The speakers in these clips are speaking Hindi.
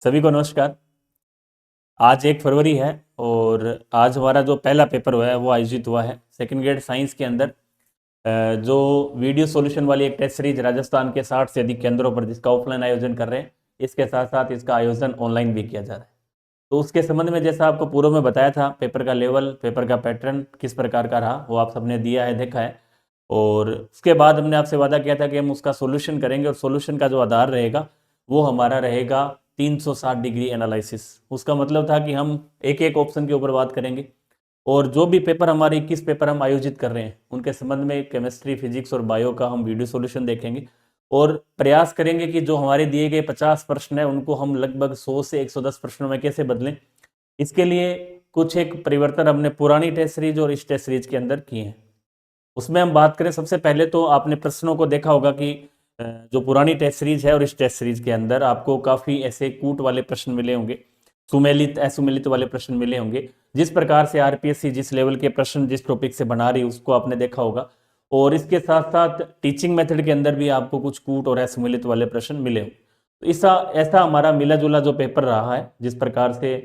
सभी को नमस्कार। आज 1 फरवरी है और आज हमारा जो पहला पेपर हुआ है वो आयोजित हुआ है सेकंड ग्रेड साइंस के अंदर। जो वीडियो सॉल्यूशन वाली एक टेस्ट सीरीज राजस्थान के 60 से अधिक केंद्रों पर जिसका ऑफलाइन आयोजन कर रहे हैं, इसके साथ साथ इसका आयोजन ऑनलाइन भी किया जा रहा है। तो उसके संबंध में जैसा आपको पूर्व में बताया था, पेपर का लेवल, पेपर का पैटर्न किस प्रकार का रहा वो आप सबने दिया है, देखा है। और उसके बाद हमने आपसे वादा किया था कि हम उसका सॉल्यूशन करेंगे और सॉल्यूशन का जो आधार रहेगा वो हमारा रहेगा 360 डिग्री एनालिसिस। उसका मतलब था कि हम एक एक ऑप्शन के ऊपर बात करेंगे और जो भी पेपर हमारे 21 पेपर हम आयोजित कर रहे हैं उनके संबंध में केमिस्ट्री, फिजिक्स और बायो का हम वीडियो सॉल्यूशन देखेंगे और प्रयास करेंगे कि जो हमारे दिए गए 50 प्रश्न है उनको हम लगभग 100 से 110 प्रश्नों में कैसे बदलें। इसके लिए कुछ एक परिवर्तन हमने पुरानी टेस्ट सीरीज और इस टेस्ट सीरीज के अंदर किए हैं। उसमें हम बात करें, सबसे पहले तो आपने प्रश्नों को देखा होगा कि जो पुरानी टेस्ट सीरीज है और इस टेस्ट सीरीज के अंदर आपको काफ़ी ऐसे कूट वाले प्रश्न मिले होंगे, सुमेलित असुमेलित वाले प्रश्न मिले होंगे। जिस प्रकार से आरपीएससी जिस लेवल के प्रश्न जिस टॉपिक से बना रही है उसको आपने देखा होगा। और इसके साथ साथ टीचिंग मेथड के अंदर भी आपको कुछ कूट और असुमेलित वाले प्रश्न मिले होंगे। तो ऐसा ऐसा हमारा मिला जुला जो पेपर रहा है, जिस प्रकार से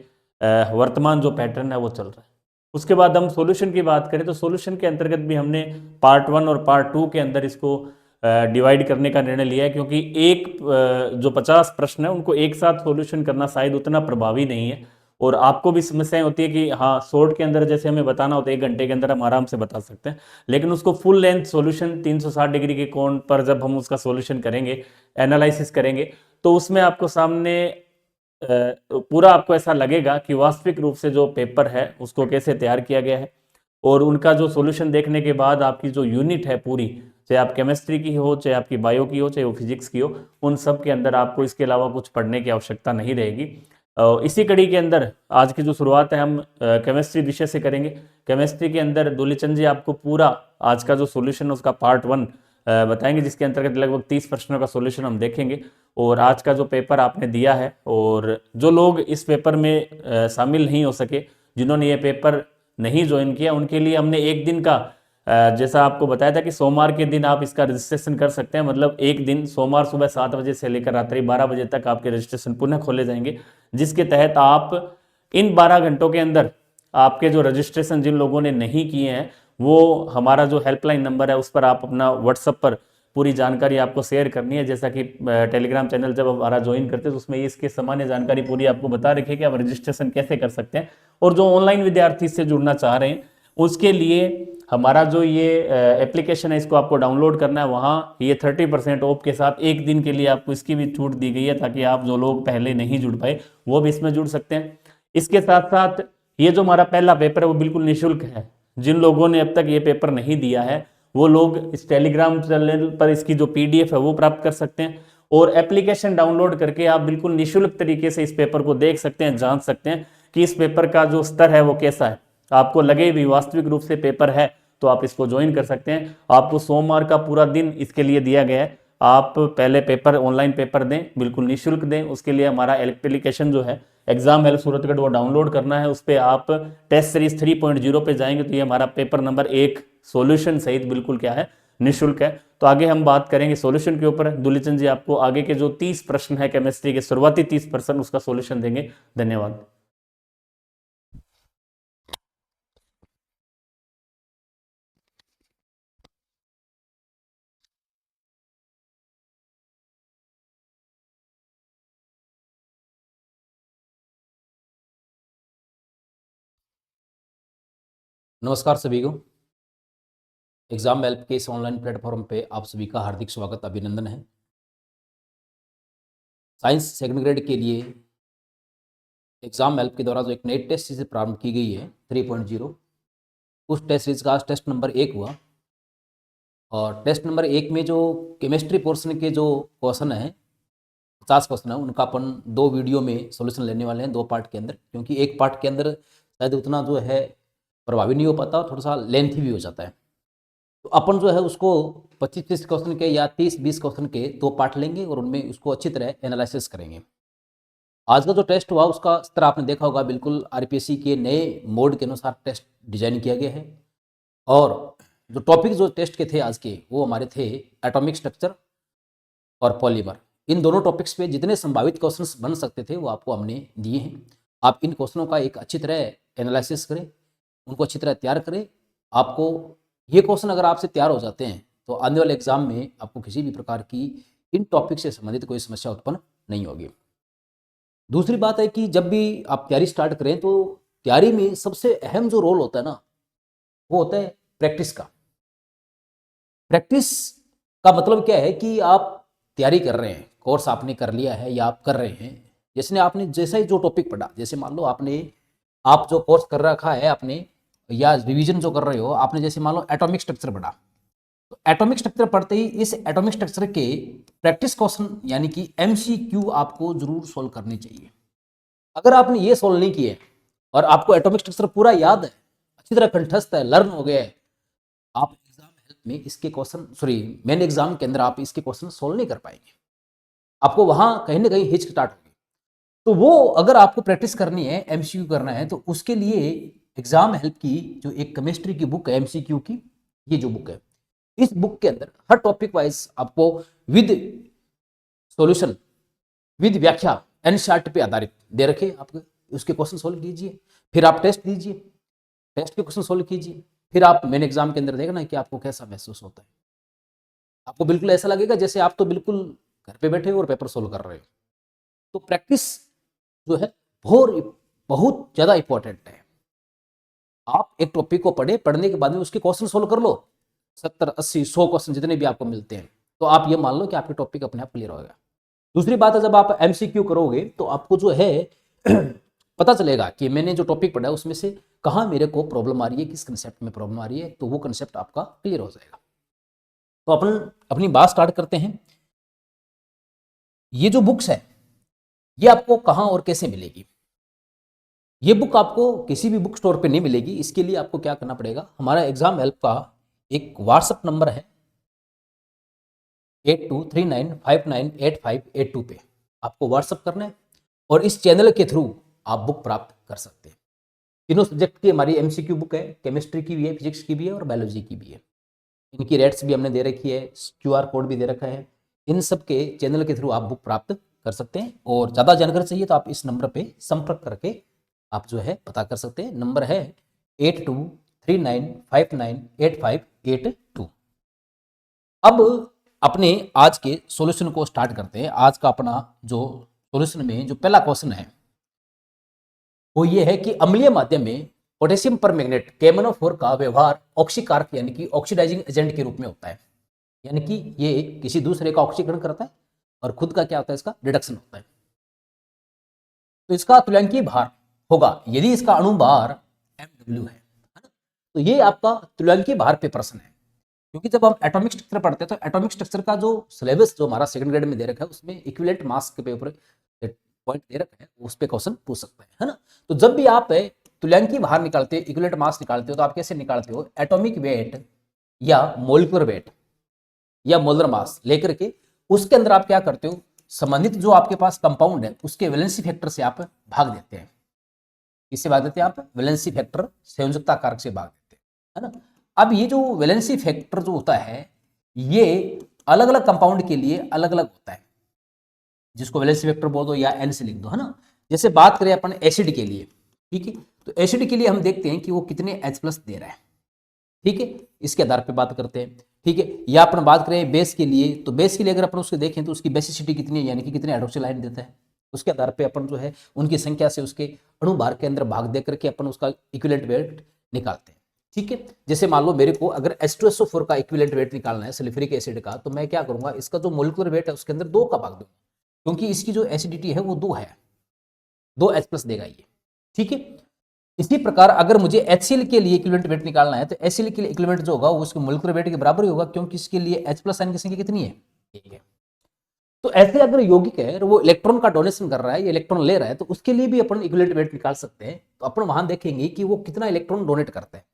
वर्तमान जो पैटर्न है वो चल रहा है। उसके बाद हम सॉल्यूशन की बात करें तो सॉल्यूशन के अंतर्गत भी हमने पार्ट 1 और पार्ट 2 के अंदर इसको डिवाइड करने का निर्णय लिया है, क्योंकि जो 50 प्रश्न है उनको एक साथ सॉल्यूशन करना शायद उतना प्रभावी नहीं है। और आपको भी समस्याएं होती है कि हाँ, शॉर्ट के अंदर जैसे हमें बताना होता है 1 घंटे के अंदर हम आराम से बता सकते हैं, लेकिन उसको फुल लेंथ सॉल्यूशन 360 डिग्री के कोण पर जब हम उसका सॉल्यूशन करेंगे, एनालिसिस करेंगे, तो उसमें आपको सामने पूरा आपको ऐसा लगेगा कि वास्तविक रूप से जो पेपर है उसको कैसे तैयार किया गया है। और उनका जो सॉल्यूशन देखने के बाद आपकी जो यूनिट है पूरी, चाहे आप केमिस्ट्री की हो, चाहे आपकी बायो की हो, चाहे वो फिजिक्स की हो, उन सब के अंदर आपको इसके अलावा कुछ पढ़ने की आवश्यकता नहीं रहेगी। इसी कड़ी के अंदर आज की जो शुरुआत है हम केमिस्ट्री विषय से करेंगे। केमिस्ट्री के अंदर दूलीचंद जी आपको पूरा आज का जो सॉल्यूशन है उसका पार्ट 1 बताएंगे, जिसके अंतर्गत लगभग 30 प्रश्नों का सॉल्यूशन हम देखेंगे। और आज का जो पेपर आपने दिया है, और जो लोग इस पेपर में शामिल नहीं हो सके, जिन्होंने ये पेपर नहीं ज्वाइन किया, उनके लिए हमने एक दिन का जैसा आपको बताया था कि सोमवार के दिन आप इसका रजिस्ट्रेशन कर सकते हैं। मतलब एक दिन सोमवार सुबह 7 बजे से लेकर रात्रि 12 बजे तक आपके रजिस्ट्रेशन पुनः खोले जाएंगे, जिसके तहत आप इन 12 घंटों के अंदर आपके जो रजिस्ट्रेशन जिन लोगों ने नहीं किए हैं, वो हमारा जो हेल्पलाइन नंबर है उस पर आप अपना व्हाट्सएप पर पूरी जानकारी आपको शेयर करनी है। जैसा कि टेलीग्राम चैनल जब हमारा ज्वाइन करते हैं तो उसमें इसके सामान्य जानकारी पूरी आपको बता रखी है कि आप रजिस्ट्रेशन कैसे कर सकते हैं। और जो ऑनलाइन विद्यार्थी से जुड़ना चाह रहे हैं उसके लिए हमारा जो ये एप्लीकेशन है इसको आपको डाउनलोड करना है। वहाँ ये 30% ऑफ के साथ एक दिन के लिए आपको इसकी भी छूट दी गई है, ताकि आप जो लोग पहले नहीं जुड़ पाए वो भी इसमें जुड़ सकते हैं। इसके साथ साथ ये जो हमारा पहला पेपर है वो बिल्कुल निःशुल्क है। जिन लोगों ने अब तक ये पेपर नहीं दिया है वो लोग इस टेलीग्राम चैनल पर इसकी जो पीडीएफ है वो प्राप्त कर सकते हैं, और एप्लीकेशन डाउनलोड करके आप बिल्कुल निःशुल्क तरीके से इस पेपर को देख सकते हैं, जान सकते हैं कि इस पेपर का जो स्तर है वो कैसा है। आपको लगे भी वास्तविक रूप से पेपर है तो आप इसको ज्वाइन कर सकते हैं। आपको सोमवार का पूरा दिन इसके लिए दिया गया है। आप पहले पेपर, ऑनलाइन पेपर दें, बिल्कुल निःशुल्क दें। उसके लिए हमारा एप्लीकेशन जो है एग्जाम हेल्प सूरतगढ़ वो डाउनलोड करना है। उस पर आप टेस्ट सीरीज 3.0 पे जाएंगे तो ये हमारा पेपर नंबर 1 सॉल्यूशन सहित बिल्कुल क्या है, निःशुल्क है। तो आगे हम बात करेंगे सॉल्यूशन के ऊपर। दूलीचंद जी आपको आगे के जो 30 प्रश्न है केमिस्ट्री के शुरुआती 30% उसका सॉल्यूशन देंगे। धन्यवाद। नमस्कार सभी को। एग्जाम हेल्प के इस ऑनलाइन प्लेटफॉर्म पे आप सभी का हार्दिक स्वागत, अभिनंदन है। साइंस सेकंड ग्रेड के लिए एग्जाम हेल्प के द्वारा जो एक नई टेस्ट सीरीज प्रारंभ की गई है 3.0, उस टेस्ट सीरीज का आज टेस्ट नंबर 1 हुआ। और टेस्ट नंबर 1 में जो केमिस्ट्री पोर्शन के जो क्वेश्चन हैं, 50 क्वेश्चन है, उनका अपन 2 वीडियो में सोल्यूशन लेने वाले हैं, 2 पार्ट के अंदर। क्योंकि एक पार्ट के अंदर शायद उतना जो है प्रभावी नहीं हो पाता, थोड़ा सा लेंथी भी हो जाता है। तो अपन जो है उसको 25-30 क्वेश्चन के या 30-20 क्वेश्चन के 2 पार्ट लेंगे और उनमें उसको अच्छी तरह एनालिसिस करेंगे। आज का जो टेस्ट हुआ उसका स्तर आपने देखा होगा, बिल्कुल आरपीएससी के नए मोड के अनुसार टेस्ट डिजाइन किया गया है। और जो टॉपिक जो टेस्ट के थे आज के, वो हमारे थे एटॉमिक स्ट्रक्चर और पॉलीमर। इन दोनों टॉपिक्स पे जितने संभावित क्वेश्चंस बन सकते थे वो आपको हमने दिए हैं। आप इन क्वेश्चनों का एक अच्छी तरह एनालिसिस करें, उनको अच्छी तरह तैयार करें। आपको ये क्वेश्चन अगर आपसे तैयार हो जाते हैं तो आने वाले एग्जाम में आपको किसी भी प्रकार की इन टॉपिक से संबंधित कोई समस्या उत्पन्न नहीं होगी। दूसरी बात है कि जब भी आप तैयारी स्टार्ट करें तो तैयारी में सबसे अहम जो रोल होता है ना, वो होता है प्रैक्टिस का। प्रैक्टिस का मतलब क्या है कि आप तैयारी कर रहे हैं, कोर्स आपने कर लिया है या आप कर रहे हैं, जैसा ही जो टॉपिक पढ़ा, जैसे मान लो आप जो कोर्स कर रखा है आपने या रिवीजन जो कर रहे हो आपने, जैसे मान लो एटॉमिक स्ट्रक्चर पढ़ा, तो एटॉमिक स्ट्रक्चर पढ़ते ही इस एटॉमिक स्ट्रक्चर के प्रैक्टिस क्वेश्चन यानी कि एमसीक्यू आपको जरूर सोल्व करने चाहिए। अगर आपने ये सोल्व नहीं किए और आपको एटॉमिक स्ट्रक्चर पूरा याद है, अच्छी तरह कंठस्थ है, लर्न हो गया है, आप एग्जाम हेल्प में इसके क्वेश्चन मेन एग्जाम के अंदर आप इसके क्वेश्चन सोल्व नहीं कर पाएंगे, आपको वहां कहीं ना कहीं हिचकिचाहट होगी। तो वो अगर आपको प्रैक्टिस करनी है, एमसीक्यू करना है, तो उसके लिए एग्जाम हेल्प की जो एक केमिस्ट्री की बुक है एमसीक्यू की, ये जो बुक है, इस बुक के अंदर हर टॉपिक वाइज आपको विद सॉल्यूशन विद व्याख्या एनसीईआरटी पे आधारित दे रखे आपके, उसके क्वेश्चन सोल्व कीजिए, फिर आप टेस्ट दीजिए, टेस्ट के क्वेश्चन सोल्व कीजिए, फिर आप मेन एग्जाम के अंदर देखना कि आपको कैसा महसूस होता है। आपको बिल्कुल ऐसा लगेगा जैसे आप तो बिल्कुल घर पे बैठे हो और पेपर सोल्व कर रहे हो। तो प्रैक्टिस जो है बहुत बहुत ज़्यादा इंपॉर्टेंट है। आप एक टॉपिक को पढ़ने के बाद में उसके क्वेश्चन सोल्व कर लो, 70 80 100 क्वेश्चन जितने भी आपको मिलते हैं, तो आप ये मान लो कि आपके टॉपिक अपने आप क्लियर होगा। दूसरी बात है, जब आप एमसीक्यू करोगे तो आपको जो है पता चलेगा कि मैंने जो टॉपिक पढ़ा है उसमें से कहाँ मेरे को प्रॉब्लम आ रही है, किस कंसेप्ट में प्रॉब्लम आ रही है, तो वो कंसेप्ट आपका क्लियर हो जाएगा। तो अपन अपनी बात स्टार्ट करते हैं। ये जो बुक्स है ये आपको कहाँ और कैसे मिलेगी? ये बुक आपको किसी भी बुक स्टोर पे नहीं मिलेगी। इसके लिए आपको क्या करना पड़ेगा, हमारा एग्जाम हेल्प का एक व्हाट्सएप नंबर है 8239598582 पे आपको व्हाट्सएप करना है और इस चैनल के थ्रू आप बुक प्राप्त कर सकते हैं। तीनों सब्जेक्ट की हमारी एमसीक्यू बुक है, केमिस्ट्री की भी है, फिजिक्स की भी है और बायोलॉजी की भी है। इनकी रेट्स भी हमने दे रखी है, क्यूआर कोड भी दे रखा है। इन सब के चैनल के थ्रू आप बुक प्राप्त कर सकते हैं और ज़्यादा जानकारी चाहिए तो आप इस नंबर पे संपर्क करके आप जो है पता कर सकते हैं। नंबर है 8239598582। अब अपने आज के सॉल्यूशन को स्टार्ट करते हैं। आज का अपना जो सॉल्यूशन में जो पहला क्वेश्चन है वो ये है कि अम्लीय माध्यम में पोटेशियम परमैंगनेट KMnO4 का व्यवहार ऑक्सीकारक यानी कि ऑक्सीडाइजिंग एजेंट के रूप में होता है, यानी कि ये किसी दूसरे का ऑक्सीकरण करता है और खुद का क्या होता है, इसका रिडक्शन होता है। तो इसका तुल्यांकीय भार होगा यदि इसका अणु भार MW है ना? तो ये आपका तुल्यांकीय भार पे प्रश्न है, क्योंकि जब हम एटॉमिक स्ट्रक्चर पढ़ते हैं तो एटॉमिक स्ट्रक्चर का जो सिलेबस जो हमारा सेकंड ग्रेड में दे रखा है उसमें इक्विवेलेंट मास के ऊपर पॉइंट दे रखा है, उस पे क्वेश्चन पूछ सकते हैं, है ना। तो जब भी आप तुल्यांकीय भार निकालते हो, इक्विवेलेंट मास निकालते हो, तो आप कैसे निकालते हो, एटॉमिक वेट या मोलिकुलर वेट या मोलर मास लेकर के उसके अंदर आप क्या करते हो, संबंधित जो आपके पास कंपाउंड है उसके वैलेंसी फैक्टर से आप भाग देते हैं। किससे भाग देते हैं आप, वैलेंसी फैक्टर संयोजकता कारक से भाग देते हैं, है ना। अब ये जो वैलेंसी फैक्टर जो होता है ये अलग अलग कंपाउंड के लिए अलग अलग होता है, जिसको वैलेंसी फैक्टर बोल दो या एन से लिख दो, है ना। जैसे बात करें अपन एसिड के लिए, ठीक है, तो एसिड के लिए हम देखते हैं कि वो कितने H+ दे रहा है, ठीक है, इसके आधार पे बात करते हैं, ठीक है। या अपन बात करें बेस के लिए, तो बेस के लिए अगर अपन उसको देखें तो उसकी बेसिसिटी कितनी है, यानी कि कितने हाइड्रोक्सिल आयन देता है, उसके आधार पे अपन जो है उनकी संख्या से उसके अणु भार के अंदर भाग दे करके अपन उसका इक्विवेलेंट वेट निकालते हैं, ठीक है। जैसे मान लो मेरे को अगर H2SO4 का इक्विवेलेंट वेट निकालना है सल्फ्यूरिक एसिड का, तो मैं क्या करूंगा, इसका जो मोलिकुलर वेट है उसके अंदर 2 का भाग दूंगा, क्योंकि इसकी जो एसिडिटी है वो 2 है, 2 H+ देगा ये, ठीक है। इसी प्रकार अगर मुझे HCl के लिए इक्विवेलेंट वेट निकालना है तो HCl के लिए इक्विवेलेंट जो होगा वो उसके मोलिकुलर वेट के बराबर ही होगा, क्योंकि इसके लिए H+ आयन की संख्या कितनी है, 1 है। तो ऐसे अगर यौगिक है और वो इलेक्ट्रॉन का डोनेशन कर रहा है या इलेक्ट्रॉन ले रहा है तो उसके लिए भी अपन इक्विवेलेंट वेट निकाल सकते हैं। तो अपन वहां देखेंगे कि वो कितना इलेक्ट्रॉन डोनेट करता है।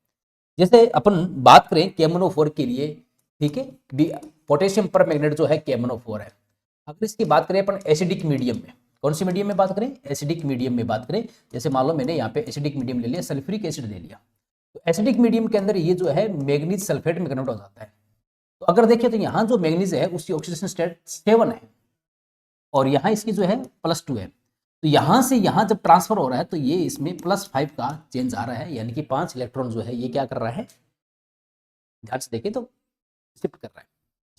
जैसे अपन बात करें KMnO4 के लिए, ठीक है, पोटेशियम परमैंगनेट जो है KMnO4 है। अगर इसकी बात करें अपन एसिडिक मीडियम में, कौन सी मीडियम में बात करें, एसिडिक मीडियम में बात करें, जैसे मान लो मैंने यहाँ पे एसिडिक मीडियम ले लिया, सल्फ्यूरिक एसिड ले लिया, तो एसिडिक मीडियम के अंदर ये जो है मैग्नीज सल्फेट में कन्वर्ट हो जाता है। तो अगर देखिए तो यहाँ जो मैग्नीज है उसकी ऑक्सीडेशन स्टेट 7 है, और यहाँ इसकी जो है +2 है। तो यहाँ से यहाँ जब ट्रांसफर हो रहा है तो ये इसमें +5 का चेंज आ रहा है, यानी कि 5 इलेक्ट्रॉन जो है ये क्या कर रहा है, ध्यान से देखें तो शिफ्ट कर रहा है।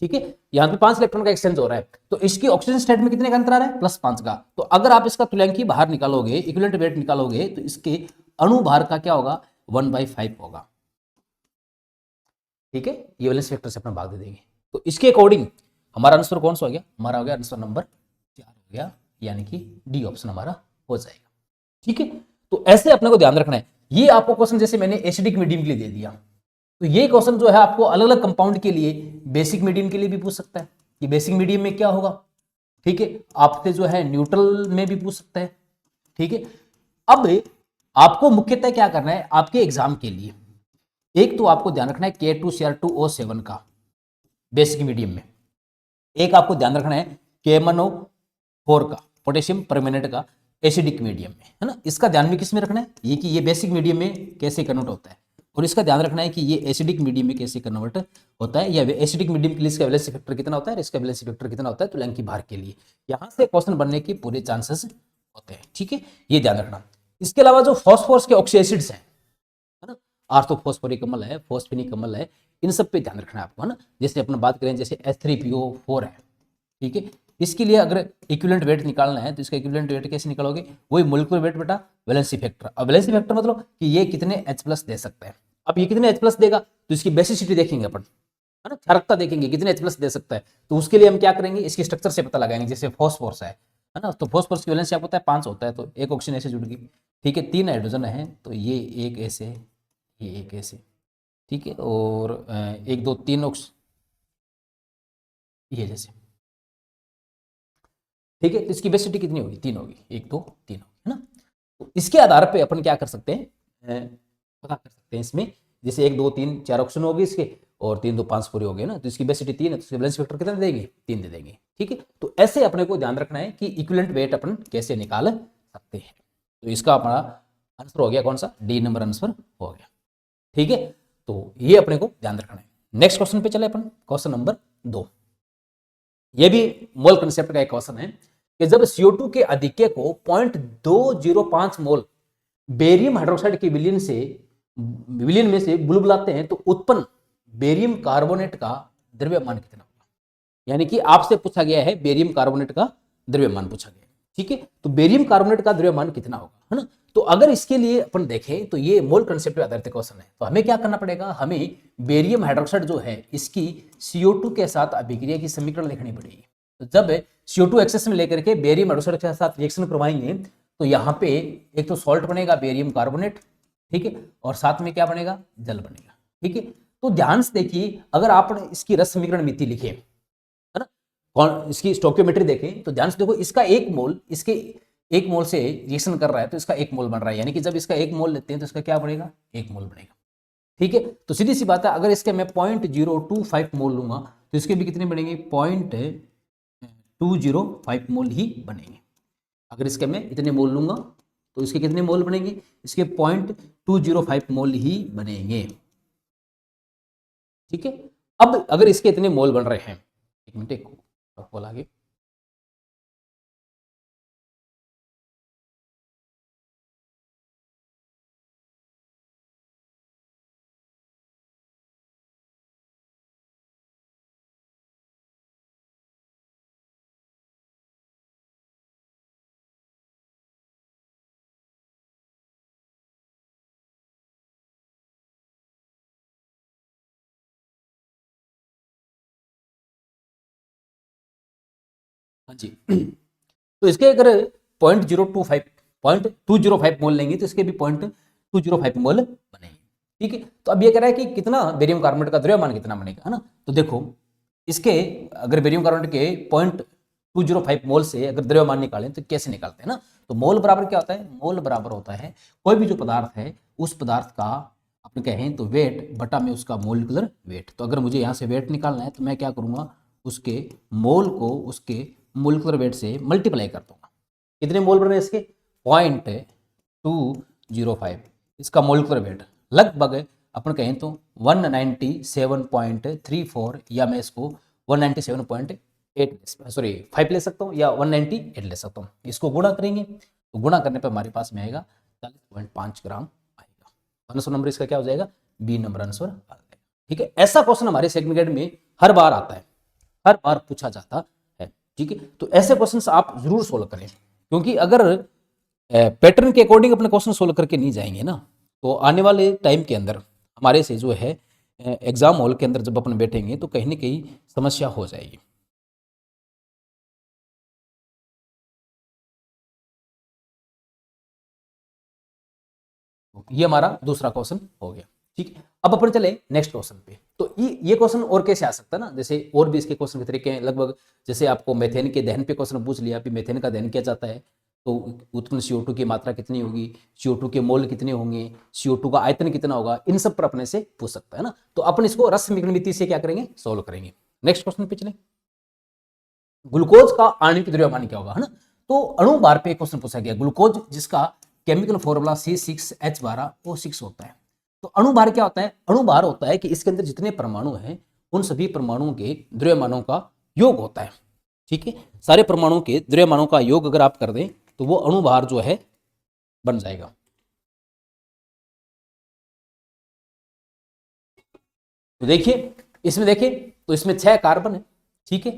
ठीक है, यहाँ पे 5 इलेक्ट्रॉन का एक्सचेंज हो रहा है, तो इसकी ऑक्सीजन स्टेट में कितने का अंतर आ रहा है, +5 का। तो अगर आप इसका तुल्यांकी बाहर निकालोगे, इक्विवेलेंट वेट निकालोगे, तो इसके अणु भार का क्या होगा, 1/5 होगा। ठीक है, ये वैलेंस फैक्टर से अपना भाग दे देंगे। तो इसके अकॉर्डिंग हमारा आंसर कौन सा हो गया, हमारा हो गया आंसर नंबर 4 हो गया, यानी कि डी ऑप्शन हमारा हो जाएगा। ठीक है, तो ऐसे अपने को ध्यान रखना है। ये आपको क्वेश्चन जैसे मैंने एसिडिक मीडियम के लिए दे दिया, तो ये क्वेश्चन जो है आपको अलग अलग कंपाउंड के लिए, बेसिक मीडियम के लिए भी पूछ सकता है कि बेसिक मीडियम में क्या होगा। ठीक है, आपसे जो है न्यूट्रल में भी पूछ सकता है। ठीक है, अब आपको मुख्यतः क्या करना है आपके एग्जाम के लिए, एक तो आपको ध्यान रखना है K2Cr2O7 का बेसिक मीडियम में, एक आपको ध्यान रखना है KMnO4 का पोटेशियम परमेनेंट का एसिडिक मीडियम में, है ना। इसका ध्यान में किस में रखना है, ये कि ये बेसिक मीडियम में कैसे कन्वर्ट होता है, और इसका ध्यान रखना है कि ये एसिडिक मीडियम में कैसे कन्वर्ट होता है, या एसिडिक मीडियम के लिए इसका वैलेंसी फैक्टर कितना होता है, इसका वैलेंसी फैक्टर कितना होता है तुल्यांकी भार के लिए। यहाँ से क्वेश्चन बनने के पूरे चांसेस होते हैं। ठीक है, ये ध्यान रखना। इसके अलावा जो फॉस्फोरस के ऑक्सी एसिड्स हैं, है ना, आर्थोफॉस्फोरिक अम्ल है, फॉस्फेनिक अम्ल है, इन सब पे ध्यान रखना है आपको, है ना। जैसे अपन बात करें जैसे H3PO4 है, ठीक है, इसके लिए अगर इक्विवेलेंट वेट निकालना है तो इसका इक्विवेलेंट वेट कैसे निकालोगे, वही मोलिकुलर वेट बटा वैलेंसी फैक्टर। अब वैलेंसी फैक्टर मतलब कि ये कितने H+ दे सकता है। अब ये कितने H+ देगा तो इसकी बेसिसिटी देखेंगे अपन, है ना, क्षारकता देखेंगे कितने H+ दे सकता है। तो उसके लिए हम क्या करेंगे, इसकी स्ट्रक्चर से पता लगाएंगे। जैसे फॉस्फोरस है ना, तो फॉस्फोरस की वैलेंसी आपको पता है 5 होता है, तो एक ऑक्सीजन ऐसे जुड़ गई। ठीक है, 3 हाइड्रोजन है, तो ये एक ऐसे, ये एक ऐसे, ठीक है, और 1 2 3 ऑक्स ये जैसे। ठीक है, तो इसकी बेसिसिटी कितनी होगी, 3 होगी, 1 2 3 होगी, है ना। तो इसके आधार पे अपन क्या कर सकते हैं, पता कर सकते हैं इसमें, जैसे 1 2 3 4 ऑप्शन होगी इसके, और 3 2 5 पूरे हो गए ना, तो इसकी बेसिसिटी 3 है, तो इसके बैलेंस फैक्टर कितना देंगे, 3 दे देंगे। ठीक है, तो ऐसे अपने को ध्यान रखना है कि इक्विवेलेंट वेट अपन कैसे निकाल सकते हैं। तो इसका हमारा आंसर हो गया कौन सा, डी नंबर आंसर हो गया। ठीक है, तो ये अपने को ध्यान रखना है। नेक्स्ट क्वेश्चन पे चले अपन, क्वेश्चन नंबर 2। ये भी मोल कंसेप्ट का एक क्वेश्चन है कि जब CO2 के अधिक्य को 0.205 मोल बेरियम हाइड्रोक्साइड के विलयन में से बुलबुलाते हैं तो उत्पन्न बेरियम कार्बोनेट का द्रव्यमान कितना होगा। यानी कि आपसे पूछा गया है बेरियम कार्बोनेट का द्रव्यमान पूछा गया। ठीक है, तो बेरियम कार्बोनेट का द्रव्यमान कितना होगा, है ना। तो अगर इसके लिए अपन देखें तो ये मोल कंसेप्ट पे आधारित क्वेश्चन है, तो हमें क्या करना पड़ेगा, हमें बेरियम हाइड्रोक्साइड जो है इसकी CO2 के साथ अभिक्रिया की समीकरण लिखनी पड़ेगी। तो जब CO2 एक्सेस में लेकर के बेरियम हाइड्रोक्साइड के साथ रिएक्शन करवाएंगे तो यहाँ पे एक तो सॉल्ट बनेगा बेरियम कार्बोनेट, ठीक है, और साथ में क्या बनेगा, जल बनेगा। ठीक है, तो ध्यान से देखिए, अगर आप इसकी रस समीकरण मिति लिखे, है ना, कौन इसकी स्टोइकियोमेट्री देखें तो ध्यान से देखो, इसका 1 मोल इसके 1 मोल से रिएक्शन कर रहा है तो इसका 1 मोल बन रहा है, यानी कि जब इसका 1 मोल लेते हैं तो इसका क्या बनेगा, 1 मोल बनेगा। ठीक है, तो सीधी सी बात है, अगर इसके मैं 0.025 मोल लूंगा तो इसके भी कितने बनेंगे, 0.205 मोल ही बनेंगे। अगर इसके मैं इतने मोल लूंगा तो इसके कितने मोल बनेंगे, इसके 0.205 मोल ही बनेंगे। ठीक है, अब अगर इसके इतने मोल बन रहे हैं, एक मिनट, एक कॉल आगे। हाँ जी, तो इसके अगर 0.205 मोल लेंगे तो इसके भी 0.205 मोल बनेंगे। ठीक है, तो अब ये कह रहा है कि कितना बेरियम कार्बोनेट का द्रव्यमान कितना बनेगा, है ना। तो देखो, इसके अगर बेरियम कार्बोनेट के 0.205 मोल से अगर द्रव्यमान निकालें तो कैसे निकालते हैं ना, तो मोल बराबर क्या होता है, मोल बराबर होता है कोई भी जो पदार्थ है उस पदार्थ का अपन कहें तो वेट बटा में उसका मोलिकुलर वेट। तो अगर मुझे यहाँ से वेट निकालना है तो मैं क्या करूँगा, उसके मोल को उसके मोलिकुलर वेट से मल्टीप्लाई कर दूंगा। कितने मोल बन रहे हैं इसके, 0.205, इसका मोलिकुलर वेट लगभग अपन कहें तो 197.34, या मैं इसको 197.8 5 ले सकता हूँ या 198 ले सकता हूँ। इसको गुणा करेंगे तो गुणा करने पर हमारे पास में आएगा 40.5 ग्राम आएगा। आंसर नंबर इसका क्या हो जाएगा, बी नंबर आंसर आ जाएगा। ठीक है, ऐसा क्वेश्चन हमारे सेकंड ग्रेड में हर बार आता है, हर बार पूछा जाता है। ठीक है, तो ऐसे क्वेश्चन आप जरूर सोल्व करें, क्योंकि अगर पैटर्न के अकॉर्डिंग अपने क्वेश्चन सोल्व करके नहीं जाएंगे ना, तो आने वाले टाइम के अंदर हमारे से जो है एग्जाम हॉल के अंदर जब अपन बैठेंगे तो कहीं ना कहीं समस्या हो जाएगी। ये हमारा दूसरा क्वेश्चन हो गया। ठीक है, अब अपन चले नेक्स्ट क्वेश्चन पे। तो ये क्वेश्चन और कैसे आ सकता है ना, जैसे और भी इसके क्वेश्चन के तरीके हैं लगभग। जैसे आपको मेथेन के दहन पे क्वेश्चन पूछ लिया, अभी मेथेन का दहन किया जाता है तो उत्पन्न CO2 की मात्रा कितनी होगी, CO2 के मोल कितने होंगे, CO2 का आयतन कितना होगा, इन सब पर अपने से पूछ सकता है ना। तो अपन इसको रस समीकरण विधि से क्या करेंगे, सोल्व करेंगे। नेक्स्ट क्वेश्चन पे चले। ग्लूकोज का आणविक द्रव्यमान क्या होगा, है ना। तो अणु भार पे क्वेश्चन पूछा गया, ग्लूकोज जिसका केमिकल फॉर्मूला C6H12O6 होता है। तो अणु भार क्या होता है, अणु भार होता है कि इसके अंदर जितने परमाणु हैं उन सभी परमाणुओं के द्रव्यमानों का योग होता है। ठीक है, सारे परमाणुओं के द्रव्यमानों का योग अगर आप कर दें तो वो अणु भार जो है बन जाएगा। तो देखिए इसमें, देखिए तो इसमें 6 कार्बन है। ठीक है,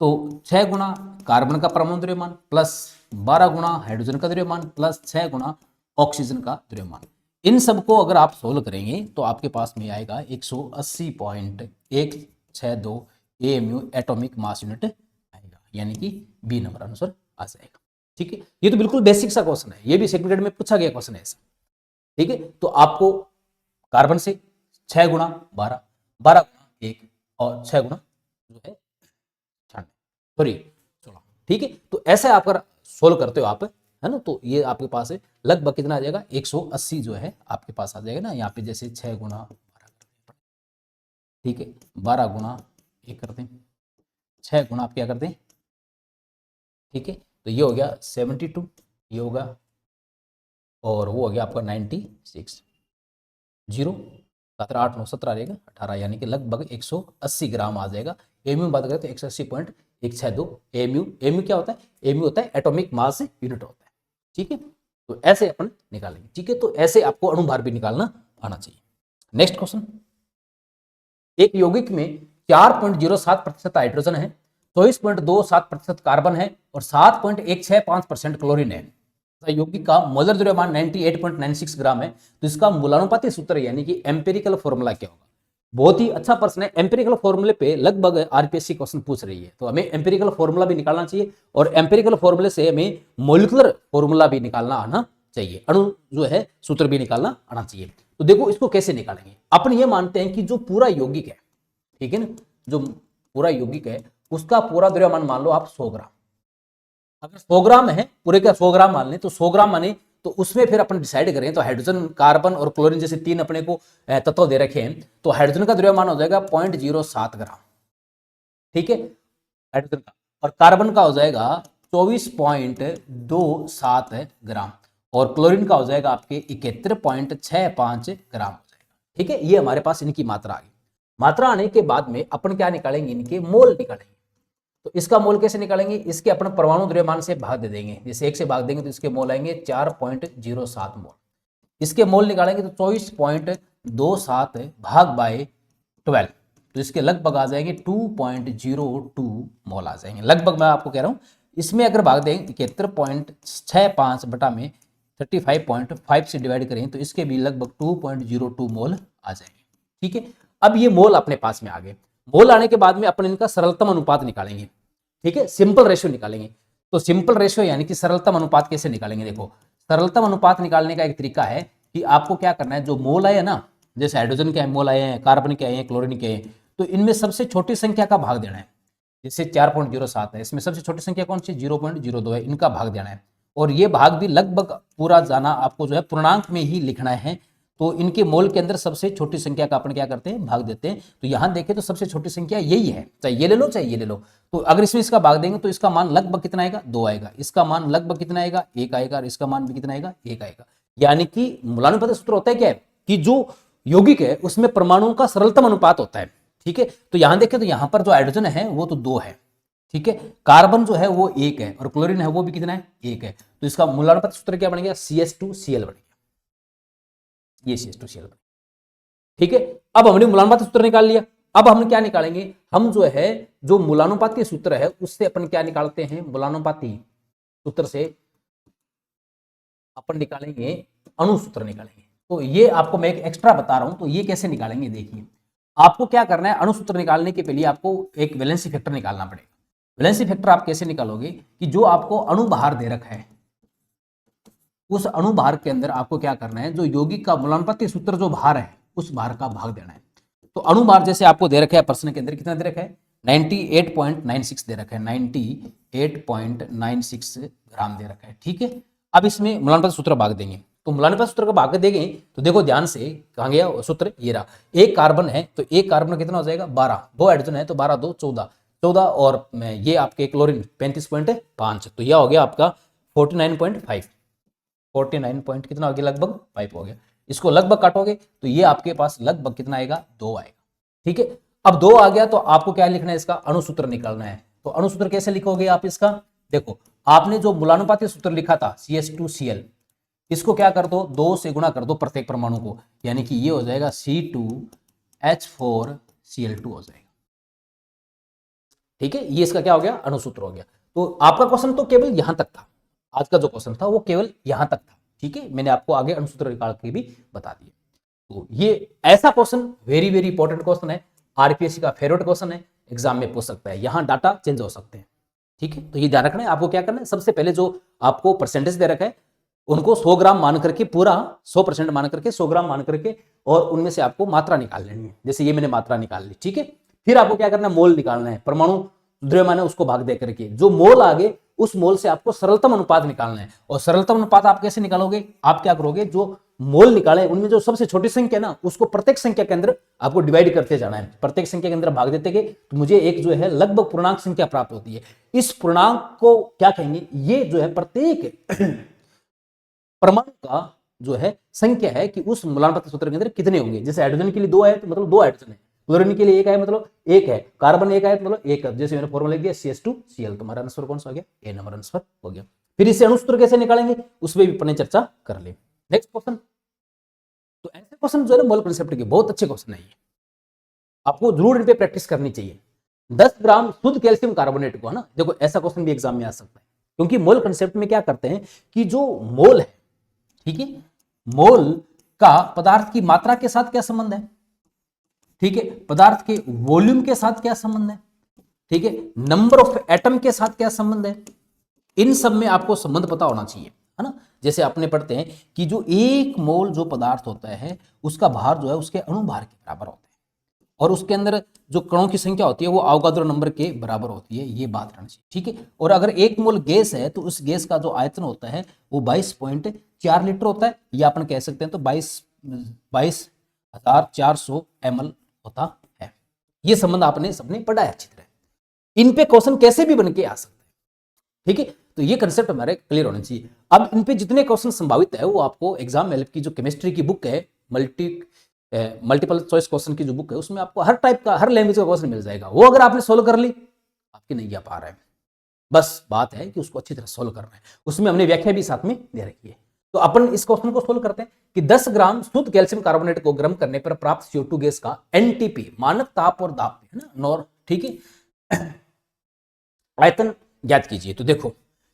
तो 6 गुना कार्बन का परमाणु द्रव्यमान प्लस 12 गुना हाइड्रोजन का द्रव्यमान प्लस 6 गुना ऑक्सीजन का द्रव्यमान, इन सबको अगर आप सोल्व करेंगे तो आपके पास में आएगा 180.162 AMU एटॉमिक मास यूनिट आएगा, यानी कि बी नंबर आंसर आ जाएगा। ठीक है, ये तो बिल्कुल बेसिक सा क्वेश्चन है, ये भी सेकंड ग्रेड में पूछा गया क्वेश्चन है ऐसा। ठीक है, तो आपको कार्बन से 6 गुना 12, 12 गुना 1 और 6 गुना जो है 16। ठीक है, तो ऐसे आप अगर सोल्व करते हो आप, है ना, तो ये आपके पास है लगभग कितना आ जाएगा, 180 जो है आपके पास आ जाएगा ना। यहाँ पे जैसे 6 गुना 12 करते हैं, ठीक है, 12 गुना 1 करते हैं, 6 गुना आप क्या करते हैं, ठीक है, तो ये हो गया 72, ये होगा और वो हो गया आपका 96, 0 17 8 9 17 रहेगा 18, यानी कि लगभग 180 ग्राम आ जाएगा। एमयू बात करें तो 180.162 एमयू। एमयू क्या होता है, एमयू होता है एटॉमिक मास यूनिट होता है। ठीक है, तो ऐसे अपन निकालेंगे। ठीक है, तो ऐसे आपको अणुभार भी निकालना आना चाहिए। नेक्स्ट क्वेश्चन, एक यौगिक में 4.07% हाइड्रोजन है, 24.27% कार्बन है और 7.165% क्लोरीन है। यौगिक का मोलर द्रव्यमान 98.96 ग्राम है। तो इसका मूलानुपाती सूत्र यानी कि एम्पिरिकल फॉर्मूला क्या होगा। बहुत ही अच्छा प्रश्न है, एम्पिरिकल फॉर्मूले पे लगभग आरपीएससी क्वेश्चन पूछ रही है, तो हमें एम्पिरिकल फॉर्मूला भी निकालना चाहिए और एम्पिरिकल फॉर्मूले से हमें मोलिकुलर फॉर्मूला भी निकालना आना चाहिए, अणु जो है सूत्र भी निकालना आना चाहिए। तो देखो इसको कैसे निकालेंगे, अपन ये मानते हैं कि जो पूरा यौगिक है, ठीक है ना, जो पूरा यौगिक है उसका पूरा द्रव्यमान मान लो आप 100 ग्राम। अगर 100 ग्राम है, पूरे का 100 ग्राम मान लें, तो 100 ग्राम माने तो उसमें फिर अपन डिसाइड करें तो हाइड्रोजन, कार्बन और क्लोरीन जैसे 3 अपने को तत्व दे रखे हैं, तो हाइड्रोजन का द्रव्यमान हो जाएगा 0.07 ग्राम। ठीक है, हाइड्रोजन का, और कार्बन का हो जाएगा 24.27 ग्राम और क्लोरीन का हो जाएगा आपके 71.65 ग्राम हो जाएगा। ठीक है, ये हमारे पास इनकी मात्रा आ गई। मात्रा आने के बाद में अपन क्या निकालेंगे, इनके मोल निकालेंगे। तो इसका मोल कैसे निकालेंगे, इसके अपन परमाणु द्रव्यमान से भाग दे देंगे, जैसे 1 से भाग देंगे तो इसके मोल आएंगे 4.07 मोल। इसके मोल निकालेंगे तो 24.27 भाग बाय 12, तो इसके लगभग आ जाएंगे 2.02 मोल आ जाएंगे। लगभग मैं आपको कह रहा हूं, इसमें अगर भाग देंगे 71.65 बटा में 35.5 से डिवाइड करें तो इसके भी लगभग 2.02 मोल आ जाएंगे। ठीक है, अब ये मोल अपने पास में आ गए। मोल आने के बाद में अपन इनका सरलतम अनुपात निकालेंगे। ठीक है, सिंपल रेशियो निकालेंगे। तो सिंपल रेशियो यानी कि सरलतम अनुपात कैसे निकालेंगे, देखो सरलतम अनुपात निकालने का एक तरीका है कि आपको क्या करना है, जो मोल आए ना, जैसे हाइड्रोजन के मोल आए हैं, कार्बन के आए हैं, क्लोरीन के हैं, तो इनमें सबसे छोटी संख्या का भाग देना है। जैसे 4.07 है, इसमें सबसे छोटी संख्या कौन सी, 0.02 है, इनका भाग देना है। और ये भाग भी लगभग पूरा जाना आपको जो है पूर्णांक में ही लिखना है। तो इनके मोल के अंदर सबसे छोटी संख्या का अपन क्या करते हैं, भाग देते हैं। तो यहां देखें तो सबसे छोटी संख्या यही है, चाहे ये ले लो चाहे ये ले लो। तो अगर इसमें इसका भाग देंगे तो इसका मान लगभग कितना आएगा, 2 आएगा। इसका मान लगभग कितना आएगा, 1 आएगा। और इसका मान भी कितना आएगा, 1 आएगा। यानी कि मूलानुपाती सूत्र होता है क्या है कि जो यौगिक है उसमें परमाणुओं का सरलतम अनुपात होता है। ठीक है, तो यहां देखें तो यहां पर जो हाइड्रोजन है वो तो 2 है। ठीक है, कार्बन जो है वो 1 है और क्लोरीन है वो भी कितना है, 1 है। तो इसका मूलानुपाती सूत्र क्या बन गया, CH2Cl बन गया, ये CH2Cl बन गया। ठीक है, अब हमने मूलानुपाती सूत्र निकाल लिया। अब हम क्या निकालेंगे, हम जो है जो मूलानुपाती सूत्र है उससे अपन क्या निकालते हैं, मूलानुपाती सूत्र से अपन निकालेंगे अणु सूत्र निकालेंगे। तो ये आपको मैं एक एक्स्ट्रा बता रहा हूं, तो ये कैसे निकालेंगे देखिए। आपको क्या करना है, अणु सूत्र निकालने के पहले आपको एक वैलेंसी फैक्टर निकालना पड़ेगा। वैलेंसी फैक्टर आप कैसे निकालोगे कि जो आपको अणु भार दे रखा है उस अणु भार के अंदर आपको क्या करना है, जो यौगिक का मूलानुपाती सूत्र जो भार है उस भार का भाग देना है। तो अणु भार जैसे आपको दे रखा है प्रश्न के अंदर, कितना दे रखा है, 98.96 दे रखा है, 98.96 ग्राम दे रखा है। ठीक है, अब इसमें मूलानुपाती सूत्र भाग देंगे। तो मूलानुपाती सूत्र का भाग देंगे तो देखो ध्यान से, कहां गया सूत्र, ये रहा। एक कार्बन है तो एक कार्बन कितना हो जाएगा, 12, दो हाइड्रोजन है तो 12 2 14 14, और ये आपके क्लोरीन 35.5, तो यह हो गया आपका 49.5, 49 पॉइंट कितना हो गया, लगभग 5 हो गया। इसको लगभग काटोगे तो ये आपके पास लगभग कितना आएगा, 2 आएगा। ठीक है, अब 2 आ गया तो आपको क्या लिखना है, इसका अणुसूत्र निकालना है। तो अणुसूत्र कैसे लिखोगे आप इसका, देखो आपने जो मूलानुपाती सूत्र लिखा था CH2Cl, इसको क्या कर दो, 2 से गुणा कर दो प्रत्येक परमाणु को, यानी कि ये हो जाएगा C2H4Cl2 हो जाएगा। ठीक है, ये इसका क्या हो गया, अणुसूत्र हो गया। तो आपका क्वेश्चन तो केवल यहां तक था, आज का जो क्वेश्चन था वो केवल यहां तक था। ठीक है, मैंने आपको आगे अणुसूत्र निकाल के भी बता दिया। तो ये ऐसा question very very important question है, आरपीएससी का फेवरेट क्वेश्चन है, एग्जाम में पूछ सकता है, यहां डाटा चेंज हो सकते हैं। ठीक है, तो ये ध्यान रखना है आपको। क्या करना है, सबसे पहले जो आपको परसेंटेज दे रखा है उनको 100 ग्राम मान करके, पूरा 100% मान करके, 100 ग्राम मान करके, और उनमें से आपको मात्रा निकाल लेनी है। जैसे ये मैंने मात्रा निकाल ली। ठीक है, फिर आपको क्या करना है, मोल निकालना है, परमाणु द्रव्यमान है उसको भाग दे करके, जो मोल आगे उस मोल से आपको सरलतम अनुपात निकालना है। और सरलतम अनुपात आप कैसे निकालोगे, आप क्या करोगे, जो मोल निकाले उनमें जो सबसे छोटी संख्या ना, उसको प्रत्येक संख्या के अंदर आपको डिवाइड करते जाना है, प्रत्येक संख्या के अंदर भाग देते गए तो मुझे एक जो है लगभग पूर्णांक संख्या प्राप्त होती है। इस पूर्णांक को क्या कहेंगे, ये जो है प्रत्येक परमाणु का जो है संख्या है कि उस मूलानुपाती सूत्र के अंदर कितने होंगे। जैसे हाइड्रोजन के लिए 2 है तो मतलब 2 हाइड्रोजन है, क्लोरीन के लिए 1 है मतलब 1 है, कार्बन 1 है तो मतलब 1 है। जैसे मैंने फॉर्मूला लिख दिया CH2Cl, तुम्हारा आंसर कौन सा हो गया, ए नंबर आंसर हो गया। फिर इसे अणुसूत्र कैसे निकालेंगे उसमें भी अपने चर्चा कर ले। नेक्स्ट क्वेश्चन, तो ऐसे क्वेश्चन जो है मोल कंसेप्ट के बहुत अच्छे क्वेश्चन है, ये आपको जरूर इन पे प्रैक्टिस करनी चाहिए। 10 ग्राम शुद्ध कैल्शियम कार्बोनेट को, है ना, देखो ऐसा क्वेश्चन भी एग्जाम में आ सकता है, क्योंकि मोल कंसेप्ट में क्या करते हैं कि जो मोल है, ठीक है, मोल का पदार्थ की मात्रा के साथ क्या संबंध है, ठीक है, पदार्थ के वॉल्यूम के साथ क्या संबंध है, ठीक है, नंबर ऑफ एटम के साथ क्या संबंध है, इन सब में आपको संबंध पता होना चाहिए, है ना। जैसे अपने पढ़ते हैं कि जो 1 मोल जो पदार्थ होता है उसका भार जो है उसके अणु भार के बराबर होता है, और उसके अंदर जो कणों की संख्या होती है वो अवोगाद्रो नंबर के बराबर होती है, ये बात रहनी चाहिए। ठीक है, और अगर 1 मोल गैस है तो उस गैस का जो आयतन होता है वो 22.4 लीटर होता है, या अपन कह सकते हैं तो 22,400 ml होता है। ये संबंध आपने सबने पढ़ा है अच्छी तरह, इन पे क्वेश्चन कैसे भी बन के आ सकते हैं। ठीक है, तो ये कंसेप्ट हमारे क्लियर होने चाहिए। अब इन पे जितने क्वेश्चन संभावित है वो आपको एग्जाम में की जो केमिस्ट्री की बुक है, मल्टीपल चॉइस क्वेश्चन की जो बुक है उसमें आपको हर टाइप का, हर लैंग्वेज का क्वेश्चन मिल जाएगा। वो अगर आपने सोल्व कर ली, आपकी नहीं आ पा रहा है, बस बात है कि उसको अच्छी तरह सोल्व करना है। उसमें हमने व्याख्या भी साथ में दे रखी है। तो अपन इस क्वेश्चन को सोल्व करते हैं कि 10 ग्राम शुद्ध कैल्शियम कार्बोनेट को गर्म करने पर प्राप्त CO2 गैस का NTP, मानक ताप और दाब, है ना, नॉर, ठीक है, आयतन ज्ञात कीजिए। तो देखो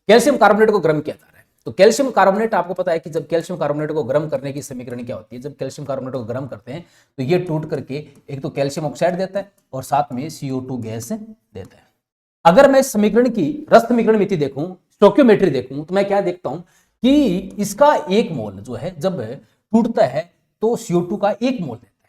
कैल्शियम कार्बोनेट को गर्म किया जा रहा है, तो कैल्शियम कार्बोनेट आपको पता है कि जब कैल्शियम कार्बोनेट को गर्म करने की समीकरण क्या होती है, जब कैल्शियम कार्बोनेट को गर्म करते हैं तो ये टूट करके एक तो कैल्शियम ऑक्साइड देता है और साथ में CO2 गैस देता है। अगर मैं इस समीकरण की रस समीकरण मिति देखूं, स्टोइकियोमेट्री देखूं, तो मैं क्या देखता हूं कि इसका 1 मोल जो है जब टूटता है तो CO2 का 1 मोल देता है।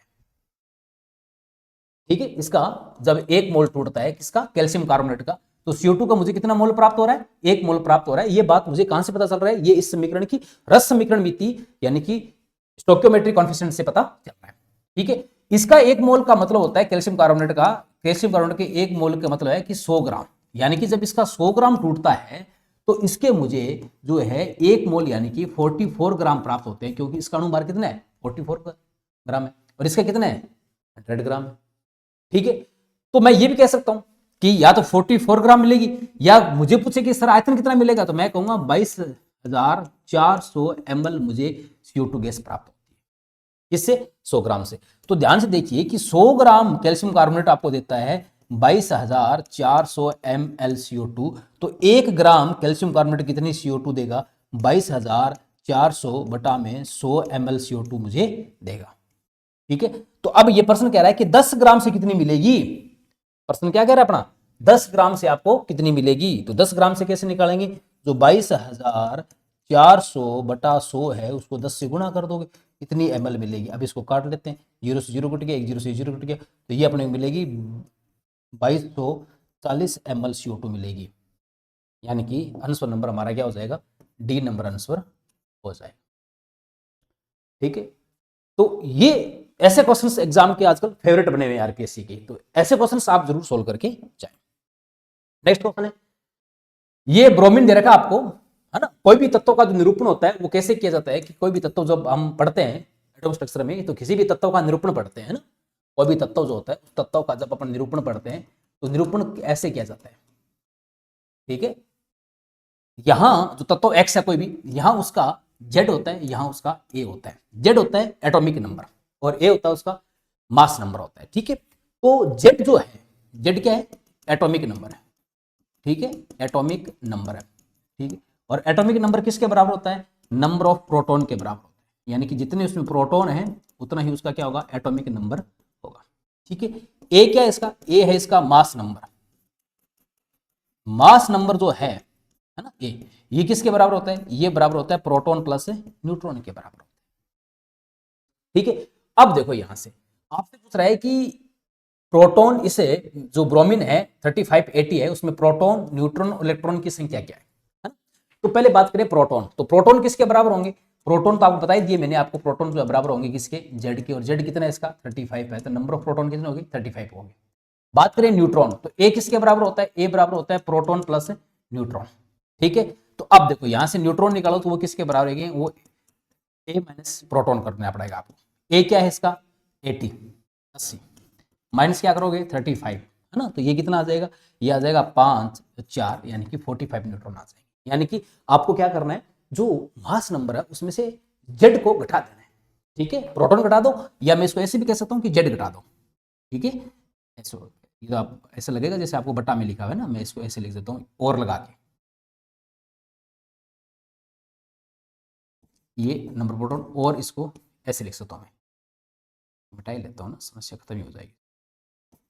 ठीक है, इसका जब 1 मोल टूटता है किसका, कैल्शियम कार्बोनेट का, तो CO2 का मुझे कितना मोल प्राप्त हो रहा है, 1 मोल प्राप्त हो रहा है। ये बात मुझे कहां से पता चल रहा है, ये इस समीकरण की रस समीकरण मिति यानी कि स्टोइकियोमेट्रिक कोएफिशिएंट से पता चल रहा है। ठीक है, इसका 1 मोल का मतलब होता है कैल्शियम कार्बोनेट का, कैल्शियम कार्बोनेट के 1 मोल का मतलब है कि 100 ग्राम, यानी कि जब इसका 100 ग्राम टूटता है तो इसके मुझे जो है 1 मोल यानी कि 44 ग्राम प्राप्त होते हैं, क्योंकि इसका अणु भार कितना है, 44 ग्राम है, और इसका कितना है, 100 ग्राम है। ठीक है, तो मैं ये भी कह सकता हूं कि या तो 44 ग्राम मिलेगी, या मुझे पूछे कि सर आयतन कितना मिलेगा, तो मैं कहूंगा 22,400 ml मुझे CO2 गैस प्राप्त होती है। किससे? 100 ग्राम से। तो ध्यान से देखिए कि 100 ग्राम कैल्शियम कार्बोनेट आपको देता है 22,400 ml CO2, तो 1 ग्राम कैल्शियम कार्बोनेट कितनी CO2 देगा? 22,400 बटा में 100 ml CO2 मुझे देगा। ठीक है, तो अब ये प्रश्न कह रहा है कि 10 ग्राम से कितनी मिलेगी। प्रश्न क्या कह रहा है अपना, 10 ग्राम से आपको कितनी मिलेगी। तो 10 ग्राम से कैसे निकालेंगे? जो 22,400 बटा 100 है उसको 10 से गुणा कर दोगे, कितनी ml मिलेगी। अब इसको काट लेते हैं, 0 से 0 कट गया, 1 0 से 0 कट गया, तो ये अपने मिलेगी 2240 ml CO2 मिलेगी। यानी कि आंसर नंबर हमारा क्या हो जाएगा? डी नंबर आंसर हो जाएगा। ठीक है, तो ये ऐसे क्वेश्चंस एग्जाम के आजकल फेवरेट बने हुए हैं आरपीएससी के, तो ऐसे क्वेश्चंस आप जरूर सोल्व करके जाएं। नेक्स्ट क्वेश्चन है, ये ब्रोमीन दे रखा आपको, है ना। कोई भी तत्व का जो निरूपण होता है वो कैसे किया जाता है कि कोई भी तत्व जब हम पढ़ते हैं एटॉमिक स्ट्रक्चर में, तो किसी भी तत्व का निरूपण पढ़ते हैं ना, कोई भी तत्व जो होता है उस तत्व का जब अपन निरूपण पढ़ते हैं तो निरूपण ऐसे किया जाता है। ठीक है, यहां जो तत्व एक्स है कोई भी, यहां उसका जेड होता है, यहां उसका ए होता है। जेड होता है एटॉमिक नंबर और ए होता है उसका मास नंबर होता है। ठीक है, तो जेड जो है, जेड क्या है? एटॉमिक नंबर है। ठीक है, एटॉमिक नंबर है। ठीक है, और एटॉमिक नंबर किसके बराबर होता है? नंबर ऑफ प्रोटॉन के बराबर होता है। यानी कि जितने उसमें प्रोटॉन है उतना ही उसका क्या होगा? एटॉमिक नंबर होगा। ठीक है, ए क्या है इसका? ए है इसका मास नंबर। मास नंबर जो है ना ए, ये किसके बराबर होता है? ये बराबर होता है प्रोटॉन प्लस न्यूट्रॉन के बराबर होता है। ठीक है, अब देखो यहां से आपसे पूछ रहा है कि प्रोटॉन, इसे जो ब्रोमीन है 3580 है, उसमें प्रोटॉन, न्यूट्रॉन और इलेक्ट्रॉन की संख्या क्या है ना। तो पहले बात करें प्रोटॉन, तो प्रोटॉन किसके बराबर होंगे? प्रोटॉन तो आपको बता ही दिए मैंने आपको, प्रोटॉन जो बराबर होंगे किसके? जेड के। और जेड कितना है इसका? 35 है, तो नंबर ऑफ प्रोटॉन कितने होगी? 35 होंगे। बात करें न्यूट्रॉन, तो ए किसके बराबर होता है? ए बराबर होता है प्रोटॉन प्लस न्यूट्रॉन। ठीक है, तो अब देखो यहां से न्यूट्रॉन निकालो तो वो किसके बराबर है? वो ए माइनस प्रोटॉन करना पड़ेगा आपको। ए क्या है इसका? 80 माइनस क्या करोगे? 35 है ना, तो ये कितना आ जाएगा? ये आ जाएगा 5 4 यानी कि 45 न्यूट्रॉन आ जाएंगे। यानी कि आपको क्या करना है, जो मास नंबर है उसमें से जेड को घटा देना है। ठीक है, प्रोटॉन घटा दो, या मैं इसको ऐसे भी कह सकता हूं कि जेड घटा दो। ठीक है, ऐसे ये तो आप ऐसे लगेगा जैसे आपको बटा में लिखा हुआ है ना, मैं इसको ऐसे लिख देता हूँ और लगा के, ये नंबर प्रोटॉन, और इसको ऐसे लिख सकता हूँ मैं, बटा ही लेता हूँ ना, समस्या खत्म ही हो जाएगी।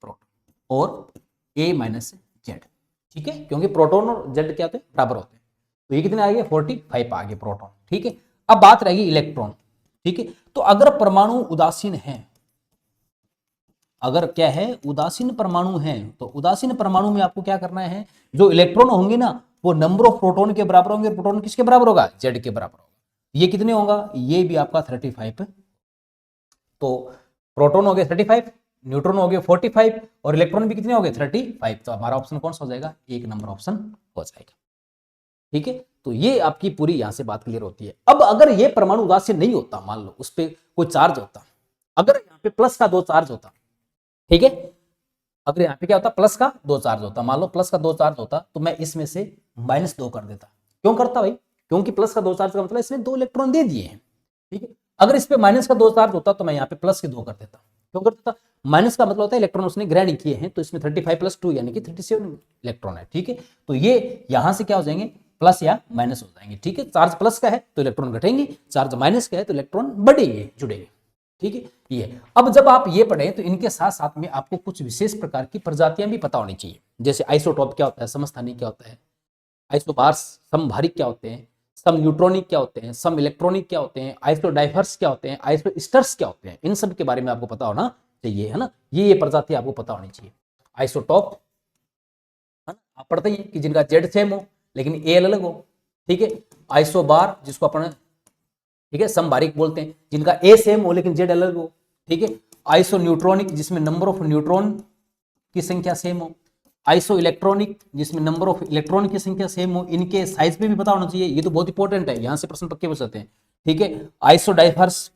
प्रोटॉन और ए माइनस जेड। ठीक है, क्योंकि प्रोटॉन और जेड क्या होते हैं? बराबर होते हैं। तो ये कितने आ गए? 45 आ गए प्रोटॉन। ठीक है, अब बात रहेगी इलेक्ट्रॉन। ठीक है, तो अगर परमाणु उदासीन है, अगर क्या है? उदासीन परमाणु है, तो उदासीन परमाणु में आपको क्या करना है? जो इलेक्ट्रॉन होंगे ना वो नंबर ऑफ प्रोटॉन के बराबर होंगे। प्रोटॉन किसके बराबर होगा? जेड के बराबर होगा। ये कितने होगा? ये भी आपका 35। तो प्रोटॉन हो गए 35, न्यूट्रॉन हो गए 45 और इलेक्ट्रॉन भी कितने हो गए? 35। तो हमारा ऑप्शन कौन सा हो जाएगा? एक नंबर ऑप्शन हो जाएगा। ठीक है, तो ये आपकी पूरी यहां से बात क्लियर होती है। अब अगर ये परमाणु उदासीन नहीं होता, मान लो उस पर कोई चार्ज होता, अगर यहाँ पे प्लस का 2 चार्ज होता, ठीक है, अगर यहाँ पे क्या होता? प्लस का 2 चार्ज होता, मान लो प्लस का 2 चार्ज होता, तो मैं इसमें से -2 कर देता। क्यों करता भाई? क्योंकि प्लस का 2 चार्ज का मतलब इसने 2 इलेक्ट्रॉन दे दिए हैं। ठीक है, अगर इस पे माइनस का 2 चार्ज होता तो मैं यहाँ पे प्लस के 2 कर देता। क्यों कर देता? माइनस का मतलब होता है इलेक्ट्रॉन उसने ग्रहण किए हैं, तो इसमें 35 + 2 यानी कि 37 इलेक्ट्रॉन है। ठीक है, तो ये यहां से क्या हो जाएंगे? प्लस या माइनस हो जाएंगे। ठीक है, चार्ज प्लस का है तो इलेक्ट्रॉन घटेंगे, चार्ज माइनस का है तो इलेक्ट्रॉन बढ़ेंगे, जुड़ेंगे। ठीक है, ये अब जब आप ये पढ़ें तो इनके साथ साथ में आपको कुछ विशेष प्रकार की प्रजातियां भी पता होनी चाहिए। जैसे आइसोटॉप क्या होता है, समस्थानिक क्या होता है, आइसोबार्स समभारिक क्या होते हैं, सम न्यूट्रॉनिक क्या होते हैं, सम इलेक्ट्रॉनिक क्या होते हैं, आइसोडाइवर्स क्या होते हैं, आइसोस्टर्स क्या होते हैं, इन सब के बारे में आपको पता होना चाहिए, है ना। ये प्रजाति आपको पता होनी चाहिए। आइसोटॉप, है ना, आप पढ़ते हैं कि जिनका जेड सेम हो लेकिन ए अलग हो। ठीक है, आइसोबार जिसको अपन, ठीक है, समभारिक बोलते हैं, जिनका ए सेम हो लेकिन जेड अलग हो। ठीक है, आइसो न्यूट्रॉनिक जिसमें नंबर ऑफ न्यूट्रॉन की संख्या सेम हो, आइसो इलेक्ट्रॉनिक जिसमें नंबर ऑफ इलेक्ट्रॉन की संख्या सेम हो। इनके साइज पे भी पता होना चाहिए, ये तो बहुत इंपॉर्टेंट है, यहां से प्रश्न पक्के बच जाते हैं। ठीक है, आइसो डाइवर्स,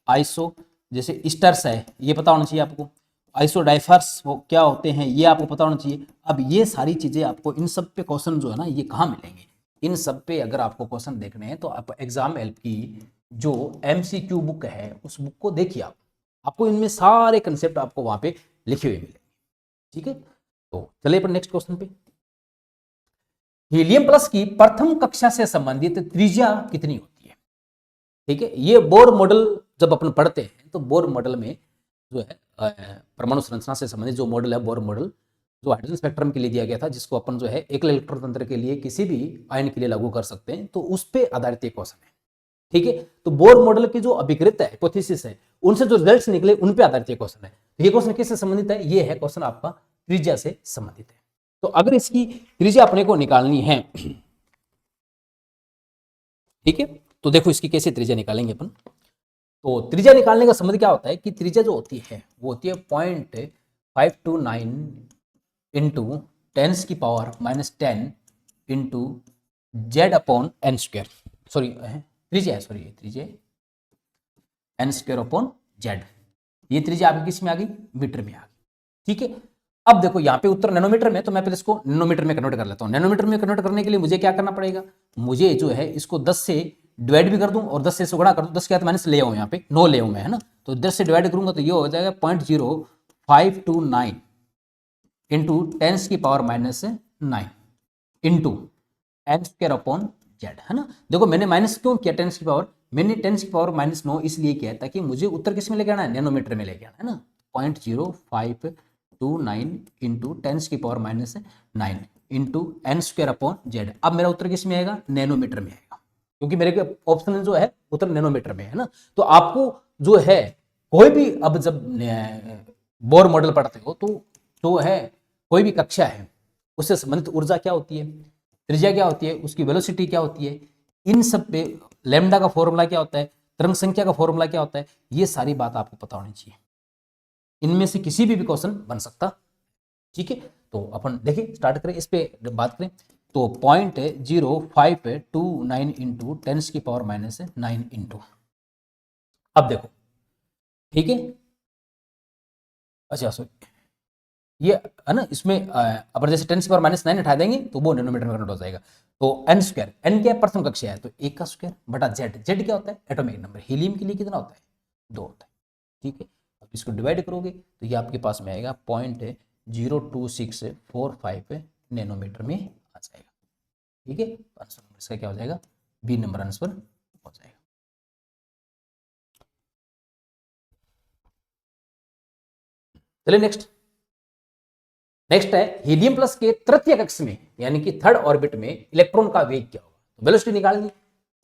आइसो जैसे स्टर्स है, ये पता होना चाहिए आपको। आइसोडाइफर्स वो क्या होते हैं ये आपको पता होना चाहिए। अब ये सारी चीजें आपको इन सब पे क्वेश्चन जो है ना ये कहाँ मिलेंगे, इन सब पे अगर आपको क्वेश्चन देखने हैं तो आप एग्जाम हेल्प की जो एमसीक्यू बुक है उस बुक को देखिए, आपको इनमें सारे कंसेप्ट आपको वहां पे लिखे हुए मिलेंगे। ठीक है, तो चलिए अपन नेक्स्ट क्वेश्चन पे। हीलियम प्लस की प्रथम कक्षा से संबंधित त्रिज्या कितनी होती है? ठीक है, ये बोर मॉडल जब अपन पढ़ते हैं तो बोर मॉडल में जो है परमाणु संरचना से संबंधित जो मॉडल है बोर मॉडल जो हाइड्रोजन स्पेक्ट्रम के लिए दिया गया था, जिसको अपन जो है एकल इलेक्ट्रॉन तंत्र के लिए किसी भी आयन के लिए लागू कर सकते हैं, तो उस पर आधारित एक क्वेश्चन है। ठीक है, तो बोर मॉडल की जो अभिकृत है हाइपोथेसिस है उनसे जो रिजल्ट्स निकले उन पे आधारित ये क्वेश्चन है। ये क्वेश्चन किससे संबंधित है? ये है क्वेश्चन आपका त्रिज्या से संबंधित है। तो अगर इसकी त्रिज्या अपने को निकालनी है, ठीक है, तो देखो इसकी कैसे त्रिज्या निकालेंगे अपन। तो त्रिज्या निकालने का संबंध क्या होता है कि त्रिज्या जो होती है वो होती है 0.529 इंटू 10 की power -10 into z upon n square, sorry त्रिज्या है, सॉरी त्रिज्या एन स्क्वायर अपॉन जेड। ये त्रिज्या आपकी किस में आ गई? मीटर में आ गई। ठीक है, अब देखो यहाँ पे उत्तर नैनोमीटर में, तो मैं पहले इसको नैनोमीटर में कन्वर्ट कर लेता हूँ। नैनोमीटर में कन्वर्ट करने के लिए मुझे क्या करना पड़ेगा? मुझे जो है इसको 10 से डिवाइड भी कर दूं और 10 से गुणा कर दूं। 10 के साथ माइनस ले आऊं, यहाँ पे 9 ले आऊं मैं, है ना। तो 10 से डिवाइड करूंगा तो ये हो जाएगा 0.0529 इंटू 10 की power -9 into n square upon z, है ना। देखो मैंने माइनस क्यों किया 10 की पावर, मैंने 10 की पावर -9 इसलिए किया ताकि मुझे उत्तर किस में लेके आना है? नैनोमीटर में लेके आना है ना। 0.0529 इंटू 10 की power -9 into n square upon z. अब मेरा उत्तर किस में आएगा? नैनोमीटर में आएगा, क्योंकि मेरे ऑप्शन जो है उत्तर नैनोमीटर में है ना। तो आपको जो है कोई भी अब जब बोर मॉडल पढ़ते हो तो जो है कोई भी कक्षा है उससे संबंधित ऊर्जा क्या होती है, त्रिज्या क्या होती है, उसकी वेलोसिटी क्या होती है, इन सब पे लैम्डा का फॉर्मूला क्या होता है, तरंग संख्या का फॉर्मूला क्या होता है, ये सारी बात आपको पता होनी चाहिए। इनमें से किसी भी क्वेश्चन बन सकता। ठीक है, तो अपन देखिए स्टार्ट करें, इस पे बात करें तो 0.0529 इंटू 10 की पावर -9 इंटू, अब देखो ठीक है, अच्छा सॉरी ये है ना, इसमें अपन जैसे 10 की पावर -9 हटा देंगे तो वो नैनोमीटर में कन्वर्ट हो जाएगा। तो एन स्क्वायर, एन क्या प्रथम कक्षा है तो 1 का स्क्वायर बटा जेड, जेड क्या होता है? Atomic number. हीलियम के लिए कितना होता है? 2 होता है। ठीक है, अब इसको डिवाइड करोगे तो ये आपके पास में आएगा 0.02645 नैनोमीटर में आ जाएगा। ठीक है, आंसर नंबर इसका क्या हो जाएगा? बी नंबर आंसर हो जाएगा। चलिए नेक्स्ट है हीलियम प्लस के तृतीय कक्ष में यानी कि थर्ड ऑर्बिट में इलेक्ट्रॉन का वेग क्या होगा? तो वेलोसिटी निकालनी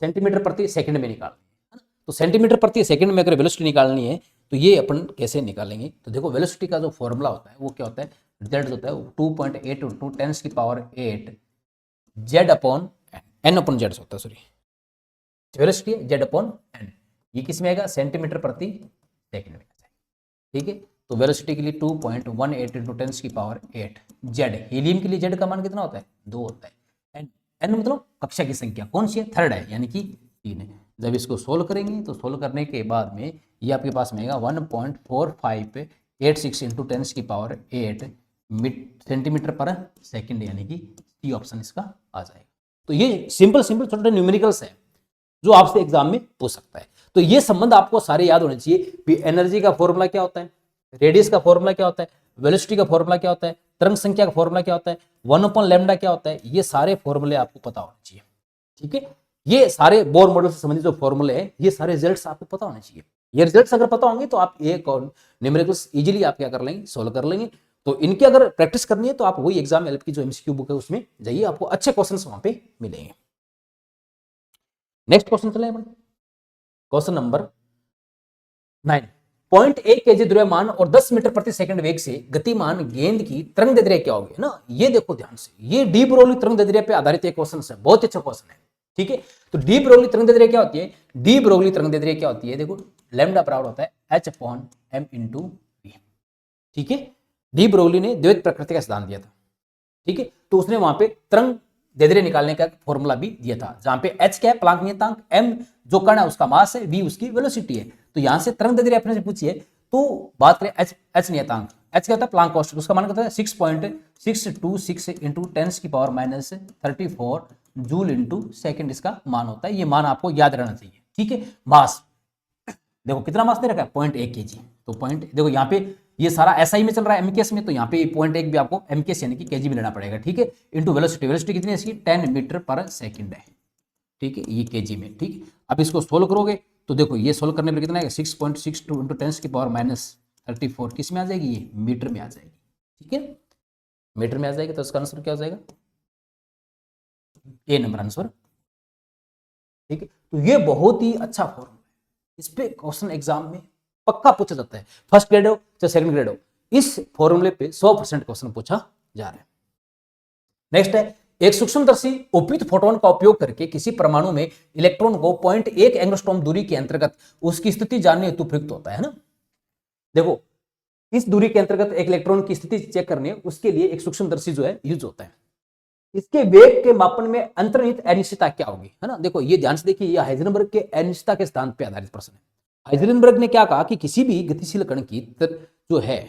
सेंटीमीटर प्रति सेकंड में निकालनी है ना। तो सेंटीमीटर प्रति सेकंड में अगर वेलोसिटी निकालनी है तो ये अपन कैसे निकालेंगे? तो देखो वेलोसिटी का जो फॉर्मूला होता है वो क्या होता है? रिजल्ट होता है 2.8 इंटू 10 की power 8 z upon n upon z होता है, sorry velocity z upon n. ये किस में आएगा? सेंटीमीटर प्रति सेकंड में। ठीक है, तो वेलोसिटी के लिए 2.18 इंटू 10 की पावर 8 जेड। हीलियम के लिए जेड का मान कितना होता है? 2 होता है। एन, एन मतलब कक्षा की संख्या कौन सी है? थर्ड है, यानी कि 3 है। जब इसको सोल्व करेंगे तो सोल्व करने के बाद में ये आपके पास में आएगा 1.4586 इंटू 10 की पावर 8 सेंटीमीटर पर सेकेंड, यानी कि सी ऑप्शन इसका आ जाएगा। तो ये सिंपल छोटे न्यूमेरिकल्स है जो आपसे एग्जाम में पूछ सकता है। तो ये संबंध आपको सारे याद होने चाहिए। एनर्जी का फॉर्मूला क्या होता है, रेडियस का फॉर्मूला क्या होता है, वेलोसिटी का फॉर्मूला क्या होता है, तरंग संख्या का फॉर्मूला क्या होता है, 1/λ क्या होता है, ये सारे फॉर्मूले आपको पता होने चाहिए। ठीक है, ये सारे बोर मॉडल से संबंधित जो फॉर्मूले हैं ये सारे रिजल्ट्स आपको पता होने चाहिए। ये रिजल्ट्स अगर पता होंगे तो आप एक और न्यूमेरिकल्स इजीली आप क्या कर लेंगे? सोल्व कर लेंगे। तो इनकी अगर प्रैक्टिस करनी है तो आप वही एग्जाम हेल्प की जो एमसीक्यू बुक है उसमें जाइए, आपको अच्छे क्वेश्चंस वहां पे मिलेंगे। नेक्स्ट क्वेश्चन चले अपन, क्वेश्चन नंबर 9। 0.1 kg द्रव्यमान और 10 मीटर प्रति सेकंड वेग से गतिमान गेंद की तरंग दैर्ध्य क्या होगी ना। ये देखो ध्यान से, ये डी ब्रोगली तरंग दैर्ध्य पे आधारित एक क्वेश्चन है, बहुत अच्छा क्वेश्चन है। ठीक है, तो डी ब्रोगली तरंग दैर्ध्य क्या होती है? डी ब्रोगली तरंग दैर्ध्य क्या होती है? देखो लैम्डा बराबर होता है h/m इंटू v। ठीक है, डी ब्रोगली ने द्वैत प्रकृति का सिद्धांत दिया था। ठीक है, तो उसने वहां पे तरंग दैर्ध्य निकालने का फॉर्मूला भी दिया था, जहां पे h क्या है? प्लांक नियतांक, m जो कण है उसका मास है, v उसकी वेलोसिटी है। तो यहां से तरंग दैर्ध्य अपने से पूछिए तो बात करें h नियतांक, एच क्या होता है प्लांक कांस्टेंट, उसका मान कितना है 6.626 इंटू 10⁻34 जूल इंटू सेकेंड इसका मान होता है। ये मान आपको याद रहना चाहिए, ठीक है। मास देखो कितना मास दे रखा है 0.1 kg, तो पॉइंट देखो यहाँ पे ये सारा एसआई में चल रहा है एमकेएस में, तो यहाँ पे 0.1 भी आपको एमकेएस यानी कि केजी में लेना पड़ेगा, ठीक है। इंटू वेलोसिटी, वेलोसिटी कितनी है इसकी 10 मीटर पर सेकंड है, ठीक है, ये केजी में, ठीक है। अब इसको सोल्व करोगे तो देखो ये सोल्व करने पर कितना है 6.62 इंटू 10⁻34 किस में आ जाएगी, ये मीटर में आ जाएगी, ठीक है, मीटर में आ जाएगी। तो इसका आंसर क्या हो जाएगा, ए नंबर आंसर, ठीक है। तो ये बहुत ही अच्छा फॉर्मूला है, इस पे क्वेश्चन एग्जाम में पक्का पूछा जाता है, फर्स्ट ग्रेड हो चाहे सेकंड ग्रेड हो, इस फॉर्मूले पे 100% क्वेश्चन पूछा जा रहा है। नेक्स्ट है, एक सूक्ष्मदर्शी उपयुक्त फोटोन का उपयोग करके किसी परमाणु में इलेक्ट्रॉन को 0.1 एंगस्ट्रॉम दूरी के अंतर्गत उसकी स्थिति जानने हेतु प्रयुक्त होता है ना। देखो इस दूरी के अंतर्गत एक इलेक्ट्रॉन की स्थिति चेक करने उसके लिए एक सूक्ष्मदर्शी जो है यूज होता है। इसके वेग के मापन में अंतर्निहित अनिश्चितता क्या होगी, है ना। देखो ये ध्यान से देखिए, ये हाइजेनबर्ग के अनिश्चितता के सिद्धांत पर आधारित प्रश्न है। हाइजेनबर्ग ने क्या कहा कि किसी भी गतिशील कण की जो है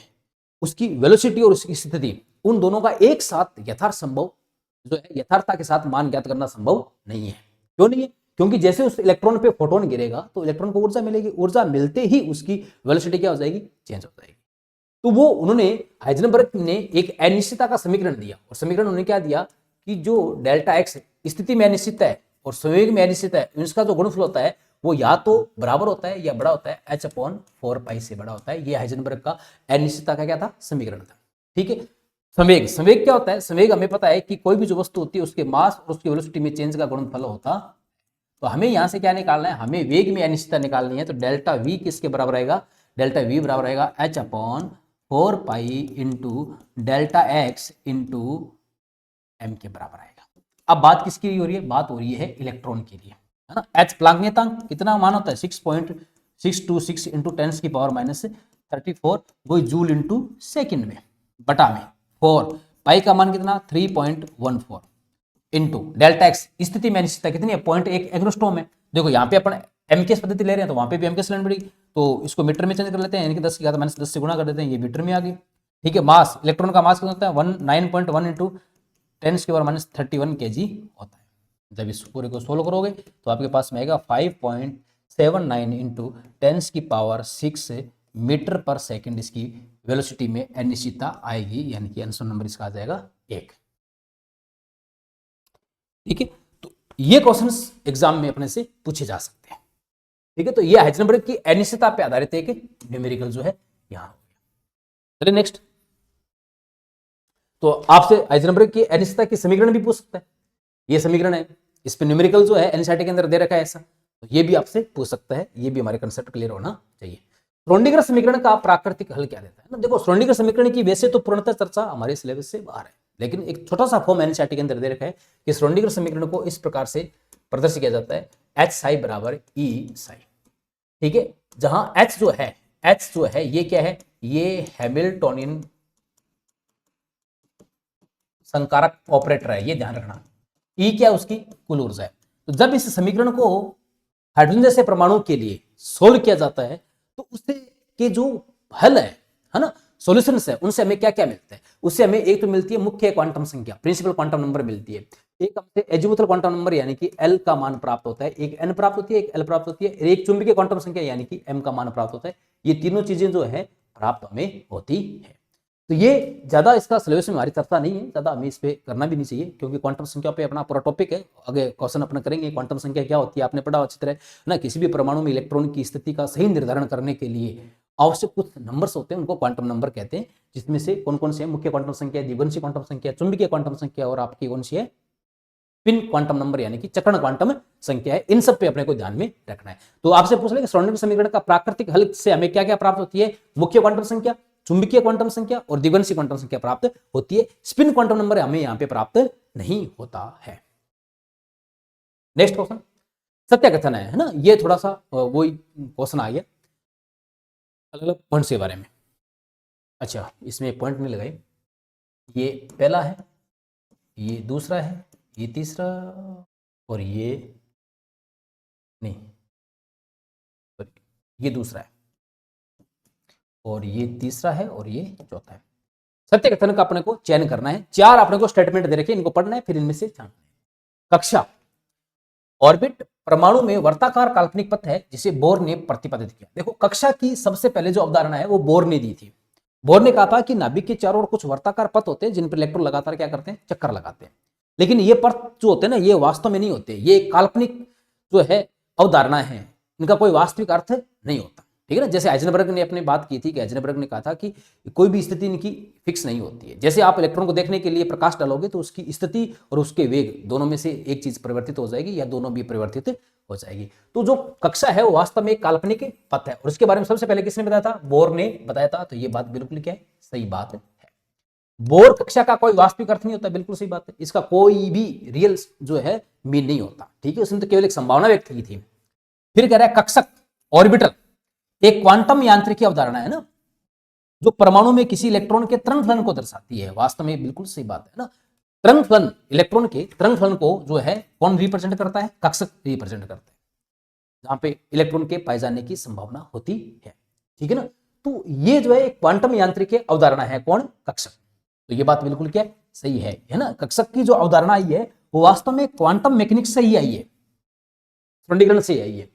उसकी वेलोसिटी और उसकी स्थिति, उन दोनों का एक साथ यथार्थ संभव जो है यथार्थता के साथ मान ज्ञात करना संभव नहीं है। क्यों नहीं है, क्योंकि जैसे उस इलेक्ट्रॉन पे फोटोन गिरेगा तो इलेक्ट्रॉन को ऊर्जा मिलेगी, ऊर्जा मिलते ही उसकी वेलोसिटी क्या हो जाएगी, चेंज हो जाएगी। तो वो उन्होंने हाइजेनबर्ग ने एक अनिश्चितता का समीकरण दिया, और समीकरण उन्होंने क्या दिया कि जो डेल्टा एक्स स्थिति में अनिश्चित है और संवेग में अनिश्चित है, इसका जो गुणनफल होता है वो या तो बराबर होता है या बड़ा होता है h/4π से बड़ा होता है। ये हाइजेनबर्ग का अनिश्चितता का क्या था, समीकरण था, ठीक है। संवेग, संवेग क्या होता है, संवेग हमें पता है कि कोई भी जो वस्तु होती है उसके मास और उसकी वेलोसिटी में चेंज का गुणनफल होता। तो हमें यहां से क्या निकालना है, हमें वेग में अनिश्चितता निकालनी है। तो डेल्टा वी किसके बराबर आएगा, डेल्टा वी बराबर आएगा h/4π into delta x into m के बराबर आएगा। अब बात किसकी हो रही है, बात हो रही है इलेक्ट्रॉन के लिए, है ना। एच प्लांक नियतांक कितना मान होता है 6.626 इंटू 10⁻34 वही जूल इंटू सेकेंड में बटा में 4 पाई का मान कितना 3.14 इंटू डेल्टा एक्स स्थिति में अनिश्चितता कितनी है 0.1 एंगस्ट्रॉम है। देखो यहाँ पे अपन एमकेएस पद्धति ले रहे हैं तो वहां पे भी एमकेएस लेनी पड़ेगी, तो इसको मीटर में चेंज कर लेते हैं, यानी कि 10 की घात -10 से गुणा कर देते हैं, ये मीटर में आ गई, ठीक है। मास, इलेक्ट्रॉन का मास कितना होता है 9.1 इंटू 10⁻31 kg होता है। जब इस पूरे को सोल्व करोगे तो आपके पास में आएगा 5.79 इंटू 10⁻6 मीटर पर सेकंड इसकी वेलोसिटी में अनिश्चितता आएगी, यानी कि आंसर नंबर इसका आ जाएगा 1, ठीक है। तो ये क्वेश्चंस एग्जाम में अपने से पूछे जा सकते हैं, ठीक है। तो ये हाइजेनबर्ग की अनिश्चितता पे आधारित एक न्यूमेरिकल जो है यहां हो गया। चलिए नेक्स्ट, तो आपसे हाइजेनबर्ग की अनिश्चितता की समीकरण भी पूछ सकता है, ये समीकरण है, इस पे न्यूमेरिकल जो है एनसीईआरटी के अंदर दे रखा है ऐसा, तो ये भी आपसे पूछ सकता है, ये भी हमारे कंसेप्ट क्लियर होना चाहिए। श्रोडिंगर समीकरण का प्राकृतिक हल क्या देता है ना। देखो श्रोडिंगर समीकरण की वैसे तो पूर्णतः चर्चा हमारे सिलेबस से बाहर है, लेकिन एक छोटा सा फॉर्म एनसीईआरटी के अंदर दे रखा है कि श्रोडिंगर समीकरण को इस प्रकार से प्रदर्शित किया जाता है एच साई बराबर ई साई, ठीक है। जहां एच जो है ये क्या है, ये हैमिल्टोनियन संकारक ऑपरेटर है, ये ध्यान रखना। ई क्या उसकी कुल ऊर्जा है। तो जब इस समीकरण को हाइड्रोजन जैसे परमाणु के लिए सोल्व किया जाता है तो उससे के जो हल है ना, सॉल्यूशंस है, उनसे हमें क्या क्या मिलता है, उससे हमें एक तो मिलती है मुख्य क्वांटम संख्या, प्रिंसिपल क्वांटम नंबर मिलती है, एक हमसे एजीमुथल क्वांटम नंबर यानी कि एल का मान प्राप्त होता है, एक एन प्राप्त होती है, एक एल प्राप्त होती है, एक चुंबकीय क्वांटम संख्या यानी कि एम का मान प्राप्त होता है। ये तीनों चीजें जो है प्राप्त हमें होती है। तो ये ज्यादा इसका सिलेबस में हमारी चर्चा नहीं है, ज्यादा हमें इस पे करना भी नहीं चाहिए, क्योंकि क्वांटम संख्या पे अपना पूरा टॉपिक है, आगे क्वेश्चन अपना करेंगे क्वांटम संख्या क्या होती है, आपने पढ़ा अच्छी तरह ना। किसी भी परमाणु में इलेक्ट्रॉन की स्थिति का सही निर्धारण करने के लिए आवश्यक कुछ नंबर्स होते हैं, उनको क्वांटम नंबर कहते हैं, जिसमें से कौन कौन से हैं, मुख्य क्वांटम संख्या, द्विवंशी क्वांटम संख्या, चुंबकीय क्वांटम संख्या और आपकी कौन सी है स्पिन क्वांटम नंबर यानी कि चक्रण क्वांटम संख्या है। इन सब पे अपने को ध्यान में रखना है। तो आपसे पूछ लेंगे श्रोडिंगर समीकरण का प्राकृतिक हल से हमें क्या क्या प्राप्त होती है, मुख्य क्वांटम संख्या, चुंबकीय क्वांटम संख्या और द्विवंशी क्वांटम संख्या प्राप्त होती है। स्पिन क्वांटम नंबर हमें यहां पे प्राप्त नहीं होता है। नेक्स्ट क्वेश्चन सत्य कथन है ना, ये थोड़ा सा वही क्वेश्चन आ गया अलग अलग पॉइंट्स के बारे में। अच्छा इसमें पॉइंट नहीं लगाए, ये पहला है, ये दूसरा है, ये तीसरा और ये नहीं, ये दूसरा है। और ये तीसरा है और ये चौथा है। सत्य कथन का अपने को चयन करना है। 4 अपने को स्टेटमेंट दे रखे, इनको पढ़ना है, फिर इनमें से छांटना है। कक्षा, ऑर्बिट परमाणु में वर्ताकार काल्पनिक पथ है जिसे बोर ने प्रतिपादित किया। देखो कक्षा की सबसे पहले जो अवधारणा है वो बोर ने दी थी। बोर ने कहा था कि नाभिक के चारों ओर कुछ वर्ताकार पथ होते हैं जिन पर इलेक्ट्रॉन लगातार क्या करते हैं, चक्कर लगाते हैं। लेकिन ये पथ जो होते हैं ना, ये वास्तव में नहीं होते, ये काल्पनिक जो है अवधारणा है, इनका कोई वास्तविक अर्थ नहीं होता। ठीक है ना, जैसे हाइजेनबर्ग ने अपनी बात की थी कि हाइजेनबर्ग ने कहा था कि कोई भी स्थिति इनकी फिक्स नहीं होती है। जैसे आप इलेक्ट्रॉन को देखने के लिए प्रकाश डालोगे तो उसकी स्थिति और उसके वेग दोनों में से एक चीज परिवर्तित हो जाएगी या दोनों भी परिवर्तित हो जाएगी। तो जो कक्षा है वो वास्तव में एक काल्पनिक पथ है और उसके बारे में सबसे पहले किसने बताया था, बोर ने बताया था। तो ये बात बिल्कुल क्या है, सही बात है। बोर कक्षा का कोई वास्तविक अर्थ नहीं होता, बिल्कुल सही बात है। इसका कोई भी रियल जो है मीन नहीं होता। ठीक है, उसने तो केवल एक संभावना व्यक्त की थी। फिर कह रहा है कक्षक, ऑर्बिटल एक क्वांटम यांत्रिकी अवधारणा है ना, जो परमाणु में किसी इलेक्ट्रॉन के तरंग फलन को दर्शाती है। वास्तव में बिल्कुल सही बात है ना। तरंग फलन, इलेक्ट्रॉन के तरंग फलन को जो है कौन रिप्रेजेंट करता है, कक्षक रिप्रेजेंट करता है, जहां पे इलेक्ट्रॉन के पाए जाने की संभावना होती है। ठीक है ना, तो ये जो है एक क्वांटम यांत्रिकी अवधारणा है, कौन, कक्षक। तो ये बात बिल्कुल क्या सही है ना। कक्षक की जो अवधारणा आई है वो वास्तव में क्वांटम मैकेनिक्स से ही आई है, श्रोडिंगर से आई है।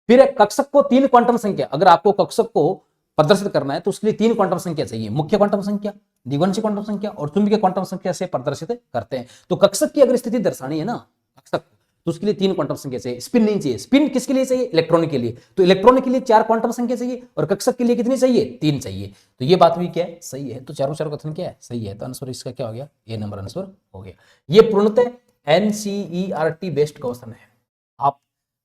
फिर एक कक्षक को 3 क्वांटम संख्या, अगर आपको कक्षक को प्रदर्शित करना है तो उसके लिए 3 क्वांटम संख्या चाहिए, मुख्य क्वांटम संख्या, द्विगुणित क्वांटम संख्या और चुंबकीय क्वांटम संख्या से प्रदर्शित करते हैं। तो कक्षक की अगर स्थिति दर्शानी है ना कक्षक, तो उसके लिए 3 क्वांटम संख्या चाहिए। स्पिन नहीं चाहिए। स्पिन किसके लिए चाहिए, इलेक्ट्रॉन के लिए। तो इलेक्ट्रॉन के लिए 4 क्वांटम संख्या चाहिए और कक्षक के लिए कितनी चाहिए, 3 चाहिए। तो ये बात भी क्या है, सही है। तो चारों कथन क्या है, सही है। तो आंसर इसका क्या हो गया, ए नंबर आंसर हो गया। ये पूर्णतः एनसीईआरटी बेस्ड क्वेश्चन है। आप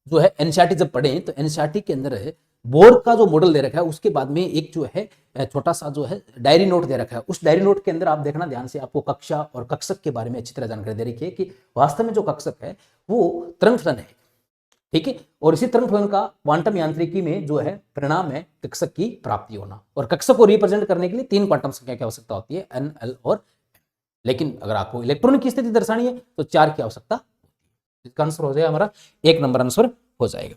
जो है एनसीईआरटी जब पढ़ें तो एनसीईआरटी के अंदर है बोर्ड का जो मॉडल दे रखा है उसके बाद में एक जो है छोटा सा जो है डायरी नोट दे रखा है। उस डायरी नोट के अंदर आप देखना ध्यान से, आपको कक्षा और कक्षक के बारे में अच्छी तरह जानकारी दे रखी है कि वास्तव में जो कक्षक है वो तरंग फलन है। ठीक है, और इसी तरंग फलन का क्वांटम यांत्रिकी में जो है परिणाम है कक्षक की प्राप्ति होना। और कक्षक को रिप्रेजेंट करने के लिए 3 क्वांटम संख्या की आवश्यकता होती है, एन, एल और M। लेकिन अगर आपको इलेक्ट्रॉन की स्थिति दर्शानी है तो 4 की आवश्यकता। इसका आंसर हो जाएगा हमारा 1 नंबर आंसर हो जाएगा।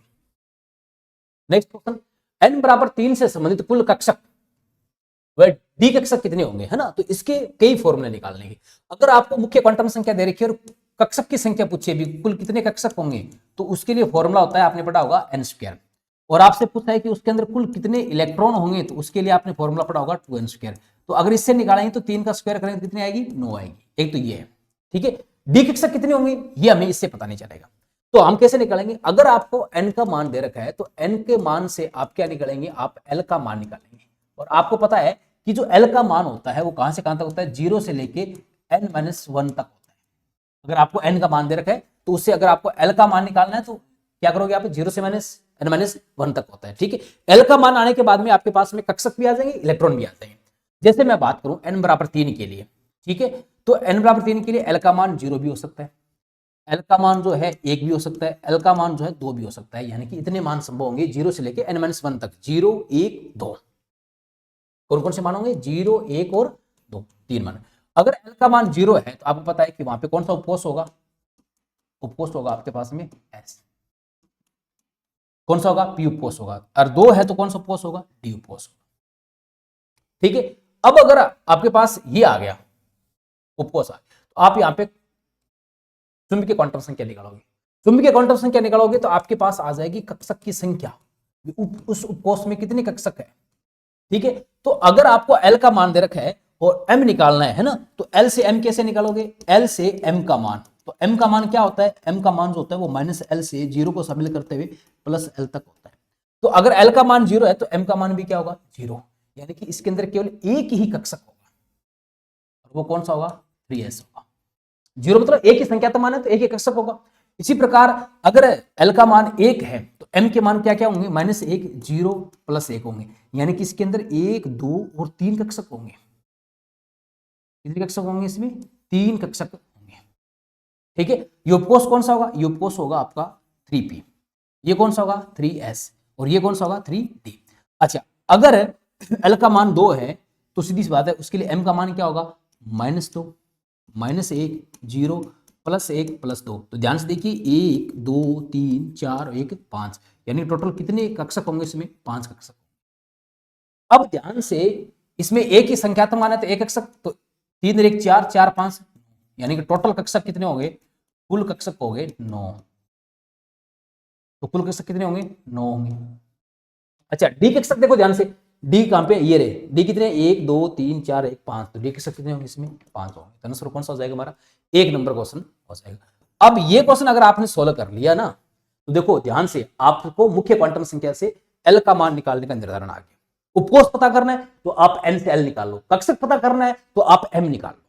नेक्स्ट क्वेश्चन, n बराबर 3 से संबंधित कुल कक्षक व डी कक्षक कितने होंगे, है ना। तो इसके कई फॉर्मूले निकालने के। अगर आपको मुख्य क्वांटम संख्या दे रखी है और कक्षक की संख्या पूछे भी कुल कितने कक्षक होंगे, तो उसके लिए फॉर्मूला होता है, आपने पढ़ा होगा n²। और आपसे पूछा है कि उसके अंदर कुल कितने इलेक्ट्रॉन होंगे, तो उसके लिए आपने फॉर्मूला पढ़ा होगा 2n²। तो अगर इससे निकालेंगे तो 3 का स्क्वायर करेंगे तो कितनी आएगी, 9 आएगी। एक तो ये है। ठीक है, डी कक्षक कितने होंगे ये हमें इससे पता नहीं चलेगा। तो हम कैसे निकालेंगे, अगर आपको n का मान दे रखा है तो n के मान से आप क्या निकालेंगे, आप l का मान निकालेंगे। और आपको पता है कि जो l का मान होता है वो कहां से कहां तक होता है, 0 से लेके n-1 तक होता है। अगर आपको n का मान दे रखा है तो उससे अगर आपको l का मान निकालना है तो क्या करोगे आप, 0 से n-1 तक होता है। ठीक है, l का मान आने के बाद में आपके पास में कक्षक भी आ जाएंगे, इलेक्ट्रॉन भी आ जाएंगे। जैसे मैं बात करूं n बराबर 3 के लिए, ठीक है, तो n बराबर 3 के लिए l का मान 0 भी हो सकता है, L का मान जो है 1 भी हो सकता है, L का मान जो है 2 भी हो सकता है। यानी कि इतने मान संभव होंगे 0 से लेके n-1 तक, 0, 1, 2। कौन कौन से मान होंगे, 0, 1 और 2, 3 मान। अगर L का मान 0 है तो आपको पता है कि वहां पे कौन सा उपकोष होगा, उपकोष होगा आपके पास में S। कौन सा होगा, P उपकोष होगा। और 2 है तो कौन सा उपकोष होगा, D उपकोष होगा। ठीक है, अब अगर आपके पास ये आ गया उपकोष आ गया, तो आप यहाँ पे चुंबकीय क्वांटम संख्या निकालोगे। चुंबकीय क्वांटम संख्या निकालोगे तो आपके पास आ जाएगी कक्षक की संख्या, उस उपकोष में कितने कक्षक है। ठीक है, तो अगर आपको L का मान दे रखा है और M निकालना है ना, तो L से M कैसे निकालोगे, L से M का मान। तो M का मान क्या होता है, M का मान जो होता है वो -L से 0 को शामिल करते हुए +L तक होता है। तो अगर L का मान 0 है तो M का मान भी क्या होगा, 0। यानी कि इसके अंदर केवल एक ही कक्षक होगा और वो कौन सा होगा, 3s होगा। 0 मतलब एक ही संख्या तो मान है तो एक ही कक्षक होगा। इसी प्रकार अगर L का मान 1 है तो M के मान क्या क्या होंगे, -1, 0, +1 होंगे। यानी कि इसके अंदर 1, 2 और 3 कक्षक होंगे। कितने कक्षक होंगे इसमें, 3 कक्षक होंगे। ठीक है, ये उपकोष कौन सा होगा, ये उपकोष होगा आपका 3p। ये कौन सा होगा, 3s। और ये कौन सा होगा, 3d। अच्छा, अगर L का मान 2 है तो सीधी सी बात है उसके लिए M का मान क्या होगा, -2, -1, 0, +1, +2। तो ध्यान से देखिए 1, 2, 3, 4, 1, 5, यानी टोटल कितने कक्षक होंगे इसमें, 5 कक्षक। अब ध्यान से इसमें एक ही संख्यात्मक मान है तो एक कक्षक, तो 3 1 4 4 5, यानी कि टोटल कक्षक कितने होंगे, कुल कक्षक हो गए 9। तो कुल कक्षक कितने होंगे, 9 होंगे। अच्छा डी कक्षक देखो ध्यान से, डी कहां पे, ये रहे डी कितने, 1 2 3 4 1 5, तो डी कक्षक कितने होंगे इसमें, 5 होंगे। तो आंसर कौन सा हो जाएगा हमारा, 1 नंबर क्वेश्चन हो जाएगा। अब ये क्वेश्चन अगर आपने सोल्व कर लिया ना, तो देखो ध्यान से आपको मुख्य क्वांटम संख्या से एल का मान निकालने का निर्धारण आ गया। उपकोष पता करना है तो आप एन से एल निकाल लो, कक्षक पता करना है तो आप एम निकाल लो।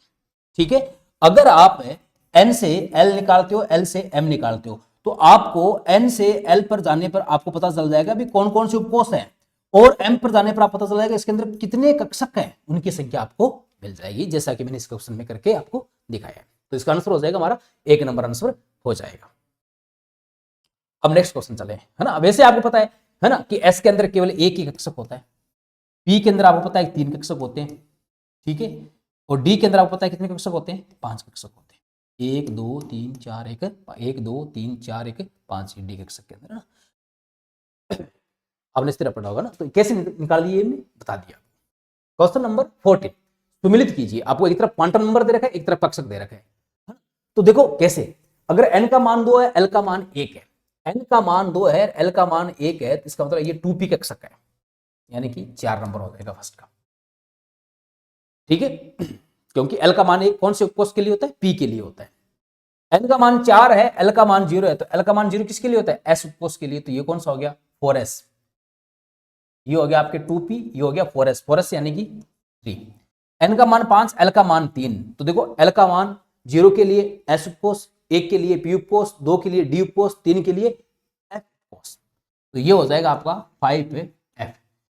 ठीक है, अगर आप एन से एल निकालते हो, एल से एम निकालते हो, तो आपको एन से एल पर जाने पर आपको पता चल जाएगा भी कौन कौन से उपकोष हैं, और एम पर जाने पर आप पता चल जाएगा इसके अंदर कितने कक्षक हैं, उनकी संख्या आपको मिल जाएगी, जैसा कि मैंने इस क्वेश्चन में करके आपको दिखाया है। तो इसका आंसर हो जाएगा हमारा 1 नंबर आंसर हो जाएगा। अब नेक्स्ट क्वेश्चन चले, है ना। वैसे आपको पता है ना, कि एस के अंदर केवल एक ही कक्षक होता है, पी के अंदर आपको पता है 3 कक्षक होते हैं, ठीक है, और डी के अंदर आपको पता है कितने कक्षक होते हैं, 5 कक्षक होते हैं। 1 2 3 4 1 1 2 3 4 1 5 डी कक्षक के अंदर ना। आपने इस तरह पढ़ा होगा ना, तो कैसे निकाल दिए हमने बता दिया। क्वेश्चन नंबर 14, सुमिलित कीजिए। आपको एक तरफ क्वांटम नंबर दे रखा है, एक तरफ कक्षक दे रखा है। तो देखो कैसे, अगर n का मान 2 है, l का मान 1 है, n का मान 2 है, l का मान 1 है, तो इसका मतलब ये 2p कक्षक है, यानी कि 4 नंबर हो जाएगा फर्स्ट का। ठीक है, क्योंकि l का मान 1 कौन से उपकोष के लिए होता है, p के लिए होता है। n का मान 4 है, l का मान 0 है, तो l का मान 0 किसके लिए होता है, s उपकोष के लिए। तो ये कौन सा हो गया, 4s, ये हो गया आपके 2p, ये हो गया 4s, 4s यानी कि 3। n का मान 5, l का मान 3, तो देखो l का मान 0 के लिए s उपकोष, 1 के लिए p उपकोष, 2 के लिए d उपकोष, 3 के लिए f उपकोष। तो ये हो जाएगा आपका 5f,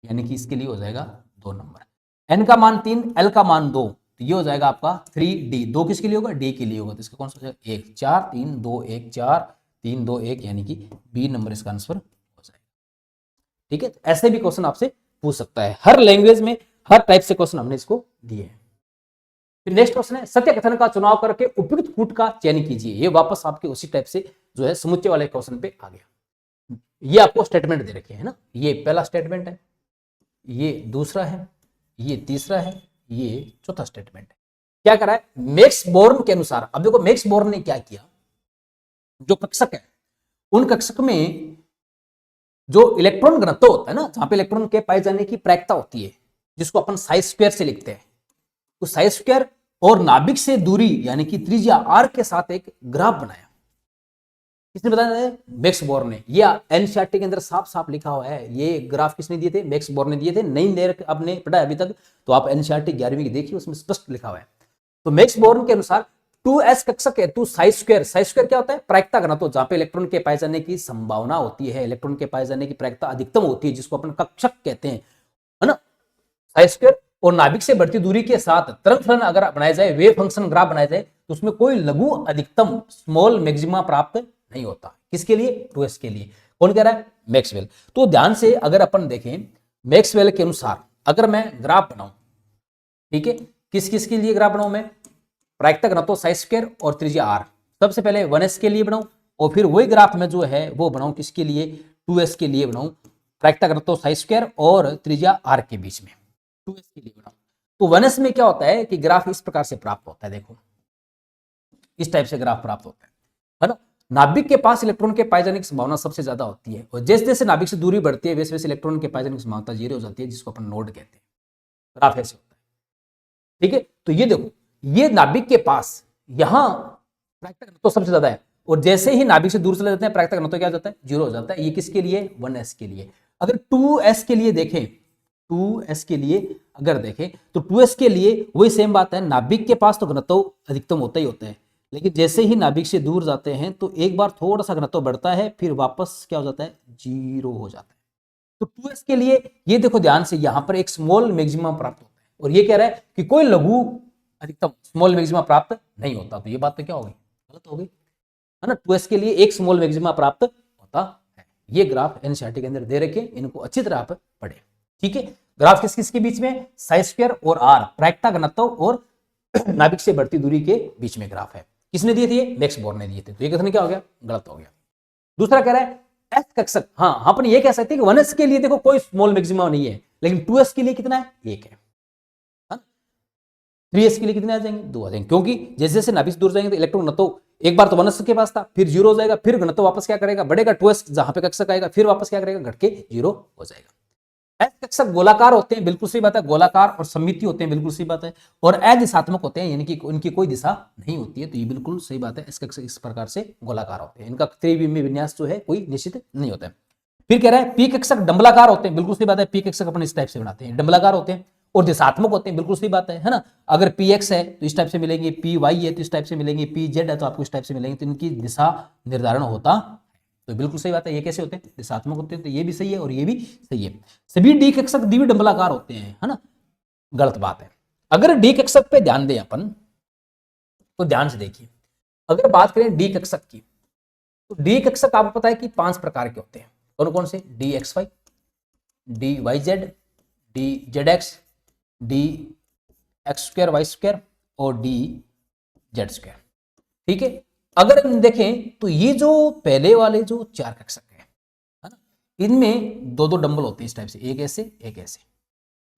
यानी कि इसके लिए हो जाएगा 2 नंबर। n का मान 3, l का मान 2, तो ये हो जाएगा आपका 3d, 2 किसके लिए होगा, d के लिए होगा, तो इसका कौन सा हो जाएगा 1 4 3 2 1 4 3 2 1, यानी कि b नंबर इसका आंसर हो जाएगा। ठीक है, ऐसे भी क्वेश्चन आपसे पूछ सकता है, हर लैंग्वेज में हर टाइप से क्वेश्चन हमने इसको दिए हैं। फिर नेक्स्ट क्वेश्चन है, सत्य कथन का चुनाव करके उपयुक्त कूट का चयन कीजिए। ये वापस आपके उसी टाइप से जो है समुच्चय वाले क्वेश्चन पे आ गया। ये आपको स्टेटमेंट दे रखे है ना, ये पहला स्टेटमेंट है, ये दूसरा है, ये तीसरा है, ये चौथा स्टेटमेंट है। क्या करा है, मैक्स बोर्न के अनुसार। अब देखो मैक्स बोर्न ने क्या किया, जो कक्षक है उन कक्षक में जो इलेक्ट्रॉन घनत्व होता है ना, जहां पे इलेक्ट्रॉन के पाए जाने की प्रायिकता होती है, जिसको अपन साई स्क्वायर से लिखते हैं, तो साई स्क्वायर और नाभिक से दूरी यानी कि त्रिज्या r के साथ एक ग्राफ बनाया। किसने बताया है, मैक्स बोर्न ने। ये एनसीईआरटी के अंदर साफ साफ लिखा हुआ है, ये ग्राफ किसने दिए थे, मैक्स बोर्न ने दिए थे। नहीं दे रखे आपने पढ़ा अभी तक, तो आप एनसीईआरटी 11वीं की देखिए, उसमें स्पष्ट लिखा हुआ है। तो मैक्स बोर्न के अनुसार 2s कक्षक है, 2 साई स्क्वायर, साई स्क्वायर क्या होता है, प्रायिकता घनत्व, जहां पे इलेक्ट्रॉन के पाए जाने की संभावना होती है, इलेक्ट्रॉन के पाए जाने की प्रायिकता अधिकतम होती है, जिसको अपन कक्षक कहते हैं, है ना। साई स्क्वायर और नाभिक से बढ़ती दूरी के साथ तरंग फलन अगर बनाया जाए, वेव फंक्शन ग्राफ बनाया जाए, तो उसमें कोई लघु अधिकतम स्मॉल मैक्सिमा प्राप्त नहीं होता। किसके लिए, 2s के लिए। कौन कह रहा है, मैक्सवेल। तो ध्यान से अगर अपन देखें, मैक्सवेल के अनुसार अगर मैं ग्राफ बनाऊं, ठीक है, किस किस के लिए ग्राफ बनाऊं मैं, प्रायिकता घनत्व साई स्क्वायर और त्रिज्या r, सबसे पहले 1s के लिए बनाऊं, और फिर वही ग्राफ में जो है वो बनाऊं किसके लिए, 2s के लिए बनाऊं, प्रायिकता घनत्व साई स्क्वायर और त्रिज्या r के बीच में 2s के लिए बनाऊं। तो 1s में क्या होता है कि ग्राफ इस प्रकार से प्राप्त होता है, देखो इस टाइप से ग्राफ प्राप्त होता है ना। नाभिक के पास इलेक्ट्रॉन के पाए जाने की संभावना सबसे ज्यादा होती है, और जैसे जैसे नाभिक से दूरी बढ़ती है वैसे वैसे इलेक्ट्रॉन के पाए जाने की संभावना 0 हो जाती है, जिसको अपन नोड कहते हैं। ग्राफ ऐसे होता है, ठीक है। तो ये देखो, ये नाभिक के पास यहां प्रायिकता घनत्व सबसे ज्यादा है, और जैसे ही नाभिक से दूर चले जाते हैं प्रायिकता घनत्व क्या हो जाता है, 0 हो जाता है। ये किसके लिए, 1s के लिए। अगर 2s के लिए देखें, 2s के लिए अगर देखें तो 2s के लिए वही सेम बात है, नाभिक के पास तो घनत्व अधिकतम होता ही होता है, लेकिन जैसे ही नाभिक से दूर जाते हैं तो एक बार थोड़ा सा घनत्व बढ़ता है, फिर वापस क्या हो जाता है, 0 हो जाता है। तो 2s के लिए ये देखो ध्यान से, यहां पर एक स्मॉल मैक्सिमम प्राप्त होता है, और ये कह रहा है कि कोई लघु अधिकतम स्मॉल मैक्सिमा प्राप्त नहीं होता। तो ये बात तो क्या हो गई, गलत हो गई, है ना। 2s के लिए एक स्मॉल मैक्सिमा प्राप्त होता है। ये ग्राफ एनसीईआरटी के अंदर दे रखे, इनको अच्छी तरह आप पढ़े, ठीक है। ग्राफ किस किस के बीच में, साई स्क्वायर और r, प्रायिकता घनत्व और नाभिक से बढ़ती दूरी के बीच में ग्राफ है। किसने दिए थे, मैक्स बोर्न ने दिए थे। तो ये कथन क्या हो गया, गलत हो गया। दूसरा कह रहा है एस कक्षक, हाँ अपन ये कह सकते हैं कि 1s के लिए देखो कोई स्मॉल मैक्सिमा नहीं है, लेकिन 2s के लिए कितना है, 1 है। 3s के लिए कितने आ जाएंगे, 2 आ जाएंगे, क्योंकि जैसे जैसे नाभिक से दूर जाएंगे तो इलेक्ट्रॉन घनत्व एक बार तो 1s के पास था, फिर 0 हो जाएगा, फिर घनत्व वापस क्या करेगा, बढ़ेगा, 2s जहां पे कक्षक आएगा फिर वापस क्या करेगा, घट के 0 हो जाएगा। एस कक्षक गोलाकार होते हैं, बिल्कुल सही बात है, गोलाकार और सममितीय होते हैं, बिल्कुल सही बात है, और अदिशात्मक होते हैं, यानी कि उनकी कोई दिशा नहीं होती है, तो ये बिल्कुल सही बात है। एस कक्षक इस प्रकार से गोलाकार होते हैं, इनका त्रिविमीय विन्यास जो है कोई निश्चित नहीं होता है। फिर कह रहा है पी कक्षक डंबलाकार होते हैं, बिल्कुल सही बात है, पी कक्षक अपन इस टाइप से बनाते हैं, डंबलाकार होते हैं और दिशात्मक होते हैं, बिल्कुल सही बात है ना। अगर पी एक्स है तो इस टाइप से मिलेंगे, पी वाई है तो इस टाइप से मिलेंगे, पी जेड है तो आपको इस टाइप से मिलेंगे, तो इनकी दिशा निर्धारण होता, तो बिल्कुल सही बात है। ये कैसे होते हैं, दिशात्मक होते हैं, तो ये भी सही है और ये भी सही है। सभी डी कक्षक द्विविध डंबलाकार होते हैं, है ना, गलत बात है। अगर डी कक्षक पे ध्यान दें अपन तो ध्यान से देखिए, अगर बात करें डी कक्षक की तो डी कक्षक आपको पता है कि 5 प्रकार के होते हैं, कौन कौन से, d x y, d y z, d z x, d x square y square और डी जेड स्क्वायर। ठीक है, अगर हम देखें तो ये जो पहले वाले जो 4 कक्षक है ना, इनमें 2-2 डंबल होते हैं इस टाइप से, एक ऐसे एक ऐसे,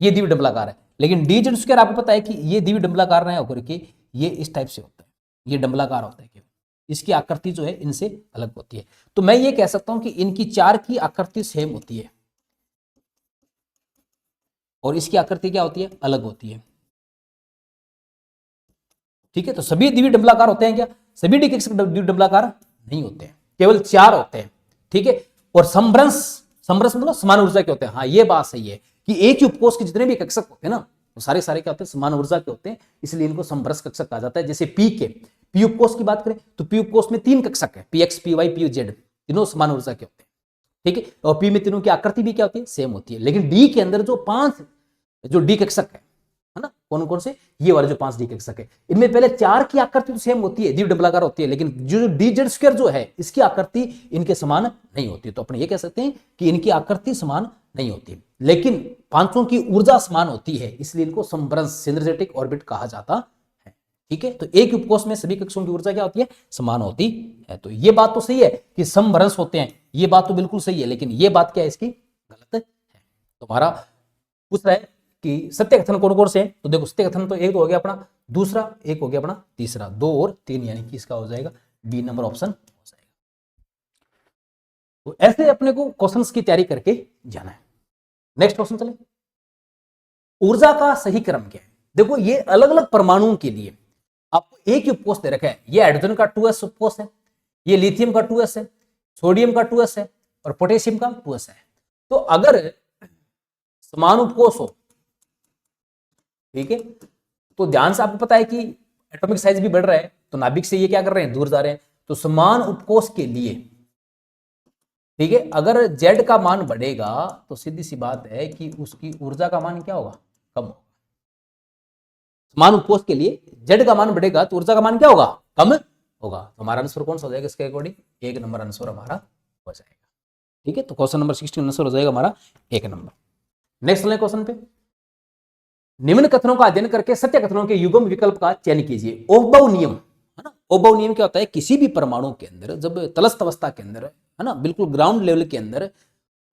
ये द्विविध डंबलाकार है। लेकिन डी जेड स्क्वायर आपको पता है कि ये द्विविध डंबलाकार नहीं होकर के ये इस टाइप से होता है, ये डंबलाकार होता है केवल, इसकी आकृति जो है इनसे अलग होती है। तो मैं ये कह सकता हूं कि इनकी 4 की आकृति सेम होती है और इसकी आकृति क्या होती है, अलग होती है। ठीक है, तो सभी द्विविध डंबलाकार होते हैं क्या, सभी डी कक्षक द्विविध डंबलाकार नहीं होते हैं, केवल 4 होते हैं। ठीक है, और समभ्रंश, समभ्रंश मतलब समान ऊर्जा के होते हैं। हाँ, ये बात सही है कि एक ही उपकोष के जितने भी कक्षक होते हैं ना, वो सारे क्या होते हैं, समान ऊर्जा के होते हैं, इसलिए इनको समभ्रंश कक्षक कहा जाता है। जैसे पी उपकोष की बात करें तो पी उपकोष में 3 कक्षक है, p x, p y, p z, तीनों समान ऊर्जा के होते हैं। ठीक है, और पी में तीनों की आकृति भी क्या होती है, सेम होती है। लेकिन डी के अंदर जो 5 जो डी कक्षक है ना, कौन कौन से, ये वाले जो 5 डी कक्षक है, इनमें पहले 4 की आकृति तो सेम होती है, द्विविध डंबलाकार होती है, लेकिन जो डी जेड स्क्वायर जो है इसकी आकृति इनके समान नहीं होती। तो अपन ये कह सकते हैं कि इनकी आकृति समान नहीं होती, लेकिन 5 की ऊर्जा समान होती है, इसलिए इनको समभ्रंश सिनर्जेटिक ऑर्बिट कहा जाता है। ठीक है, तो एक उपकोष में सभी कक्षों की ऊर्जा क्या होती है, समान होती है। तो ये बात तो सही है कि समभ्रंश होते हैं, ये बात तो बिल्कुल सही है, लेकिन ये बात क्या है इसकी, गलत है। तो हमारा पूछ रहा है कि सत्य कथन कौन कौन से हैं, तो देखो सत्य कथन तो एक तो हो गया अपना, दूसरा एक हो गया अपना, तीसरा, 2 और 3, यानी कि इसका हो जाएगा बी नंबर ऑप्शन हो जाएगा। तो ऐसे अपने को क्वेश्चंस की तैयारी करके जाना है। नेक्स्ट क्वेश्चन चले, ऊर्जा का सही क्रम क्या है। देखो ये अलग अलग परमाणुओं के लिए आपको एक ही उपकोष दे रखा है, ये हाइड्रोजन का 2s उपकोष है, ये लिथियम का 2s है, सोडियम का 2s है और पोटेशियम का 2s है। तो अगर समान उपकोष हो, ठीक है, तो ध्यान से आपको पता है कि एटॉमिक साइज भी बढ़ रहा है, तो नाभिक से ये क्या कर रहे हैं, दूर जा रहे हैं। तो समान उपकोष के लिए, ठीक है, अगर Z का मान बढ़ेगा तो सीधी सी बात है कि उसकी ऊर्जा का मान क्या होगा, कम होगा। समान उपकोष के लिए Z का मान बढ़ेगा तो ऊर्जा का मान क्या होगा, कम होगा। तो हमारा आंसर कौन सा हो जाएगा इसके अकॉर्डिंग, 1 नंबर आंसर हमारा हो जाएगा। ठीक है, तो क्वेश्चन नंबर 16 आंसर हो जाएगा हमारा 1 नंबर। नेक्स्ट वाले क्वेश्चन पे, निम्न कथनों का अध्ययन करके सत्य कथनों के युग्म विकल्प का चयन कीजिए। ओहबव नियम, है ना, ओहबव नियम क्या होता है, किसी भी परमाणु के अंदर जब तलस्थ अवस्था के अंदर, है ना, बिल्कुल ग्राउंड लेवल के अंदर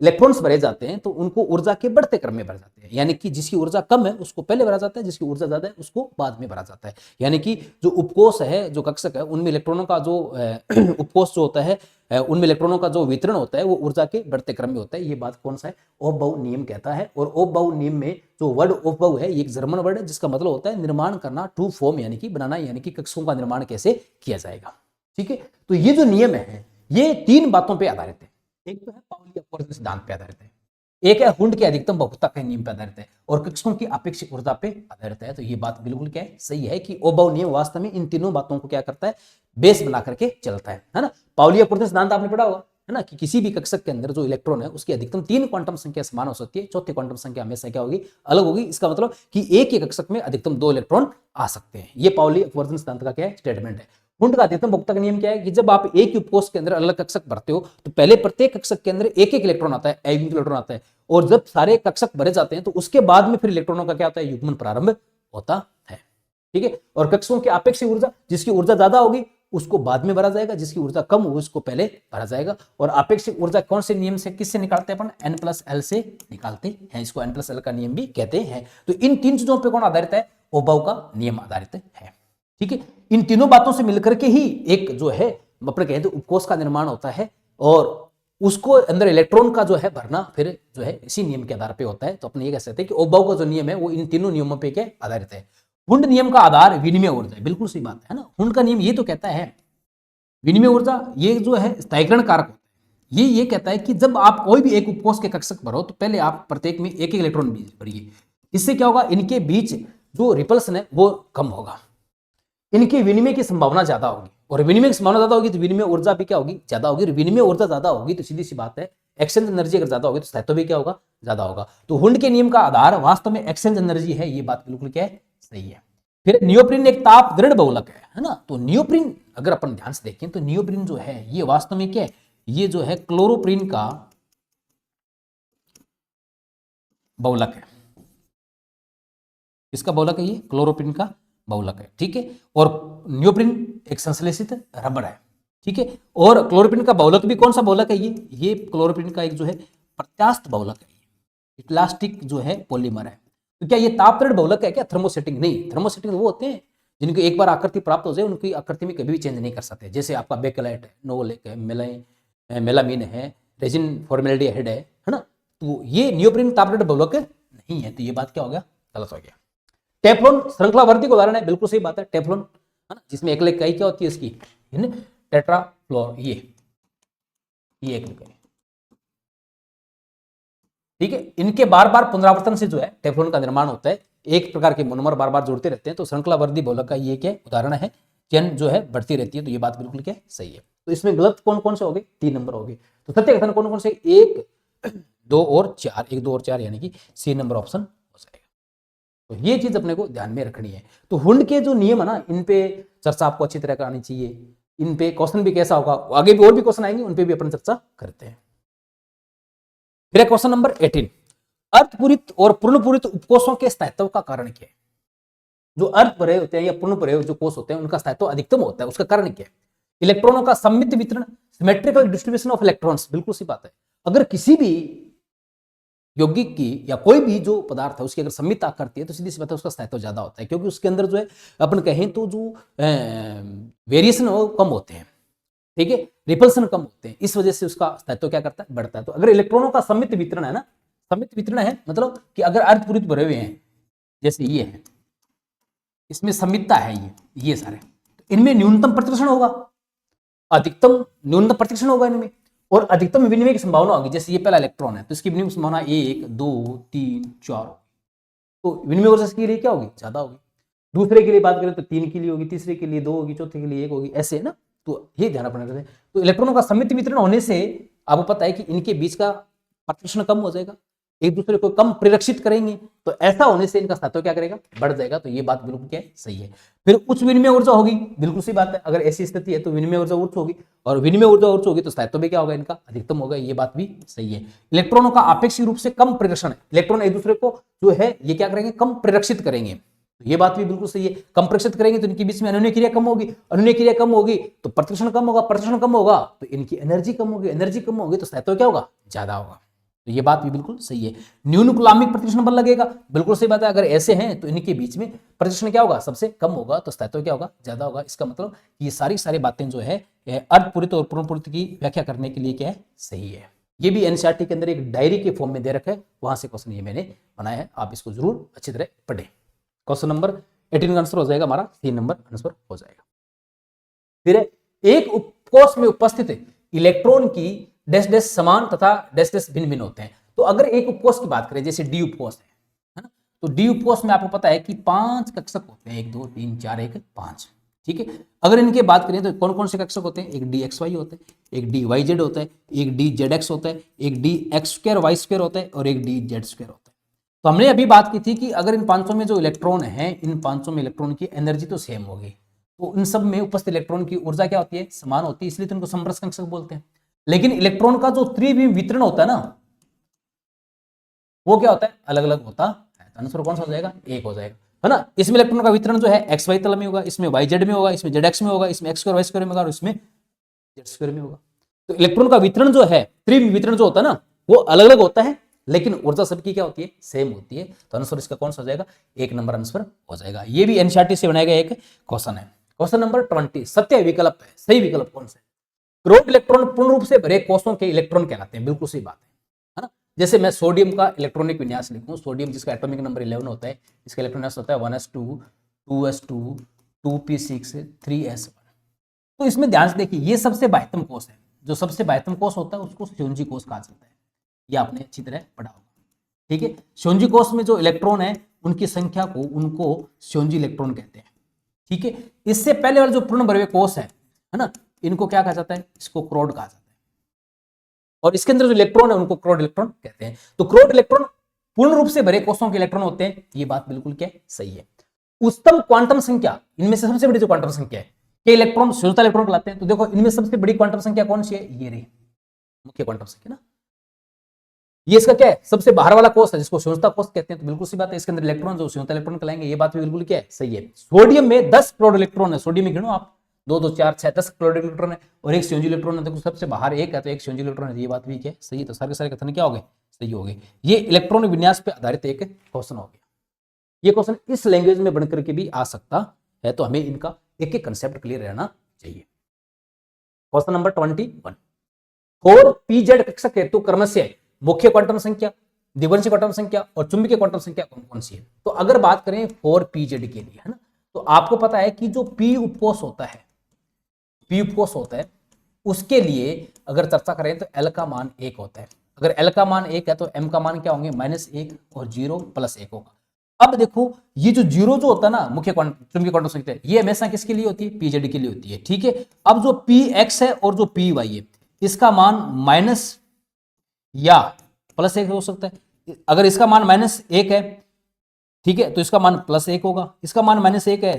इलेक्ट्रॉन्स भरे जाते हैं तो उनको ऊर्जा के बढ़ते क्रम में भरे जाते हैं, यानी कि जिसकी ऊर्जा कम है उसको पहले भरा जाता है, जिसकी ऊर्जा ज्यादा है उसको बाद में भरा जाता है। यानी कि जो उपकोष है, जो कक्षक है, उनमें इलेक्ट्रॉनों का जो उपकोष जो होता है, उनमें इलेक्ट्रॉनों का जो वितरण होता है वो ऊर्जा के बढ़ते क्रम में होता है। ये बात कौन सा है, ओहबव नियम कहता है। और ओहबव नियम में जो वर्ड ओहबव है ये एक जर्मन वर्ड है जिसका मतलब होता है निर्माण करना, टू फॉर्म, यानी कि बनाना, यानी कि कक्षकों का निर्माण कैसे किया जाएगा। ठीक है, तो ये जो नियम है ये 3 बातों पर आधारित है। एक तो है पाउली अपवर्तन सिद्धांत पे आधारित है, एक है हुंड के अधिकतम बहुपता के नियम पे आधारित है, और कक्षकों की अपेक्षित ऊर्जा पे आधारित है। तो ये बात बिल्कुल क्या है, सही है कि ओहबव नियम वास्तव में इन तीनों बातों को क्या करता है, बेस बना करके चलता है ना। पाउली अपवर्तन सिद्धांत आपने पढ़ा होगा, है ना, कि किसी भी कक्षक के अंदर जो इलेक्ट्रॉन है उसकी अधिकतम 3 क्वांटम संख्या समान हो सकती है, चौथी क्वांटम संख्या हमेशा क्या होगी, अलग होगी। इसका मतलब कि एक ही कक्षक में अधिकतम 2 इलेक्ट्रॉन आ सकते हैं। ये पाउली अपवर्तन सिद्धांत का क्या है, स्टेटमेंट है। हुंड का अधिकतम बहुपता का नियम क्या है कि जब आप एक ही उपकोष के अंदर अलग कक्षक भरते हो तो पहले प्रत्येक कक्षक के अंदर एक एक इलेक्ट्रॉन आता है, एक इलेक्ट्रॉन आता है, और जब सारे कक्षक भरे जाते हैं तो उसके बाद में फिर इलेक्ट्रॉनों का क्या होता है, युग्मन प्रारंभ होता है। ठीक है, और कक्षकों की अपेक्षित ऊर्जा, जिसकी ऊर्जा ज्यादा होगी उसको बाद में भरा जाएगा, जिसकी ऊर्जा कम हो उसको पहले भरा जाएगा। और अपेक्षित ऊर्जा कौन से नियम से, किससे निकालते हैं अपन, N+L से निकालते हैं। इसको N+L का नियम भी कहते हैं। तो इन तीन चीजों पे कौन आधारित है, ओबाउ का नियम आधारित है। ठीक है, इन तीनों बातों से मिलकर के ही एक जो है अपन कहते हैं उपकोष का निर्माण होता है, और उसको अंदर इलेक्ट्रॉन का जो है भरना फिर जो है इसी नियम के आधार पे होता है। तो अपन ये कह सकते हैं कि ओबाउ का जो नियम है वो इन तीनों नियमों पे के आधारित है। हुंड नियम का आधार विनिमय ऊर्जा है, बिल्कुल सही बात है ना। हुंड का नियम ये तो कहता है विनिमय ऊर्जा ये जो है स्थायीकरण कारक होता है। ये कहता है कि जब आप कोई भी एक उपकोष के कक्षक भरो तो पहले आप प्रत्येक में एक एक इलेक्ट्रॉन भरिए। इससे क्या होगा, इनके बीच जो रिपल्सन है वो कम होगा, इनके विनिमय की संभावना ज्यादा होगी, और विनिमय की संभावना ज्यादा होगी तो विनिमय ऊर्जा भी क्या होगी, ज्यादा होगी। विनिमय ऊर्जा ज्यादा होगी तो सीधी सी बात है एक्सचेंज एनर्जी अगर ज्यादा होगी तो स्थायित्व भी क्या होगा, ज्यादा होगा। तो हुंड के नियम का आधार वास्तव में एक्सचेंज एनर्जी है, ये बात बिल्कुल क्या है, सही है। फिर नियोप्रिन एक ताप दृढ़ बहुलक है ना। तो नियोप्रिन अगर अपन ध्यान से देखें तो नियोप्रिन जो है ये वास्तव में क्या है, ये जो है क्लोरोप्रिन का बहुलक है। इसका बहुलक है, ये क्लोरोप्रिन का बहुलक है। ठीक है, और नियोप्रिन एक संश्लेषित रबड़ है। ठीक है, और क्लोरोप्रिन का बहुलक भी कौन सा बहुलक है, ये क्लोरोप्रिन का एक जो है प्रत्यास्थ बहुलक है, इलास्टिक जो है पॉलीमर है। तो क्या ये तापदृढ़ बहुलक है क्या, थर्मोसेटिंग नहीं। थर्मोसेटिंग वो होते हैं जिनको एक बार आकृति प्राप्त हो जाए उनकी आकृति में कभी भी चेंज नहीं कर सकते, जैसे आपका बेकेलाइट है, नोवोलेक है, मेलामीन है, रेजिन फॉर्मेल्डिहाइड है ना। तो ये नियोप्रिन तापदृढ़ बहुलक नहीं है, तो ये बात क्या हो गया, गलत हो गया। टेफ्लॉन श्रृंखलावर्ती का उदाहरण है, बिल्कुल सही बात है, टेफ्लॉन है ना, जिसमें एक इकाई क्या होती है इसकी, टेट्राफ्लोर, ये एक इकाई। ठीक है, इनके बार बार पुनरावर्तन से जो है टेफ्लॉन का निर्माण होता है, एक प्रकार के मोनोमर बार बार जोड़ते रहते हैं। तो श्रृंखलावर्ती बहुलक का ये क्या उदाहरण है, चेन जो है बढ़ती रहती है। तो ये बात बिल्कुल क्या सही है। तो इसमें गलत कौन कौन से हो गए, 3 नंबर हो गए। तो सत्य कथन कौन कौन से, 1, 2 और 4, 1, 2 और 4 यानी कि C नंबर ऑप्शन हो जाएगा। तो ये चीज अपने को ध्यान में रखनी है। तो हुंड के जो नियम है ना, इन पे चर्चा आपको अच्छी तरह करानी चाहिए। इन पे क्वेश्चन भी कैसा होगा, आगे भी और भी क्वेश्चन आएंगे, उन पे भी अपन चर्चा करते हैं। फिर क्वेश्चन नंबर 18, अर्धपूरित और पूर्णपूरित उपकोषों के स्थायित्व का कारण क्या है। जो अर्ध भरे होते हैं या पूर्ण भरे जो कोष होते हैं उनका स्थायित्व अधिकतम होता है, उसका कारण क्या है। इलेक्ट्रॉनों का सममित वितरण, सिमेट्रिकल डिस्ट्रीब्यूशन ऑफ इलेक्ट्रॉन्स, बिल्कुल सी बात है। अगर किसी भी यौगिक की या कोई भी जो पदार्थ है उसकी अगर सममित आकृति है तो सीधी सी बात है उसका स्थायित्व ज्यादा होता है, क्योंकि उसके अंदर जो है अपन कहें तो जो वेरिएशन वो कम होते हैं। ठीक है, रिपल्सन कम होते हैं, इस वजह से उसका स्थायित्व क्या करता है, बढ़ता है। तो अगर इलेक्ट्रॉनों का सममित वितरण है ना, सममित वितरण है मतलब कि अगर अर्धपूरित भरे हुए हैं जैसे ये है, इसमें सममितता है, ये सारे, तो इनमें न्यूनतम प्रतिकर्षण होगा, अधिकतम न्यूनतम प्रतिकर्षण होगा इनमें, और अधिकतम विनिमय की संभावना होगी। जैसे ये पहला इलेक्ट्रॉन है तो इसकी विनिमय की संभावना 1, 2, 3, 4 होगी, तो विनिमय ऊर्जा के लिए क्या होगी, ज्यादा होगी। दूसरे के लिए बात करें तो 3 के लिए होगी, तीसरे के लिए 2 होगी, चौथे के लिए 1 होगी, ऐसे है ना। तो ये ध्यान रखना है। तो इलेक्ट्रॉनों का सममित वितरण होने से आपको पता है कि इनके बीच का प्रतिकर्षण कम हो जाएगा, एक दूसरे को कम प्रेरक्षित करेंगे, तो ऐसा होने से इनका स्थायित्व क्या करेगा, बढ़ जाएगा। तो ये बात बिल्कुल क्या है, सही है। फिर उच्च विनिमय ऊर्जा होगी, बिल्कुल सी बात है, अगर ऐसी स्थिति है तो विनिमय ऊर्जा उच्च होगी, और विनिमय ऊर्जा उच्च होगी तो स्थायित्व भी क्या होगा, इनका अधिकतम होगा, ये बात भी सही है। इलेक्ट्रॉनों का आपेक्षिक रूप से कम प्रेरक्षण है, इलेक्ट्रॉन एक दूसरे को जो है ये क्या करेंगे, कम प्रेरक्षित करेंगे, तो ये बात भी बिल्कुल सही है। कम प्रेषित करेंगे तो इनके बीच में अनुनय क्रिया कम होगी, अनुनय क्रिया कम होगी तो प्रतिकर्षण कम होगा, प्रतिकर्षण कम होगा तो इनकी एनर्जी कम होगी, एनर्जी कम होगी तो स्थायित्व क्या होगा, ज्यादा होगा। तो ये बात भी बिल्कुल सही है। न्यून कूलाम्बिक प्रतिकर्षण बल लगेगा, बिल्कुल सही बात है। अगर ऐसे हैं तो इनके बीच में प्रतिकर्षण क्या होगा, सबसे कम होगा, तो स्थायित्व क्या होगा, ज्यादा होगा। इसका मतलब ये सारी बातें जो है अर्धपूरित और पूर्णपूरित की व्याख्या करने के लिए क्या है, सही है। ये भी एनसीईआरटी के अंदर एक डायरी के फॉर्म में दे रखा है, वहां से क्वेश्चन ये मैंने बनाया है, आप इसको जरूर अच्छी तरह पढ़ें। क्वेश्चन नंबर 18 का आंसर हो जाएगा हमारा, 3 नंबर आंसर हो जाएगा। फिर एक उपकोष में उपस्थित इलेक्ट्रॉन की डैश डैश समान तथा डैश डैश भिन्न भिन्न होते हैं। तो अगर एक उपकोष की बात करें जैसे डी उपकोष है ना, तो डी उपकोष में आपको पता है कि 5 कक्षक होते हैं, 1 2 3 4 1 5। ठीक है, अगर इनके बात करें तो कौन कौन से कक्षक होते हैं, एक डी एक्स वाई होता है, एक डी वाई जेड होता है, एक डी जेड एक्स होता है, एक d x square y square होता है, और एक डी जेड स्क्वायर होता है। तो हमने अभी बात की थी कि अगर इन 500 में जो इलेक्ट्रॉन है, इन 500 में इलेक्ट्रॉन की एनर्जी तो सेम होगी, तो इन सब में उपस्थित इलेक्ट्रॉन की ऊर्जा क्या होती है, समान होती है, इसलिए तो इनको समरस कक्षक बोलते हैं। लेकिन इलेक्ट्रॉन का जो त्रिविम वितरण होता है ना, वो क्या होता है, अलग अलग होता है। आंसर कौन सा हो जाएगा, 1 हो जाएगा। है ना। इसमें इलेक्ट्रॉन का वितरण जो है एक्स वाई तल में होगा, इसमें वाई जेड में होगा, इसमें जेड एक्स में होगा, इसमें एक्स स्क्वायर वाई स्क्वायर में होगा और इसमें जेड स्क्वायर में होगा। तो इलेक्ट्रॉन का वितरण जो है, वितरण जो होता है ना, वो अलग अलग होता है, लेकिन ऊर्जा सबकी क्या होती है, सेम होती है। तो आंसर इसका कौन सा हो जाएगा, 1 नंबर आंसर हो जाएगा। ये भी एनसीईआरटी से बनाया गया एक क्वेश्चन है। क्वेश्चन नंबर 20, सत्य विकल्प है, सही विकल्प कौन सा है। क्रोड इलेक्ट्रॉन पूर्ण रूप से भरे कोषों के इलेक्ट्रॉन कहलाते हैं, बिल्कुल सही बात है ना। जैसे मैं सोडियम का इलेक्ट्रॉनिक विन्यास लिखूं, सोडियम जिसका एटॉमिक नंबर 11 होता है, इसका इलेक्ट्रॉन विन्यास होता है 1s2 2s2 2p6 3s1। तो इसमें ध्यान से देखिए, ये सबसे बाह्यतम कोष है, जो सबसे बाह्यतम कोष होता है उसको श्योनजी कोष कहा जाता है। ये आपने अच्छी तरह पढ़ा होगा, ठीक है। श्योनजी कोष में जो इलेक्ट्रॉन है उनकी संख्या को, उनको श्योनजी इलेक्ट्रॉन कहते हैं, ठीक है। इससे पहले वाले जो पूर्ण भरे कोष है ना, इनको क्या कहा जाता है, इसको क्रोड कहा जाता है, और इसके अंदर जो इलेक्ट्रॉन है उनको क्रोड इलेक्ट्रॉन कहते हैं। तो क्रोड इलेक्ट्रॉन पूर्ण रूप से भरे कोषों के इलेक्ट्रॉन होते हैं, ये बात बिल्कुल क्या सही है। उच्चतम क्वांटम संख्या, इनमें से सबसे बड़ी जो क्वांटम संख्या है, के इलेक्ट्रॉन शून्यता इलेक्ट्रॉन कहलाते हैं। तो देखो इनमें सबसे बड़ी क्वांटम संख्या कौन सी है, ये रही मुख्य क्वांटम संख्या ना। ये इसका क्या है, सबसे बाहर वाला कोष है जिसको शून्यता कोष कहते हैं। तो बिल्कुल सी बात है, इसके अंदर इलेक्ट्रॉन जो शून्यता इलेक्ट्रॉन कहलाएंगे, ये बात भी बिल्कुल क्या है, सही है। सोडियम में 10 क्लोड इलेक्ट्रॉन है, सोडियम में गिनो आप, 2 2 4 6 10 क्लोड इलेक्ट्रॉन है, और एक श्योनजी इलेक्ट्रॉन है। देखो सबसे बाहर एक है तो एक श्योनजी इलेक्ट्रॉन है, ये बात भी क्या सही है। तो सारे के सारे कथन क्या हो गए, सही हो गए। ये इलेक्ट्रॉनिक विन्यास पे आधारित एक क्वेश्चन हो गया। ये क्वेश्चन इस लैंग्वेज में बनकर के भी आ सकता है, तो हमें इनका एक एक कंसेप्ट क्लियर रहना चाहिए। क्वेश्चन नंबर 21, 4 pz कक्षक हेतु क्रमशः मुख्य क्वांटम संख्या, द्विवंशी क्वांटम संख्या और चुंबकीय क्वांटम संख्या कौन कौन सी है। तो अगर बात करें 4 pz के लिए, है ना, तो आपको पता है कि जो p उपकोष होता है, p उपकोष होता है, उसके लिए अगर चर्चा करें तो l का मान 1 होता है। अगर l का मान 1 है तो m का मान क्या होंगे, -1 और 0 + 1 होगा। अब देखो ये जो 0 जो होता है ना, मुख्य चुंबकीय क्वांटम संख्या, ये हमेशा किसके लिए होती है, pz के लिए होती है, ठीक है। अब जो px है और जो py है, इसका मान माइनस या +1 हो सकता है। अगर इसका मान -1 है, ठीक है, तो इसका मान +1 होगा। इसका मान -1 है,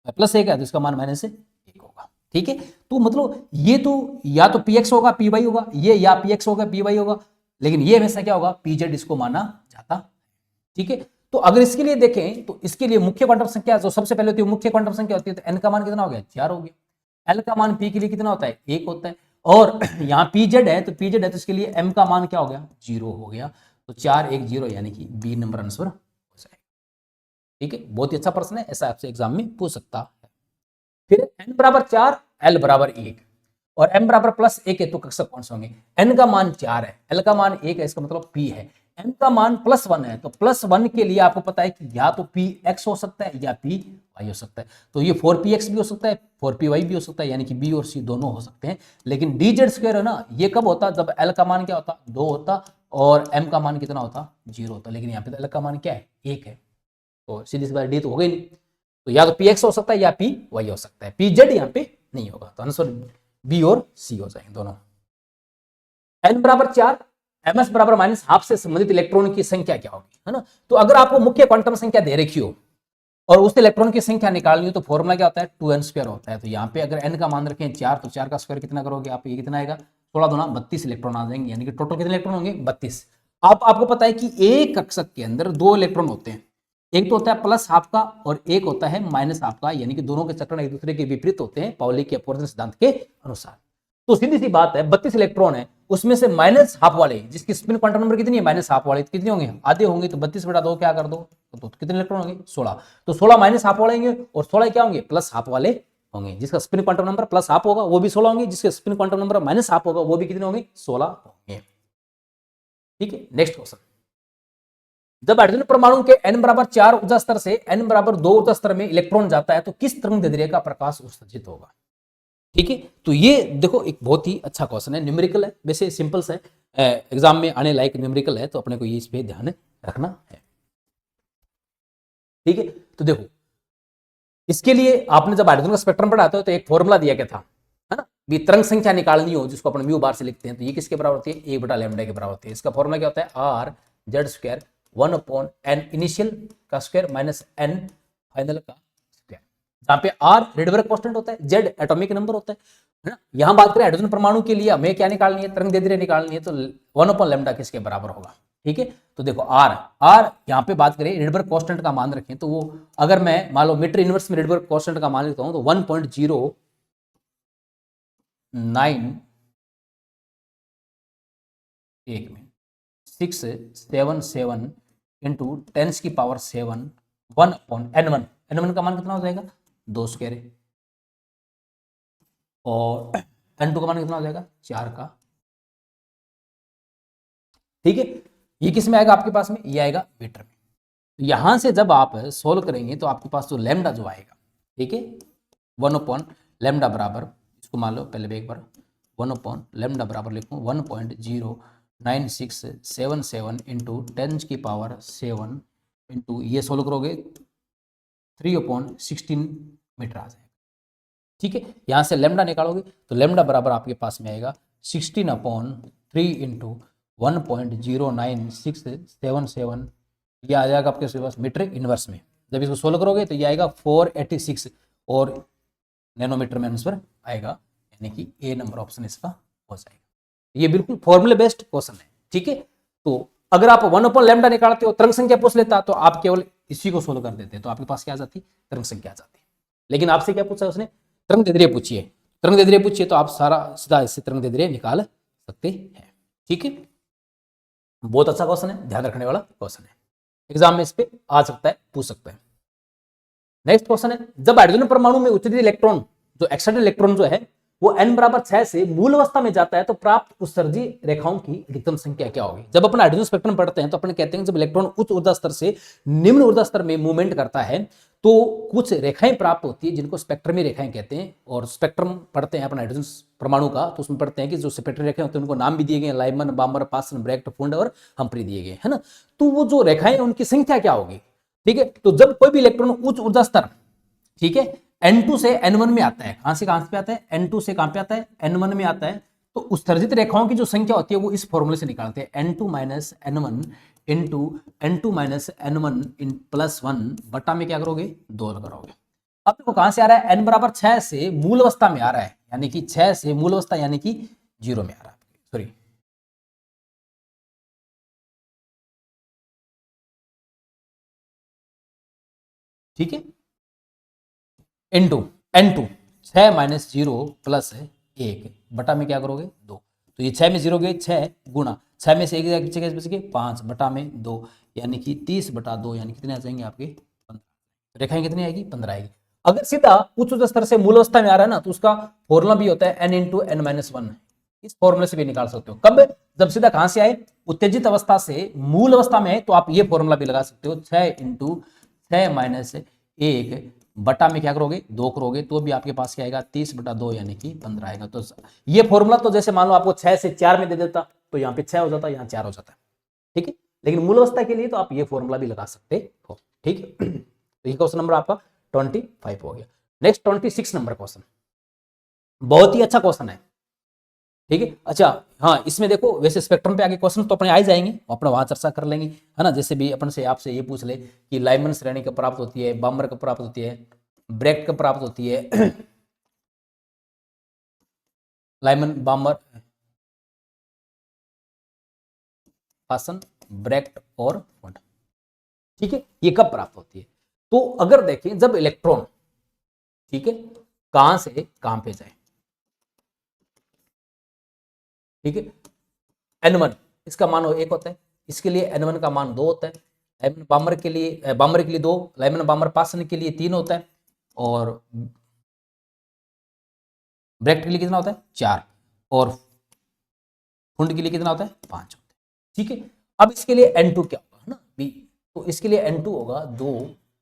+1 है, तो इसका मान -1 होगा, ठीक है। तो मतलब ये तो या तो px होगा py होगा, ये या px होगा py होगा, लेकिन ये हमेशा क्या होगा, pz इसको माना जाता, ठीक है। तो अगर इसके लिए देखें तो इसके लिए मुख्य क्वांटम संख्या जो सबसे पहले होती है, मुख्य क्वांटम संख्या होती है, तो n का मान कितना हो गया, 4 हो गया। l का मान p के लिए कितना होता है, 1 होता है, और यहाँ pz है तो pz है तो इसके लिए m का मान क्या हो गया, 0 हो गया। तो 4 1 0 यानी कि बी नंबर आंसर हो जाएगा, ठीक है। बहुत ही अच्छा प्रश्न है, ऐसा आपसे एग्जाम में पूछ सकता है। फिर n बराबर 4 l बराबर 1 और m बराबर +1 है, तो कक्षक कौन से होंगे। n का मान 4 है, l का मान 1 है, इसका मतलब p है। m का मान +1 है, तो +1 के लिए आपको पता है कि या तो px हो सकता है या py हो सकता है। तो ये 4px भी हो सकता है, 4py भी हो सकता है, यानी कि b और c दोनों हो सकते हैं। लेकिन dz² है ना, ये कब होता, जब l का मान क्या होता, 2 होता और m का मान कितना होता, 0 होता। लेकिन यहाँ पे l का मान क्या है, 1 है, तो सीधी सी बात d तो हो गई नहीं। तो या तो px हो सकता है या py हो सकता है, pz यहाँ पे नहीं होगा। तो आंसर b और c हो जाएंगे दोनों। n बराबर 4 ms बराबर -12 से संबंधित इलेक्ट्रॉन की संख्या क्या होगी, है ना। तो अगर आपको मुख्य क्वांटम संख्या दे रखी हो और उस इलेक्ट्रॉन की संख्या निकालनी हो, तो फॉर्मूला क्या होता है, 2n² होता है। तो यहाँ पे अगर n का मान रखें 4, तो 4 का स्क्वायर कितना करोगे आप, ये कितना आएगा, 16 दूना 32 इलेक्ट्रॉन आ जाएंगे, यानी कि टोटल कितने इलेक्ट्रॉन होंगे, 32। अब आपको पता है कि एक कक्षक के अंदर 2 इलेक्ट्रॉन होते हैं, एक तो होता है +12 का और एक होता है -12 का, यानी कि दोनों के चक्रण एक दूसरे के विपरीत होते हैं पाउली के अपवर्जन सिद्धांत के अनुसार। तो सीधी सी बात है, 32 इलेक्ट्रॉन है, उसमें से -12 वाले जिसकी स्पिन क्वांटम नंबर कितनी है, -12 वाले कितने होंगे, आधे होंगे। तो 32/2 क्या कर दो, तो कितने इलेक्ट्रॉन होंगे, 16। तो 16 -12 वाले होंगे और 16 क्या होंगे, +12 वाले होंगे। जिसका स्पिन क्वांटम नंबर +12 होगा वो भी 16 होंगे, जिसके स्पिन क्वांटम नंबर -12 होगा वो भी कितने होंगे, 16 होंगे, ठीक है। नेक्स्ट क्वेश्चन, जब हाइड्रोजन परमाणु के n बराबर 4 ऊर्जा स्तर से n बराबर 2 ऊर्जा स्तर में इलेक्ट्रॉन जाता है, तो किस तरंगदैर्ध्य का प्रकाश उत्सर्जित होगा, ठीक है। तो ये देखो एक बहुत ही अच्छा क्वेश्चन है, न्यूमेरिकल है, वैसे सिंपल है, एग्जाम में आने लायक न्यूमेरिकल है, तो अपने को ये इस पे ध्यान रखना है, ठीक है। तो देखो इसके लिए आपने जब हाइड्रोजन का स्पेक्ट्रम पढ़ा था तो एक फॉर्मूला दिया गया था, है ना, भी तरंग संख्या निकालनी हो जिसको अपन म्यू बार से लिखते हैं, तो ये किसके बराबर होती है, 1/λ के बराबर होती है। इसका फॉर्मूला क्या होता है, r(z²) 1/n इनिशियल का स्क्वायर माइनस n फाइनल का स्क्वायर, जहां पे r रेडबर्ग कांस्टेंट होता है, z एटॉमिक नंबर होता है ना। यहां बात करें हाइड्रोजन परमाणु के लिए हमें क्या निकालनी है, तरंगदैर्ध्य निकालनी है, तो 1/λ किसके बराबर होगा, ठीक है। तो देखो आर यहाँ पे बात करें रिडबर्ग कांस्टेंट का मान रखें तो वो अगर मैं मान लो मीटर इनवर्स में रिडबर्ग कांस्टेंट का मान लेता हूं तो 1.09 एक मिनट 677 इंटू 10 की पावर 7 1 अपॉन n1 का मान कितना हो जाएगा 2 स्क्वायर और n2 का मान कितना हो जाएगा 4 का। ठीक है, ये किस में आएगा आपके पास में, ये आएगा मीटर में। तो यहां से जब आप सोल्व करेंगे तो आपके पास जो लैम्डा जो आएगा, ठीक है 1 अपॉन लैम्डा बराबर, इसको मान लो पहले एक बार 1 अपॉन लैम्डा बराबर लिखूं 1.09677 इंटू 10 की पावर 7 इंटू ये सोल्व करोगे 3 अपॉन 16 मीटर आ जाएगा। ठीक है, यहां से लैम्डा निकालोगे तो लैम्डा बराबर आपके पास में आएगा 16 अपॉन 3 इंटू 1.09677, ये आ जाएगा आपके पास मीटर इनवर्स में। जब इसको सोल्व करोगे तो ये आएगा 486 और नैनोमीटर में आंसर आएगा, यानी कि ए नंबर ऑप्शन इसका हो जाएगा। ये बिल्कुल फॉर्मूले बेस्ड क्वेश्चन है। ठीक है, तो अगर आप 1 अपॉन लैम्डा निकालते हो, तरंग संख्या पूछ लेता तो आप केवल इसी को सोल्व कर देते, तो आपके पास क्या आ जाती, तरंग संख्या आ जाती। लेकिन आपसे क्या पूछा उसने, तरंग दैर्ध्य पूछिए, तरंग दैर्ध्य पूछिए तो आप सारा सीधा इससे तरंग दैर्ध्य निकाल सकते हैं। ठीक है, बहुत अच्छा क्वेश्चन है, ध्यान रखने वाला क्वेश्चन है, एग्जाम में इस पे आ सकता है, पूछ सकता है। नेक्स्ट क्वेश्चन है, जब हाइड्रोजन परमाणु में उच्चतम इलेक्ट्रॉन जो एक्साइटेड इलेक्ट्रॉन जो है वो n बराबर 6 से मूल अवस्था में जाता है तो प्राप्त उत्सर्जी रेखाओं की अधिकतम संख्या क्या होगी। जब अपन हाइड्रोजन स्पेक्ट्रम पढ़ते हैं तो अपन कहते हैं जब इलेक्ट्रॉन उच्च ऊर्जा स्तर से निम्न ऊर्जा स्तर में मूवमेंट करता है तो कुछ रेखाएं प्राप्त होती है जिनको स्पेक्ट्रमी रेखाएं कहते हैं। और स्पेक्ट्रम पढ़ते हैं अपन हाइड्रोजन परमाणु का तो उसमें पढ़ते हैं कि जो स्पेक्ट्रम रेखाएं होती हैं उनको नाम भी दिए गए, लाइमन, बामर, पासन, ब्रैक्ट, फुंड और हम्फ्री दिए गए, है ना। तो वो जो रेखाएं उनकी संख्या क्या होगी। ठीक है, तो जब कोई भी इलेक्ट्रॉन उच्च ऊर्जा स्तर, ठीक है, N2 से N1 में आता है, कहां से कहां पे आता है, N2 से कहां पे आता है, N1 में आता है, तो उत्सर्जित रेखाओं की जो संख्या होती है वो इस फॉर्मूले से निकालते हैं, N2 minus N1 into N2 minus N1 in plus 1 बटा में क्या करोगे 2 करोगे। अब देखो कहां से आ रहा है, n बराबर 6 से मूल अवस्था में आ रहा है, यानी कि 6 से मूल अवस्था यानी कि 0 में आ रहा है, सॉरी ठीक है, इंटू N2 6 माइनस 0 प्लस 1 बटा में क्या करोगे 2, तो ये 6 में 0 गए 6 गुणा 6 में से 1 बच गए 5 बटा में 2 यानी कि 30 बटा 2 यानी कितने आ जाएंगे आपके 15, रेखाएं कितनी आएगी 15 आएगी। अगर सीधा उच्च स्तर से मूल अवस्था में आ रहा है ना तो उसका फॉर्मूला भी होता है n इंटू n माइनस 1, इस फॉर्मूले से भी निकाल सकते हो। कब, जब सीधा कहां से आए उत्तेजित अवस्था से मूल अवस्था में है तो आप ये फॉर्मूला भी लगा सकते हो, 6 इंटू 6 माइनस 1 बटा में क्या करोगे 2 करोगे तो भी आपके पास क्या आएगा 30 बटा 2 यानी कि 15 आएगा। तो ये फॉर्मूला तो जैसे मान लो आपको 6 से 4 में दे देता तो यहाँ पे 6 हो जाता, यहाँ 4 हो जाता, ठीक है। लेकिन मूल अवस्था के लिए तो आप ये फॉर्मूला भी लगा सकते हो, ठीक है। तो ये क्वेश्चन नंबर आपका 25 हो गया। नेक्स्ट 26 नंबर क्वेश्चन, बहुत ही अच्छा क्वेश्चन है, ठीक है। अच्छा हाँ, इसमें देखो वैसे स्पेक्ट्रम पे आगे क्वेश्चन तो अपने आ ही जाएंगे, अपना वहां चर्चा कर लेंगे, है ना। जैसे भी अपन से आपसे ये पूछ ले कि लाइमन श्रेणी कब प्राप्त होती है, बामर कब प्राप्त होती है, ब्रैक्ट कब प्राप्त होती है, लाइमन, बामर, पासन, ब्रैक्ट और फुंड, ठीक है, ये कब प्राप्त होती है। तो अगर देखें जब इलेक्ट्रॉन, ठीक है, कहां से कहां पे जाए, ठीक है, N1 इसका मान 1 होता है, इसके लिए N1 का मान 2 होता है, लाइमन बामर के लिए 2, लाइमन बामर पासन के लिए 3 होता है और ब्रैक्ट के लिए कितना होता है 4 और फुंड के लिए कितना होता है 5 होता है, ठीक है। अब इसके लिए N2 क्या होगा, है ना बी, तो इसके लिए N2 होगा 2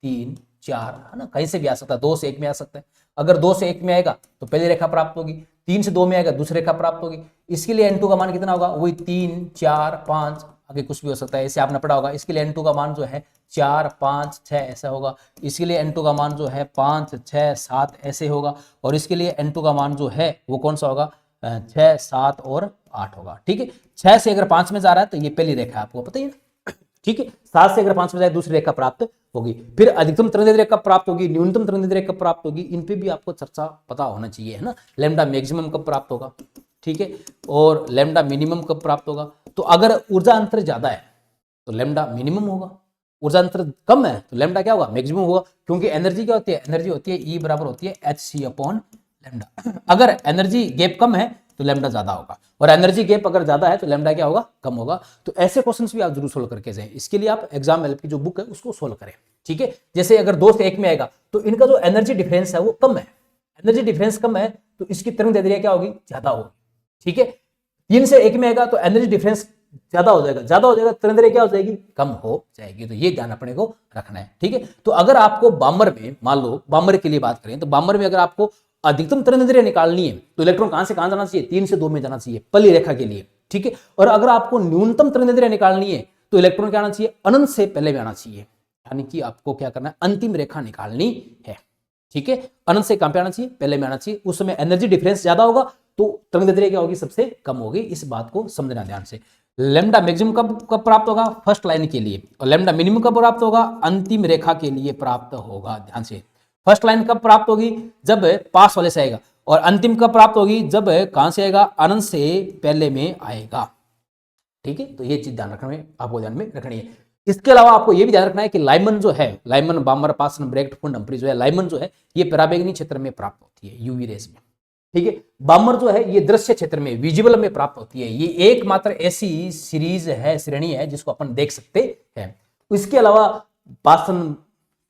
3 4, है ना, कहीं से भी आ सकता है, 2 से 1 में आ सकता है। अगर 2 से 1 में आएगा तो पहली रेखा प्राप्त होगी, 3 से 2 में आएगा दूसरी रेखा प्राप्त होगी। इसके लिए N2 का मान कितना होगा, वही 3 4 5, आगे कुछ भी हो सकता है, इसे आपने पढ़ा होगा। इसके लिए N2 का मान जो है 4 5 6 ऐसा होगा, इसके लिए N2 का मान जो है 5 6 7 ऐसे होगा, और इसके लिए N2 का मान जो है वो कौन सा होगा 6 7 और 8 होगा, ठीक है। 6 से अगर 5 में जा रहा है तो ये पहली रेखा आपको पता ही है, ठीक है। 7 से अगर 5 में जाए दूसरी रेखा प्राप्त होगी, फिर अधिकतम तरंग दैर्ध्य कब प्राप्त होगी, न्यूनतम तरंग दैर्ध्य कब प्राप्त होगी, इन पे भी आपको चर्चा पता होना चाहिए, है ना। लैम्डा मैक्सिमम कब प्राप्त होगा, ठीक है, और लैम्डा मिनिमम कब प्राप्त होगा। तो अगर ऊर्जा अंतर ज्यादा है, तो लैम्डा मिनिमम होगा। ऊर्जा अंतर कम है तो लैम्डा क्या होगा, मैक्सिमम होगा, क्योंकि एनर्जी क्या होती है, एनर्जी होती है E बराबर होती है hc अपॉन लैम्डा। अगर एनर्जी गैप कम है तो लैम्डा ज्यादा होगा, और एनर्जी गैप अगर ज्यादा है तो लैम्डा क्या होगा, कम होगा। तो ऐसे क्वेश्चंस भी आप जरूर सोल्व करके जाएं। इसके लिए आप एग्जाम हेल्प की जो बुक है उसको सोल्व करें, ठीक है। जैसे अगर 2 से 1 में आएगा तो इनका जो एनर्जी डिफरेंस है वो कम है, एनर्जी डिफरेंस कम है तो इसकी तरंग दैर्ध्य क्या होगी, ज्यादा होगी, ठीक है। 3 से 1 में आएगा तो एनर्जी डिफरेंस ज्यादा हो जाएगा, तरंग दैर्ध्य क्या हो जाएगी, कम हो जाएगी। तो ये ध्यान अपने को रखना है, ठीक है। तो अगर आपको बामर में, मान लो बामर के लिए बात करें तो बामर में अगर आपको अधिकतम तरंग दैर्ध्य निकालनी है तो इलेक्ट्रॉन कहां से कहां जाना चाहिए, 3 से 2 में जाना चाहिए पली रेखा के लिए, ठीक है। और अगर आपको न्यूनतम तरंग दैर्ध्य निकालनी है तो इलेक्ट्रॉन क्या आना चाहिए, अनंत से पहले में आना चाहिए, यानी कि आपको क्या करना है, अंतिम रेखा निकालनी है, ठीक है। अनंत से कहां पे आना चाहिए, पहले में आना चाहिए। उस समय एनर्जी डिफरेंस ज्यादा होगा तो तरंग दैर्ध्य क्या होगी, सबसे कम होगी। इस बात को समझना ध्यान से। लैम्डा मैक्सिमम कब प्राप्त होगा, फर्स्ट लाइन के लिए, और लैम्डा मिनिमम कब प्राप्त होगा, अंतिम रेखा के लिए प्राप्त होगा। ध्यान से, फर्स्ट लाइन कब प्राप्त होगी, जब पास वाले से आएगा, और अंतिम कब प्राप्त होगी, जब कहां से आएगा, अनंत से पहले में आएगा, ठीक है। तो ये चीज ध्यान रखना है, आपको ध्यान में रखनी है। इसके अलावा आपको ये भी ध्यान रखना है कि लाइमन जो है, लाइमन बामर पासन ब्रैकेट फुंड हम्फ्री जो है, लाइमन जो है ये पराबैंगनी क्षेत्र में प्राप्त होती है, यूवी रेस में, ठीक है। बामर जो है ये दृश्य क्षेत्र में, विजिबल में प्राप्त होती है। ये एकमात्र ऐसी सीरीज है, श्रेणी है जिसको अपन देख सकते हैं। इसके अलावा पासन,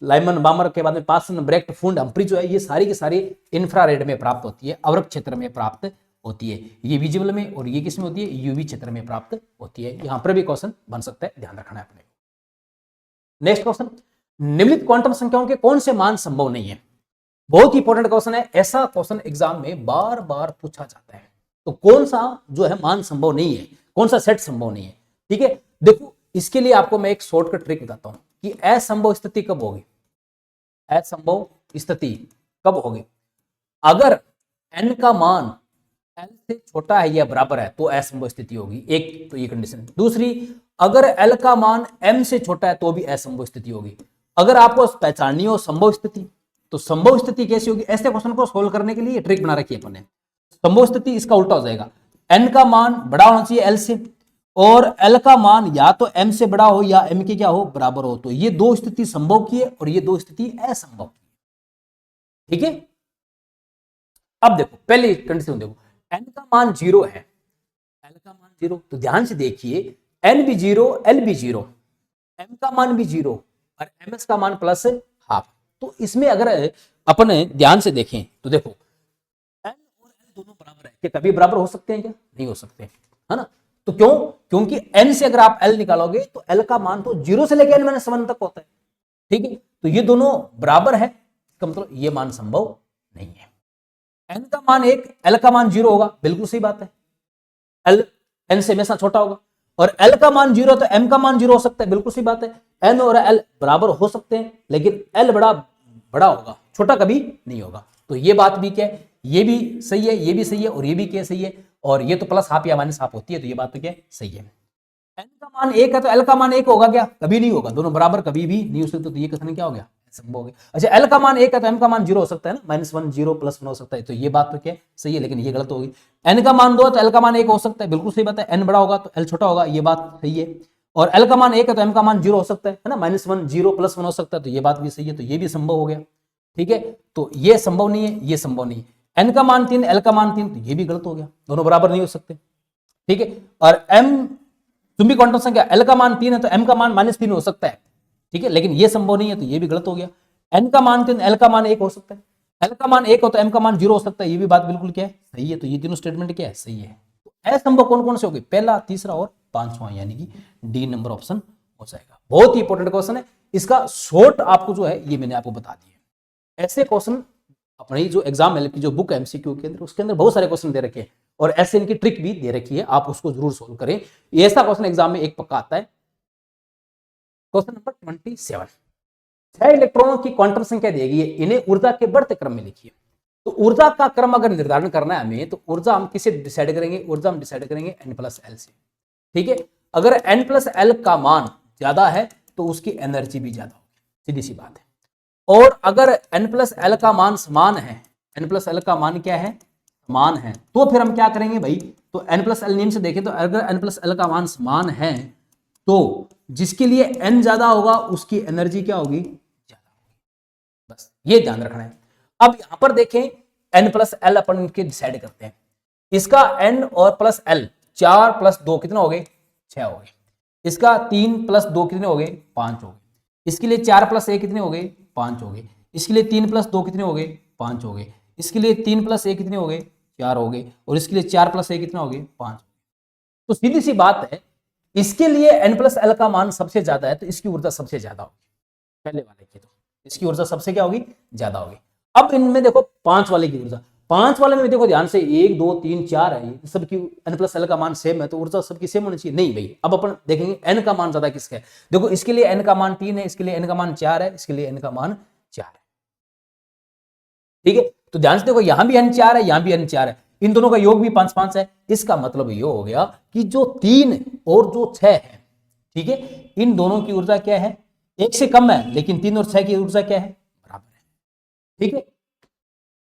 लाइमन बामर के बाद में पासन ब्रैकेट फुंड हम्फ्री जो है ये सारी की सारी इंफ्रारेड में प्राप्त होती है, अवरक्त क्षेत्र में प्राप्त होती है। ये विजिबल में, और ये किसमें होती है, यूवी क्षेत्र में प्राप्त होती है। यहां पर भी क्वेश्चन बन सकता है, ध्यान रखना है अपने। नेक्स्ट क्वेश्चन, निम्नलिखित क्वांटम संख्याओं के कौन से मान संभव नहीं है। बहुत ही इंपॉर्टेंट क्वेश्चन है, ऐसा क्वेश्चन एग्जाम में बार बार पूछा जाता है। तो कौन सा जो है मान संभव नहीं है, कौन सा सेट संभव नहीं है, ठीक है। देखो इसके लिए आपको मैं एक शॉर्टकट ट्रिक बताता हूं कि असंभव स्थिति कब होगी, असंभव स्थिति कब होगी, अगर n का मान l से छोटा है या बराबर है तो असंभव स्थिति होगी, एक तो ये कंडीशन। दूसरी, अगर l का मान m से छोटा है तो भी असंभव स्थिति होगी। अगर आपको पहचाननी हो संभव स्थिति, तो संभव स्थिति कैसी होगी, ऐसे क्वेश्चन को सोल्व करने के लिए ट्रिक बना रखी है अपन ने। संभव स्थिति इसका उल्टा हो जाएगा, n का मान बड़ा होना चाहिए l से, और l का मान या तो m से बड़ा हो या m के क्या हो, बराबर हो। तो ये दो स्थिति संभव की है और ये दो स्थिति असंभव की है, ठीक है। अब देखो पहले कंडीशन देखो, n का मान 0 है, l का मान 0, तो ध्यान से देखिए n भी 0 l भी 0, m का मान भी 0 और ms का मान प्लस हाफ। तो इसमें अगर अपन ध्यान से देखें तो देखो n और l दोनों बराबर है, क्या कभी बराबर हो सकते हैं क्या, नहीं हो सकते, है ना। तो क्यों, क्योंकि n से अगर आप l निकालोगे तो l का मान तो 0 से लेकर n-1 तक होता है, ठीक है। तो ये दोनों बराबर है, इसका मतलब ये मान संभव नहीं है। n का मान 1, l का मान 0 होगा, बिल्कुल सही बात है, l n से हमेशा छोटा होगा, और l का मान 0 तो m का मान 0 हो सकता है, बिल्कुल सही बात है। n और l बराबर हो सकते हैं लेकिन l बड़ा होगा, छोटा कभी नहीं होगा। तो ये बात भी क्या है, ये भी सही है, ये भी सही है, और ये भी क्या सही है, और ये तो प्लस हाफ या माइनस हाफ होती है, तो ये बात तो क्या सही है। n का मान 1 है तो l का मान 1 होगा क्या, कभी नहीं होगा, दोनों बराबर कभी भी नहीं हो सकते। तो ये कथन क्या हो गया, संभव हो गया। अच्छा l का मान 1 है तो m का मान 0 हो सकता है ना, -1 0 +1 हो सकता है, तो ये बात तो क्या सही है, लेकिन ये गलत होगी। n का मान 2 है तो l का मान 1 हो सकता है, बिल्कुल सही बात है, n बड़ा होगा तो l छोटा होगा, ये बात सही है। और l का मान 1 है तो m का मान 0 हो सकता है ना, -1 0 +1 हो सकता है, तो ये बात भी सही है, तो ये भी संभव हो गया, ठीक है। तो ये संभव नहीं है, ये संभव नहीं है। n का मान 3 l का मान 3, तो ये भी गलत हो गया, दोनों बराबर नहीं हो सकते, ठीक है। और m चुंबकीय क्वांटम संख्या l का मान 3 है तो m का मान -3 हो सकता है, ठीक है, लेकिन ये संभव नहीं है, तो ये भी गलत हो गया। n का मान 3 l का मान 1 हो सकता है, l का मान 1 हो तो m का मान 0 हो सकता है, ये भी बात बिल्कुल क्या है, सही है। तो ये तीनों स्टेटमेंट क्या है, सही है। तो असंभव कौन कौन से हो गए, पहला, तीसरा और पांचवा, यानी कि डी नंबर ऑप्शन हो जाएगा। बहुत ही इंपॉर्टेंट क्वेश्चन है, इसका शॉर्ट आपको जो है ये मैंने आपको बता दिया। ऐसे क्वेश्चन अपनी जो एग्जाम एल की जो बुक है MCQ के अंदर, उसके अंदर बहुत सारे क्वेश्चन दे रखे हैं और ऐसे इनकी ट्रिक भी दे रखी है, आप उसको जरूर सोल्व करें। ऐसा क्वेश्चन एग्जाम में एक पक्का आता है। क्वेश्चन नंबर 27, 6 इलेक्ट्रॉनों की क्वांटम संख्या दी गई है, इन्हें ऊर्जा के बढ़ते क्रम में लिखिए। तो ऊर्जा का क्रम अगर निर्धारण करना है हमें, तो ऊर्जा हम किसे डिसाइड करेंगे, ऊर्जा हम डिसाइड करेंगे n+l से, ठीक है। अगर n+l का मान ज्यादा है तो उसकी एनर्जी भी ज्यादा होगी, सीधी सी बात है। और अगर n+l का मान समान है, n+l का मान क्या है, समान है, तो फिर हम क्या करेंगे भाई, तो n+l नियम से देखें तो अगर n+l का मान समान है तो जिसके लिए n ज्यादा होगा उसकी एनर्जी क्या होगी, ज्यादा होगी। बस ये ध्यान रखना है। अब यहां पर देखें n प्लस एल अपन इनके डिसाइड करते हैं। इसका n और प्लस एल 4 प्लस 2 कितना हो गए, 6 हो गए। इसका 3 प्लस 2 कितने हो गए, 5 हो गए। इसके लिए 4 प्लस 1 कितने हो गए, 5 हो गए। इसके लिए 3 प्लस 2 कितने हो गए, 5 हो गए। इसके लिए 3 प्लस 1 कितने हो गए, 4 हो गए। और इसके लिए 4 प्लस 1 कितना हो गए, 5। तो सीधी सी बात है, इसके लिए n प्लस एल का मान सबसे ज्यादा है तो इसकी ऊर्जा सबसे ज्यादा होगी। पहले वाले की तो इसकी ऊर्जा सबसे क्या होगी, ज्यादा होगी। अब इनमें देखो 5 वाले की ऊर्जा, 5 वाले में देखो ध्यान से 1 2 3 4 है, सबकी n प्लस एल का मान सेम है तो ऊर्जा सबकी सेम होनी चाहिए। नहीं भाई, अब अपन देखेंगे n का मान ज्यादा किसका है। देखो इसके लिए n का मान 3 है, इसके लिए n का मान 4 है, इसके लिए n का मान 4 है। ठीक है, तो ध्यान से देखो यहां भी n 4 है, यहां भी n 4 है, इन दोनों का योग भी 5 5 है। इसका मतलब ये हो गया कि जो 3 और जो 6 है, ठीक है, इन दोनों की ऊर्जा क्या है, एक से कम है, लेकिन 3 और 6 की ऊर्जा क्या है, बराबर है। ठीक है,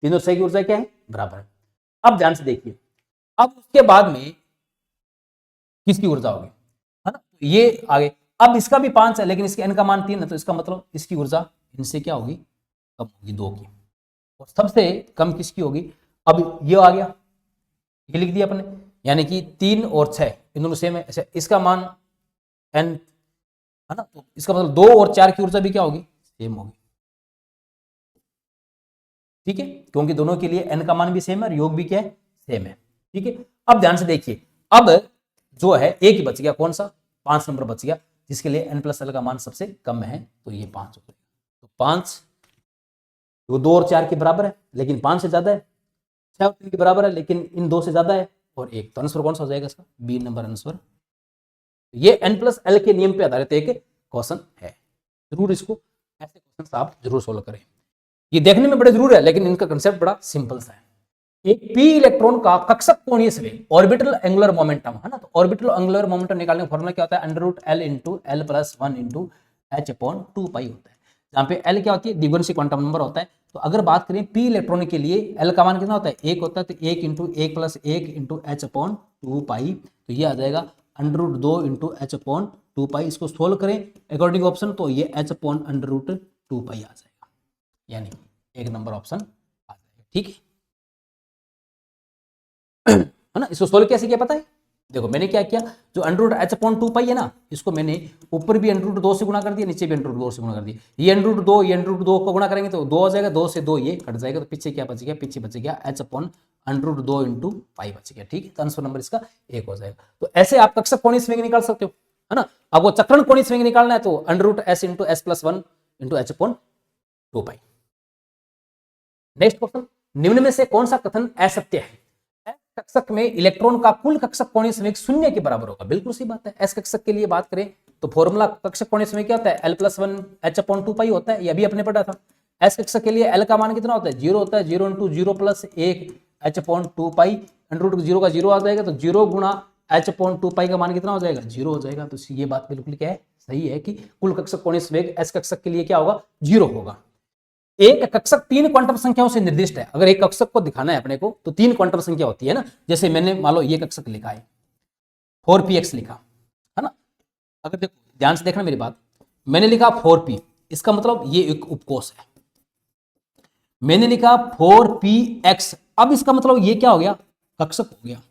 3 और 6 की ऊर्जा क्या है, बराबर है। अब ध्यान से देखिए, अब उसके बाद में किसकी ऊर्जा होगी, है ना, ये आगे। अब इसका भी 5 है लेकिन इसके n का मान 3 है, तो इसका मतलब इसकी ऊर्जा इनसे क्या होगी, कम होगी, 2 की। और सबसे कम किसकी होगी, अब ये आ गया, ये लिख दिया अपने, यानी कि 3 और 6 इन दोनों सेम है। अच्छा, इसका मान n है ना, तो इसका मतलब 2 और 4 की ऊर्जा भी क्या होगी, सेम होगी। ठीक है, क्योंकि दोनों के लिए n का मान भी सेम है और योग भी क्या है, सेम है। ठीक है, अब ध्यान से देखिए, अब जो है एक ही बच गया, कौन सा, 5 नंबर बच गया, जिसके लिए n प्लस एल का मान सबसे कम है, तो ये 5 हो जाएगा। तो 5 वो 2 और 4 के बराबर है लेकिन 5 से ज्यादा है, 6 और 3 के बराबर है लेकिन इन 2 से ज्यादा है, और 1, तो आंसर कौन सा हो जाएगा इसका, बी नंबर आंसर। ये n प्लस एल के नियम पे आधारित एक क्वेश्चन है, जरूर इसको ऐसे क्वेश्चन आप जरूर सोल्व करें। ये देखने में बड़े जरूर है लेकिन इनका कंसेप्ट बड़ा सिंपल सा है। एक p इलेक्ट्रॉन का कक्षक कोणीय संवेग, ऑर्बिटल एंगुलर मोमेंटम, है ना, तो ऑर्बिटल एंगुलर मोमेंटम निकालने का फॉर्मूला क्या होता है, under root l into l plus 1 into h upon 2 pi होता है, जहां पे एल क्या होती है, द्विगुणित क्वांटम नंबर होता है। तो अगर बात करें p इलेक्ट्रॉन के लिए एल का मान कितना होता है, 1 होता है, तो 1 into 1 plus 1 into h upon 2 pi, तो ये आ जाएगा under root 2 into h upon 2 pi. इसको सोल्व करें अकॉर्डिंग ऑप्शन, तो ये h upon under root 2 pi आ जाएगा, यानी एक नंबर ऑप्शन आ जाएगा। ठीक है ना, इसको सोल्व कैसे किया पता है, देखो मैंने क्या किया, जो अंडर रूट एच अपॉन 2 पाई है ना, इसको मैंने ऊपर भी अंडर रूट 2 से गुणा कर दिया, नीचे भी अंडर रूट 2 से गुणा कर दिया। ये अंडर रूट 2 ये अंडर रूट 2 को गुणा करेंगे तो 2 हो जाएगा, 2 से 2 ये कट जाएगा, तो पीछे क्या बच गया, पीछे बच गया h upon under root 2 into pi बच गया। ठीक है, तो आंसर नंबर इसका 1 हो जाएगा। तो ऐसे आप कक्षक कोणीय संवेग निकाल सकते हो, है ना। अब वो चक्रण कोणीय संवेग निकालना है तो under root s into s plus 1 into h upon 2 pi. Next question, निम्न में से कौन सा कथन असत्य है, कक्षक में इलेक्ट्रॉन का कुल कक्षक कोणीय संवेग 0 के बराबर होगा। बिल्कुल सही बात है। एस कक्षक के लिए बात करें तो फॉर्मूला कक्षक कोणीय संवेग क्या होता है, L plus 1 H upon 2 pi होता है, ये भी अपने पढ़ा था। एस कक्षक के लिए एल का मान कितना होता है, 0 होता है, 0 इंटू 0 प्लस 1 एच अपॉन 2 पाई, अंडर रूट 0 का 0 आ जाएगा, तो 0 गुणा एच अपॉन 2 पाई का मान कितना हो जाएगा, 0 हो जाएगा। तो ये बात बिल्कुल क्या है, सही है कि कुल कक्षक कोणीय संवेग एस कक्षक के लिए क्या होगा, 0 होगा। एक कक्षक 3 क्वांटम संख्याओं से निर्दिष्ट है। अगर एक कक्षक को दिखाना है अपने को तो 3 क्वांटम संख्या होती है ना, जैसे मैंने मान लो ये कक्षक लिखा है 4px लिखा है ना। अगर देखो ध्यान से देखना मेरी बात, मैंने लिखा 4p, इसका मतलब ये एक उपकोष है। मैंने लिखा 4px, अब इसका मतलब ये क्या हो गया, कक्षक हो गया।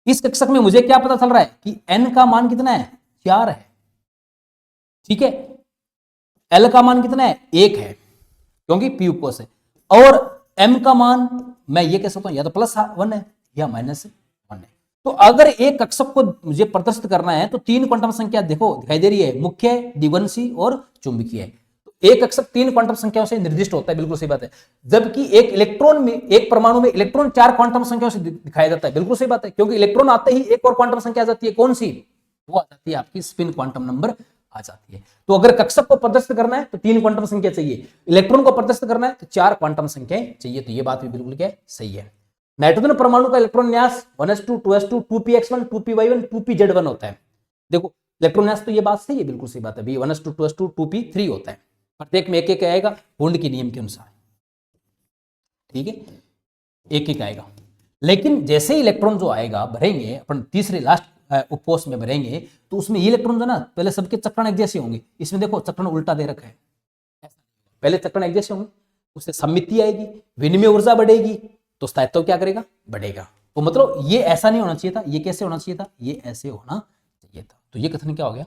इस कक्षक में मुझे क्या पता चल रहा है कि n का मान कितना है, 4 है। ठीक है, l का मान कितना है, 1 है, क्योंकि p उपकोष है। और m का मान मैं ये कह सकता हूं या तो +1 है या -1 है। तो अगर एक कक्षक को मुझे प्रदर्शित करना है तो 3 क्वांटम संख्या देखो दिखाई दे रही है, मुख्य, द्विवंशी और चुंबकीय है। तो एक कक्षक 3 क्वांटम संख्याओं से निर्दिष्ट होता है, बिल्कुल सही बात है। जबकि एक इलेक्ट्रॉन में, एक परमाणु में इलेक्ट्रॉन 4 क्वांटम संख्याओं से दिखाया जाता है, बिल्कुल सही बात है, क्योंकि इलेक्ट्रॉन आते ही एक और क्वांटम संख्या आ जाती है, कौन सी, वो आ जाती है आपकी स्पिन क्वांटम नंबर आ जाती है। तो अगर कक्षक को प्रदर्शित करना है तो 3 क्वांटम संख्या चाहिए, इलेक्ट्रॉन को प्रदर्शित करना है तो 4 क्वांटम संख्याएं चाहिए। तो ये बात भी बिल्कुल क्या है, सही है। नाइट्रोजन परमाणु का इलेक्ट्रॉन न्यास 1s2 2s2 2px1 2py1 2pz1 होता है। देखो इलेक्ट्रॉन न्यास तो ये बात सही है, बिल्कुल सही बात है, भी 1s2 2s2 2p3 होता है, प्रत्येक में एक एक आएगा बॉन्ड के नियम के अनुसार। ठीक है, एक एक आएगा। लेकिन जैसे ही इलेक्ट्रॉन जो आएगा भरेंगे अपन तीसरे लास्ट उपकोष में भरेंगे तो उसमें ये इलेक्ट्रॉन जो ना पहले सबके चक्रण एक जैसे होंगे, इसमें देखो चक्रण उल्टा दे रखा है, पहले चक्रण एक जैसे होंगे, उससे सममिति आएगी, विनिमय ऊर्जा बढ़ेगी तो स्थायित्व क्या करेगा, बढ़ेगा। तो मतलब ये ऐसा नहीं होना चाहिए था, ये कैसे होना चाहिए था, ये ऐसे होना चाहिए था। तो ये कथन क्या हो गया,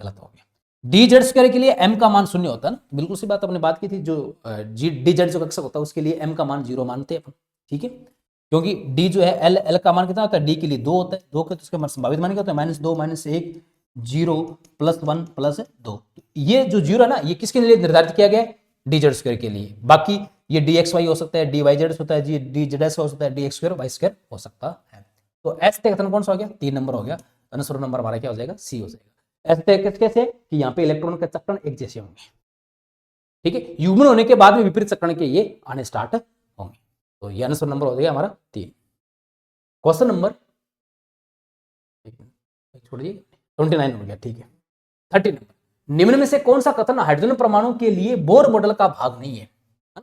गलत हो गया। डी जेड स्क्वायर के लिए एम का मान शून्य होता है ना, बिल्कुल सी बात अपने बात की थी, जो डी जेड जो कक्षक होता है उसके लिए एम का मान 0 मानते हैं अपन, ठीक है, क्योंकि डी जो है एल का मान कितना होता है, डी के लिए 2 होता है, 2 के तो उसके संभावित मान क्या होता है, -2 -1 0 +1 +2। ये जो 0 है ना, ये किसके लिए निर्धारित किया गया है, डी जेड स्क्वायर के लिए। बाकी ये डी एक्स वाई हो सकता है, डी वाई जेड होता है, डी जेड एस हो सकता है, d x square y square हो सकता है। तो एस तक कथन कौन सा हो गया, 3 नंबर हो गया, अनुसरण नंबर हमारा क्या हो जाएगा, सी हो जाएगा। ऐसे कैसे कि यहाँ पे इलेक्ट्रॉन के चक्रण एक जैसे होंगे, ठीक है, युग्मन होने के बाद में विपरीत चक्रण के ये आने स्टार्ट होंगे। तो ये आंसर नंबर हो जाएगा हमारा 3। क्वेश्चन नंबर छोड़िए 29 हो गया, ठीक है। 30 नंबर, निम्न में से कौन सा कथन हाइड्रोजन परमाणु के लिए बोर मॉडल का भाग नहीं है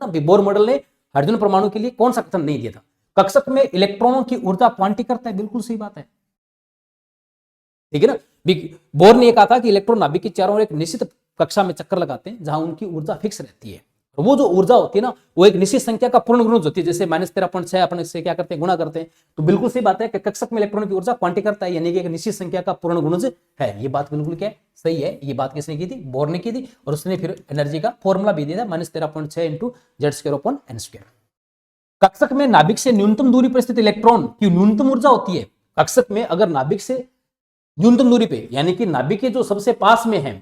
ना। बोर मॉडल ने हाइड्रोजन परमाणु के लिए कौन सा कथन नहीं दिया था, कक्षक में इलेक्ट्रॉनों की ऊर्जा क्वांटी करता है, बिल्कुल सही बात है, ठीक है ना। बोर ने कहा था कि इलेक्ट्रॉन नाभिक के चारों ओर एक निश्चित कक्षा में चक्कर लगाते हैं जहां उनकी ऊर्जा फिक्स रहती है, और वो जो ऊर्जा होती है ना वो एक निश्चित संख्या का पूर्ण गुणज होती है, जैसे -13.6 अपन इससे क्या करते हैं, गुणा करते हैं। तो बिल्कुल सही बात है कि कक्षक में इलेक्ट्रॉन की ऊर्जा क्वांटी करता है, यानी कि एक निश्चित संख्या का पूर्ण गुणज है। ये बात बिल्कुल क्या सही है, ये बात किसने की थी, बोर ने की थी, और उसने फिर एनर्जी का फॉर्मूला भी दिया था, -13.6 × Z²/n²। कक्षक में नाभिक से न्यूनतम दूरी पर स्थित इलेक्ट्रॉन की न्यूनतम ऊर्जा होती है। कक्षक में अगर नाभिक से न्यूनतम दूरी पे, यानी कि नाभिक के जो सबसे पास में है,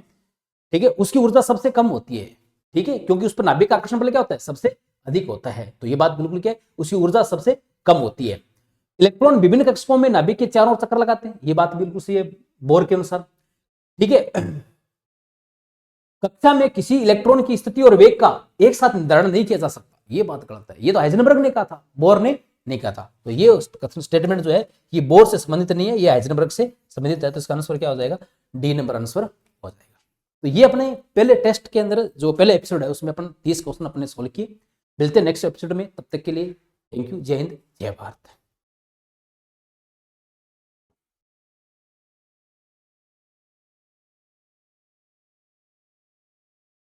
ठीक है, उसकी ऊर्जा सबसे कम होती है, ठीक है, क्योंकि उस पर नाभिक का आकर्षण बल क्या होता है, सबसे अधिक होता है। तो ये बात बिल्कुल क्या है, उसकी ऊर्जा सबसे कम होती है। इलेक्ट्रॉन विभिन्न कक्षकों में नाभिक के चारों ओर चक्कर लगाते हैं, ये बात बिल्कुल सही है बोर के अनुसार, ठीक है। कक्षा में किसी इलेक्ट्रॉन की स्थिति और वेग का एक साथ निर्धारण नहीं किया जा सकता, ये बात गलत है, ये तो हाइजेनबर्ग ने कहा था, बोर ने नहीं कहा था। तो ये स्टेटमेंट जो है ये बोर से संबंधित नहीं है, ये हाइजेनबर्ग से संबंधित है। तो इसका आंसर क्या हो जाएगा, डी नंबर आंसर हो जाएगा। तो ये अपने पहले टेस्ट के अंदर जो पहले एपिसोड है उसमें अपन 30 क्वेश्चन अपने सोल्व किए। मिलते हैं नेक्स्ट एपिसोड में, तब तक के लिए थैंक यू, जय हिंद जय भारत।